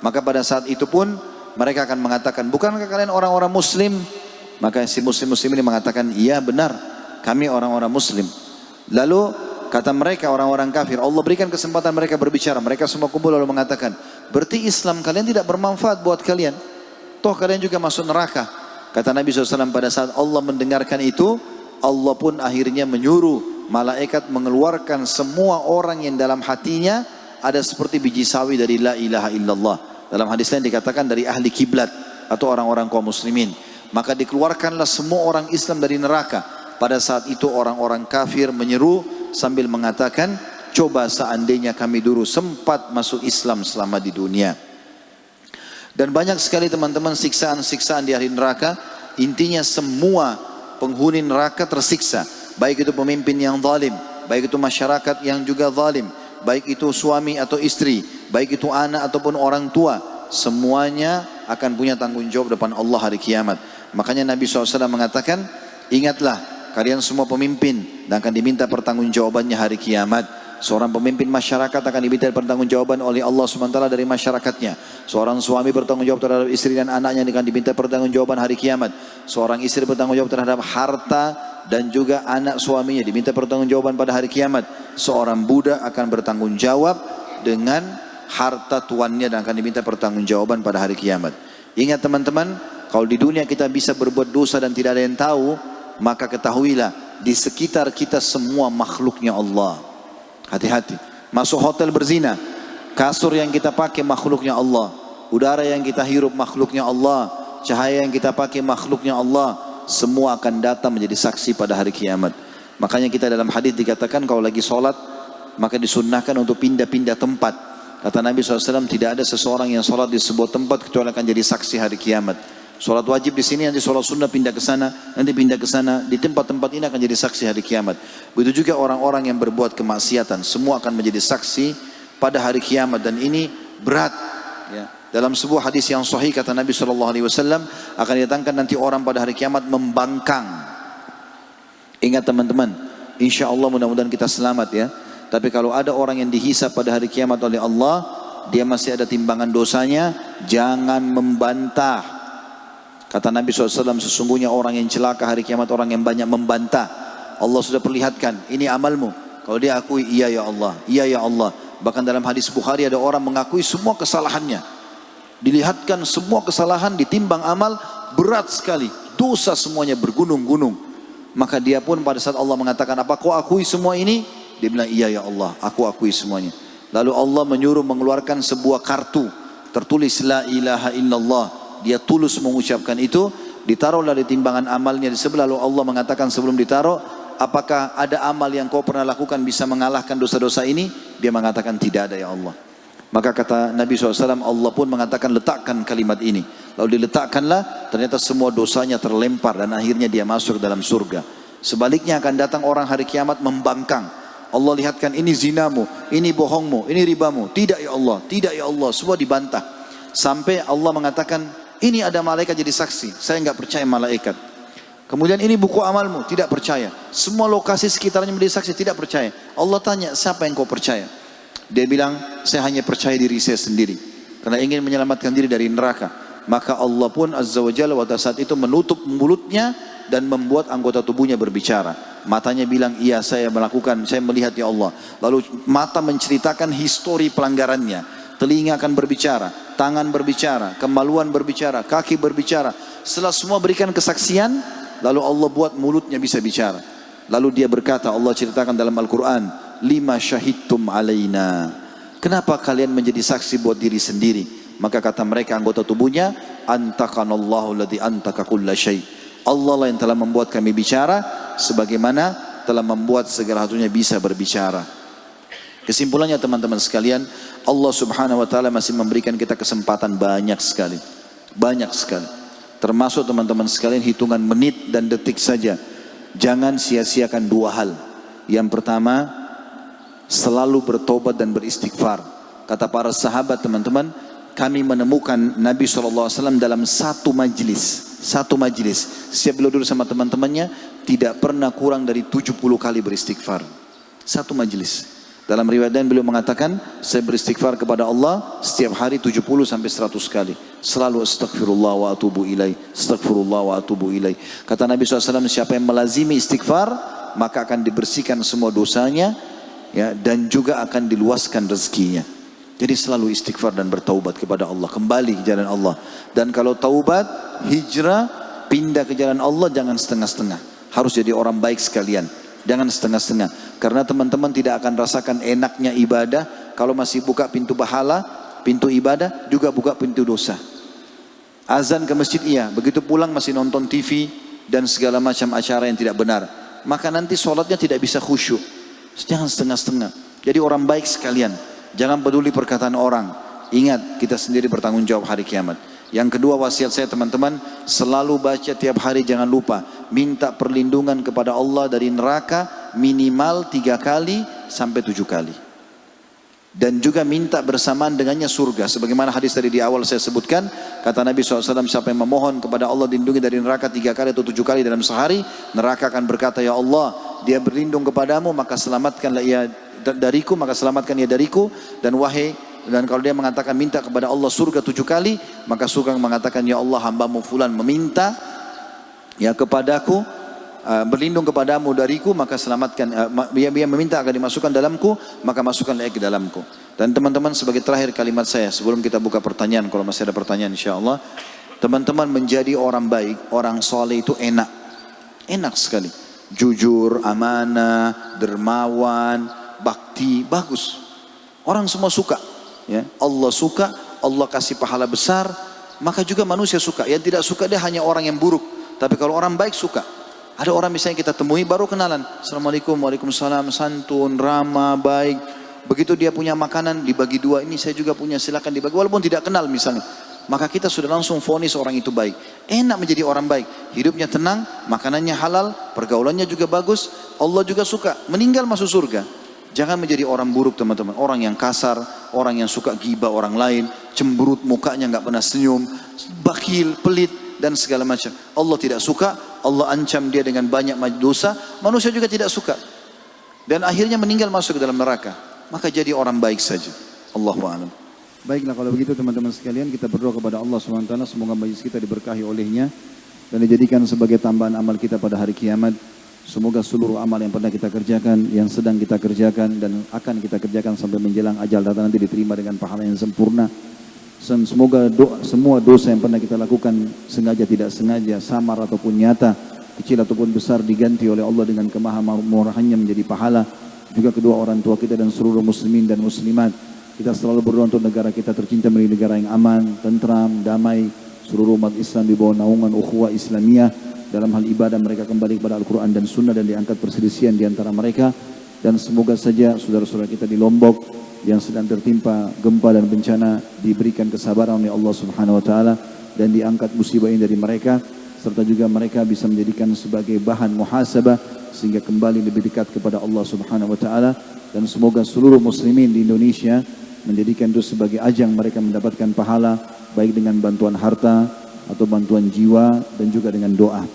Maka pada saat itu pun mereka akan mengatakan, bukankah kalian orang-orang muslim? Maka si muslim-muslim ini mengatakan, iya benar, kami orang-orang muslim. Lalu kata mereka orang-orang kafir, Allah berikan kesempatan mereka berbicara. Mereka semua kumpul lalu mengatakan, berarti Islam kalian tidak bermanfaat buat kalian, toh kalian juga masuk neraka. Kata Nabi SAW, pada saat Allah mendengarkan itu, Allah pun akhirnya menyuruh malaikat mengeluarkan semua orang yang dalam hatinya ada seperti biji sawi dari la ilaha illallah. Dalam hadis lain dikatakan dari ahli kiblat atau orang-orang kaum muslimin. Maka dikeluarkanlah semua orang Islam dari neraka. Pada saat itu orang-orang kafir menyeru sambil mengatakan, coba seandainya kami dulu sempat masuk Islam selama di dunia. Dan banyak sekali teman-teman siksaan-siksaan di ahli neraka. Intinya semua penghuni neraka tersiksa. Baik itu pemimpin yang zalim, baik itu masyarakat yang juga zalim, baik itu suami atau istri, baik itu anak ataupun orang tua. Semuanya akan punya tanggung jawab depan Allah hari kiamat. Makanya Nabi SAW mengatakan, ingatlah kalian semua pemimpin dan akan diminta pertanggungjawabannya hari kiamat. Seorang pemimpin masyarakat akan diminta pertanggungjawaban oleh Allah SWT dari masyarakatnya. Seorang suami bertanggung jawab terhadap istri dan anaknya akan diminta pertanggungjawaban hari kiamat. Seorang istri bertanggung jawab terhadap harta dan juga anak suaminya diminta pertanggungjawaban pada hari kiamat. Seorang budak akan bertanggung jawab dengan harta tuannya dan akan diminta pertanggungjawaban pada hari kiamat. Ingat teman-teman, kalau di dunia kita bisa berbuat dosa dan tidak ada yang tahu, maka ketahuilah di sekitar kita semua makhluknya Allah. Hati-hati. Masuk hotel berzina, kasur yang kita pakai makhluknya Allah, udara yang kita hirup makhluknya Allah, cahaya yang kita pakai makhluknya Allah. Semua akan datang menjadi saksi pada hari kiamat. Makanya kita dalam hadis dikatakan kalau lagi sholat maka disunnahkan untuk pindah-pindah tempat. Kata Nabi SAW, tidak ada seseorang yang sholat di sebuah tempat kecuali akan jadi saksi hari kiamat. Sholat wajib di sini, nanti sholat sunnah pindah ke sana, nanti pindah ke sana. Di tempat-tempat ini akan jadi saksi hari kiamat. Begitu juga orang-orang yang berbuat kemaksiatan, semua akan menjadi saksi pada hari kiamat. Dan ini berat. Ya. Dalam sebuah hadis yang sahih kata Nabi SAW, akan didatangkan nanti orang pada hari kiamat membangkang. Ingat teman-teman, insya Allah mudah-mudahan kita selamat ya. Tapi kalau ada orang yang dihisab pada hari kiamat oleh Allah, dia masih ada timbangan dosanya, jangan membantah. Kata Nabi SAW, sesungguhnya orang yang celaka hari kiamat orang yang banyak membantah. Allah sudah perlihatkan, ini amalmu. Kalau dia akui, iya ya Allah, iya ya Allah. Bahkan dalam hadis Bukhari ada orang mengakui semua kesalahannya. Dilihatkan semua kesalahan, ditimbang amal, berat sekali. Dosa semuanya bergunung-gunung. Maka dia pun pada saat Allah mengatakan, apa kau akui semua ini? Dia bilang, iya ya Allah, aku akui semuanya. Lalu Allah menyuruh mengeluarkan sebuah kartu. Tertulis, la ilaha illallah. Dia tulus mengucapkan itu. Ditaruhlah di timbangan amalnya di sebelah. Lalu Allah mengatakan sebelum ditaruh, apakah ada amal yang kau pernah lakukan bisa mengalahkan dosa-dosa ini? Dia mengatakan tidak ada ya Allah. Maka kata Nabi SAW, Allah pun mengatakan letakkan kalimat ini. Lalu diletakkanlah, ternyata semua dosanya terlempar dan akhirnya dia masuk dalam surga. Sebaliknya akan datang orang hari kiamat membangkang. Allah lihatkan ini zinamu, ini bohongmu, ini ribamu. Tidak ya Allah, tidak ya Allah, semua dibantah. Sampai Allah mengatakan, ini ada malaikat jadi saksi, saya enggak percaya malaikat. Kemudian ini buku amalmu, tidak percaya. Semua lokasi sekitarnya menjadi saksi, tidak percaya. Allah tanya, siapa yang kau percaya? Dia bilang, saya hanya percaya diri saya sendiri. Karena ingin menyelamatkan diri dari neraka. Maka Allah pun Azza wa Jalla pada saat itu menutup mulutnya dan membuat anggota tubuhnya berbicara. Matanya bilang, iya saya melakukan, saya melihat ya Allah. Lalu mata menceritakan histori pelanggarannya. Telinga akan berbicara, tangan berbicara, kemaluan berbicara, kaki berbicara. Setelah semua berikan kesaksian, lalu Allah buat mulutnya bisa bicara. Lalu dia berkata, Allah ceritakan dalam Al-Quran, lima syahidtum alaina. Kenapa kalian menjadi saksi buat diri sendiri? Maka kata mereka anggota tubuhnya, antakanallahu alladzi antaka kulla syai'. Allah lah yang telah membuat kami bicara, sebagaimana telah membuat segala satunya bisa berbicara. Kesimpulannya teman-teman sekalian, Allah Subhanahu wa taala masih memberikan kita kesempatan banyak sekali. Banyak sekali. Termasuk teman-teman sekalian hitungan menit dan detik saja. Jangan sia-siakan dua hal. Yang pertama, selalu bertobat dan beristighfar. Kata para sahabat teman-teman, kami menemukan Nabi SAW dalam satu majlis. Satu majlis. Setiap beliau duduk sama teman-temannya, tidak pernah kurang dari 70 kali beristighfar. Satu majlis. Dalam riwayat lain beliau mengatakan, saya beristighfar kepada Allah setiap hari 70 sampai 100 kali. Selalu astaghfirullah wa atubu ilaih, astaghfirullah wa atubu ilaih. Kata Nabi SAW, siapa yang melazimi istighfar, maka akan dibersihkan semua dosanya, ya, dan juga akan diluaskan rezekinya. Jadi selalu istighfar dan bertaubat kepada Allah, kembali ke jalan Allah. Dan kalau taubat, hijrah, pindah ke jalan Allah, jangan setengah-setengah. Harus jadi orang baik sekalian. Jangan setengah-setengah. Karena teman-teman tidak akan rasakan enaknya ibadah kalau masih buka pintu pahala, pintu ibadah, juga buka pintu dosa. Azan ke masjid iya, begitu pulang masih nonton TV dan segala macam acara yang tidak benar. Maka nanti sholatnya tidak bisa khusyuk. Jangan setengah-setengah. Jadi orang baik sekalian. Jangan peduli perkataan orang. Ingat, kita sendiri bertanggung jawab hari kiamat. Yang kedua wasiat saya teman-teman, selalu baca tiap hari, jangan lupa minta perlindungan kepada Allah dari neraka minimal 3 kali sampai 7 kali. Dan juga minta bersamaan dengannya surga. Sebagaimana hadis tadi di awal saya sebutkan, kata Nabi SAW, siapa yang memohon kepada Allah dilindungi dari neraka 3 kali atau 7 kali dalam sehari, neraka akan berkata, ya Allah, dia berlindung kepadamu, maka selamatkanlah ia dariku, maka selamatkan ia dariku. Dan kalau dia mengatakan minta kepada Allah surga 7 kali, maka surga mengatakan, ya Allah, hambamu fulan meminta ya kepadaku, berlindung kepadamu dariku, maka selamatkan, dia meminta agar dimasukkan dalamku, maka masukkanlah ke dalamku. Dan teman-teman, sebagai terakhir kalimat saya sebelum kita buka pertanyaan, kalau masih ada pertanyaan insyaAllah, teman-teman, menjadi orang baik, orang soleh itu enak. Enak sekali. Jujur, amanah, dermawan, bakti, bagus. Orang semua suka. Ya, Allah suka, Allah kasih pahala besar, maka juga manusia suka. Yang tidak suka dia hanya orang yang buruk. Tapi kalau orang baik suka. Ada orang misalnya kita temui baru kenalan, Assalamualaikum, waalaikumsalam, santun, ramah, baik. Begitu dia punya makanan dibagi 2, ini saya juga punya, silakan dibagi. Walaupun tidak kenal misalnya, maka kita sudah langsung vonis orang itu baik. Enak menjadi orang baik, hidupnya tenang, makanannya halal, pergaulannya juga bagus, Allah juga suka. Meninggal masuk surga. Jangan menjadi orang buruk teman-teman, orang yang kasar, orang yang suka ghibah orang lain, cemberut, mukanya nggak pernah senyum, bakhil, pelit dan segala macam. Allah tidak suka, Allah ancam dia dengan banyak dosa, manusia juga tidak suka. Dan akhirnya meninggal masuk ke dalam neraka. Maka jadi orang baik saja. Allahu a'lam. Baiklah kalau begitu teman-teman sekalian, kita berdoa kepada Allah SWT, semoga majlis kita diberkahi olehnya dan dijadikan sebagai tambahan amal kita pada hari kiamat. Semoga seluruh amal yang pernah kita kerjakan, yang sedang kita kerjakan dan akan kita kerjakan sampai menjelang ajal datang nanti diterima dengan pahala yang sempurna. Dan semoga semua dosa yang pernah kita lakukan sengaja tidak sengaja, samar ataupun nyata, kecil ataupun besar, diganti oleh Allah dengan kemahamurahannya menjadi pahala. Juga kedua orang tua kita dan seluruh muslimin dan muslimat. Kita selalu berdoa untuk negara kita tercinta menjadi negara yang aman, tentram, damai. Seluruh umat Islam di bawah naungan ukhuwah Islamiyah. Dalam hal ibadah mereka kembali kepada Al-Quran dan Sunnah dan diangkat perselisihan di antara mereka. Dan semoga saja saudara-saudara kita di Lombok yang sedang tertimpa gempa dan bencana diberikan kesabaran oleh Allah Subhanahu Wa Taala dan diangkat musibah ini dari mereka. Serta juga mereka bisa menjadikan sebagai bahan muhasabah sehingga kembali lebih dekat kepada Allah Subhanahu Wa Taala. Dan semoga seluruh muslimin di Indonesia menjadikan itu sebagai ajang mereka mendapatkan pahala baik dengan bantuan harta atau bantuan jiwa dan juga dengan doa.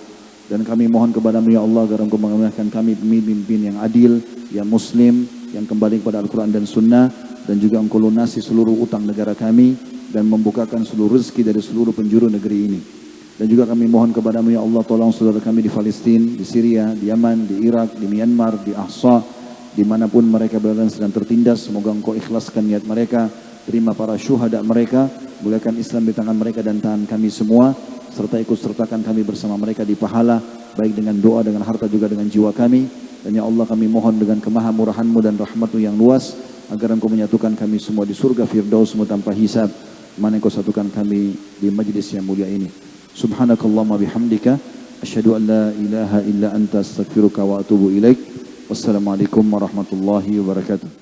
Dan kami mohon kepada-Mu ya Allah agar Engkau menganugerahkan kami pemimpin yang adil, yang muslim, yang kembali kepada Al-Quran dan Sunnah, dan juga Engkau lunasi seluruh utang negara kami dan membukakan seluruh rezeki dari seluruh penjuru negeri ini. Dan juga kami mohon kepada-Mu ya Allah, tolong saudara kami di Palestina, di Syria, di Yaman, di Irak, di Myanmar, di Ahsa, dimanapun mereka berada sedang tertindas. Semoga Engkau ikhlaskan niat mereka, terima para syuhada mereka, muliakan Islam di tangan mereka dan tangan kami semua, serta ikut sertakan kami bersama mereka di pahala, baik dengan doa, dengan harta, juga dengan jiwa kami. Dan ya Allah kami mohon dengan kemahamurahan-Mu dan rahmat-Mu yang luas, agar Engkau menyatukan kami semua di surga Firdaus-Mu tanpa hisab, mana Engkau satukan kami di majlis yang mulia ini. Subhanakallahumma bihamdika, asyhadu an la ilaha illa anta astaghfiruka wa atubu ilaik. Wassalamualaikum warahmatullahi wabarakatuh.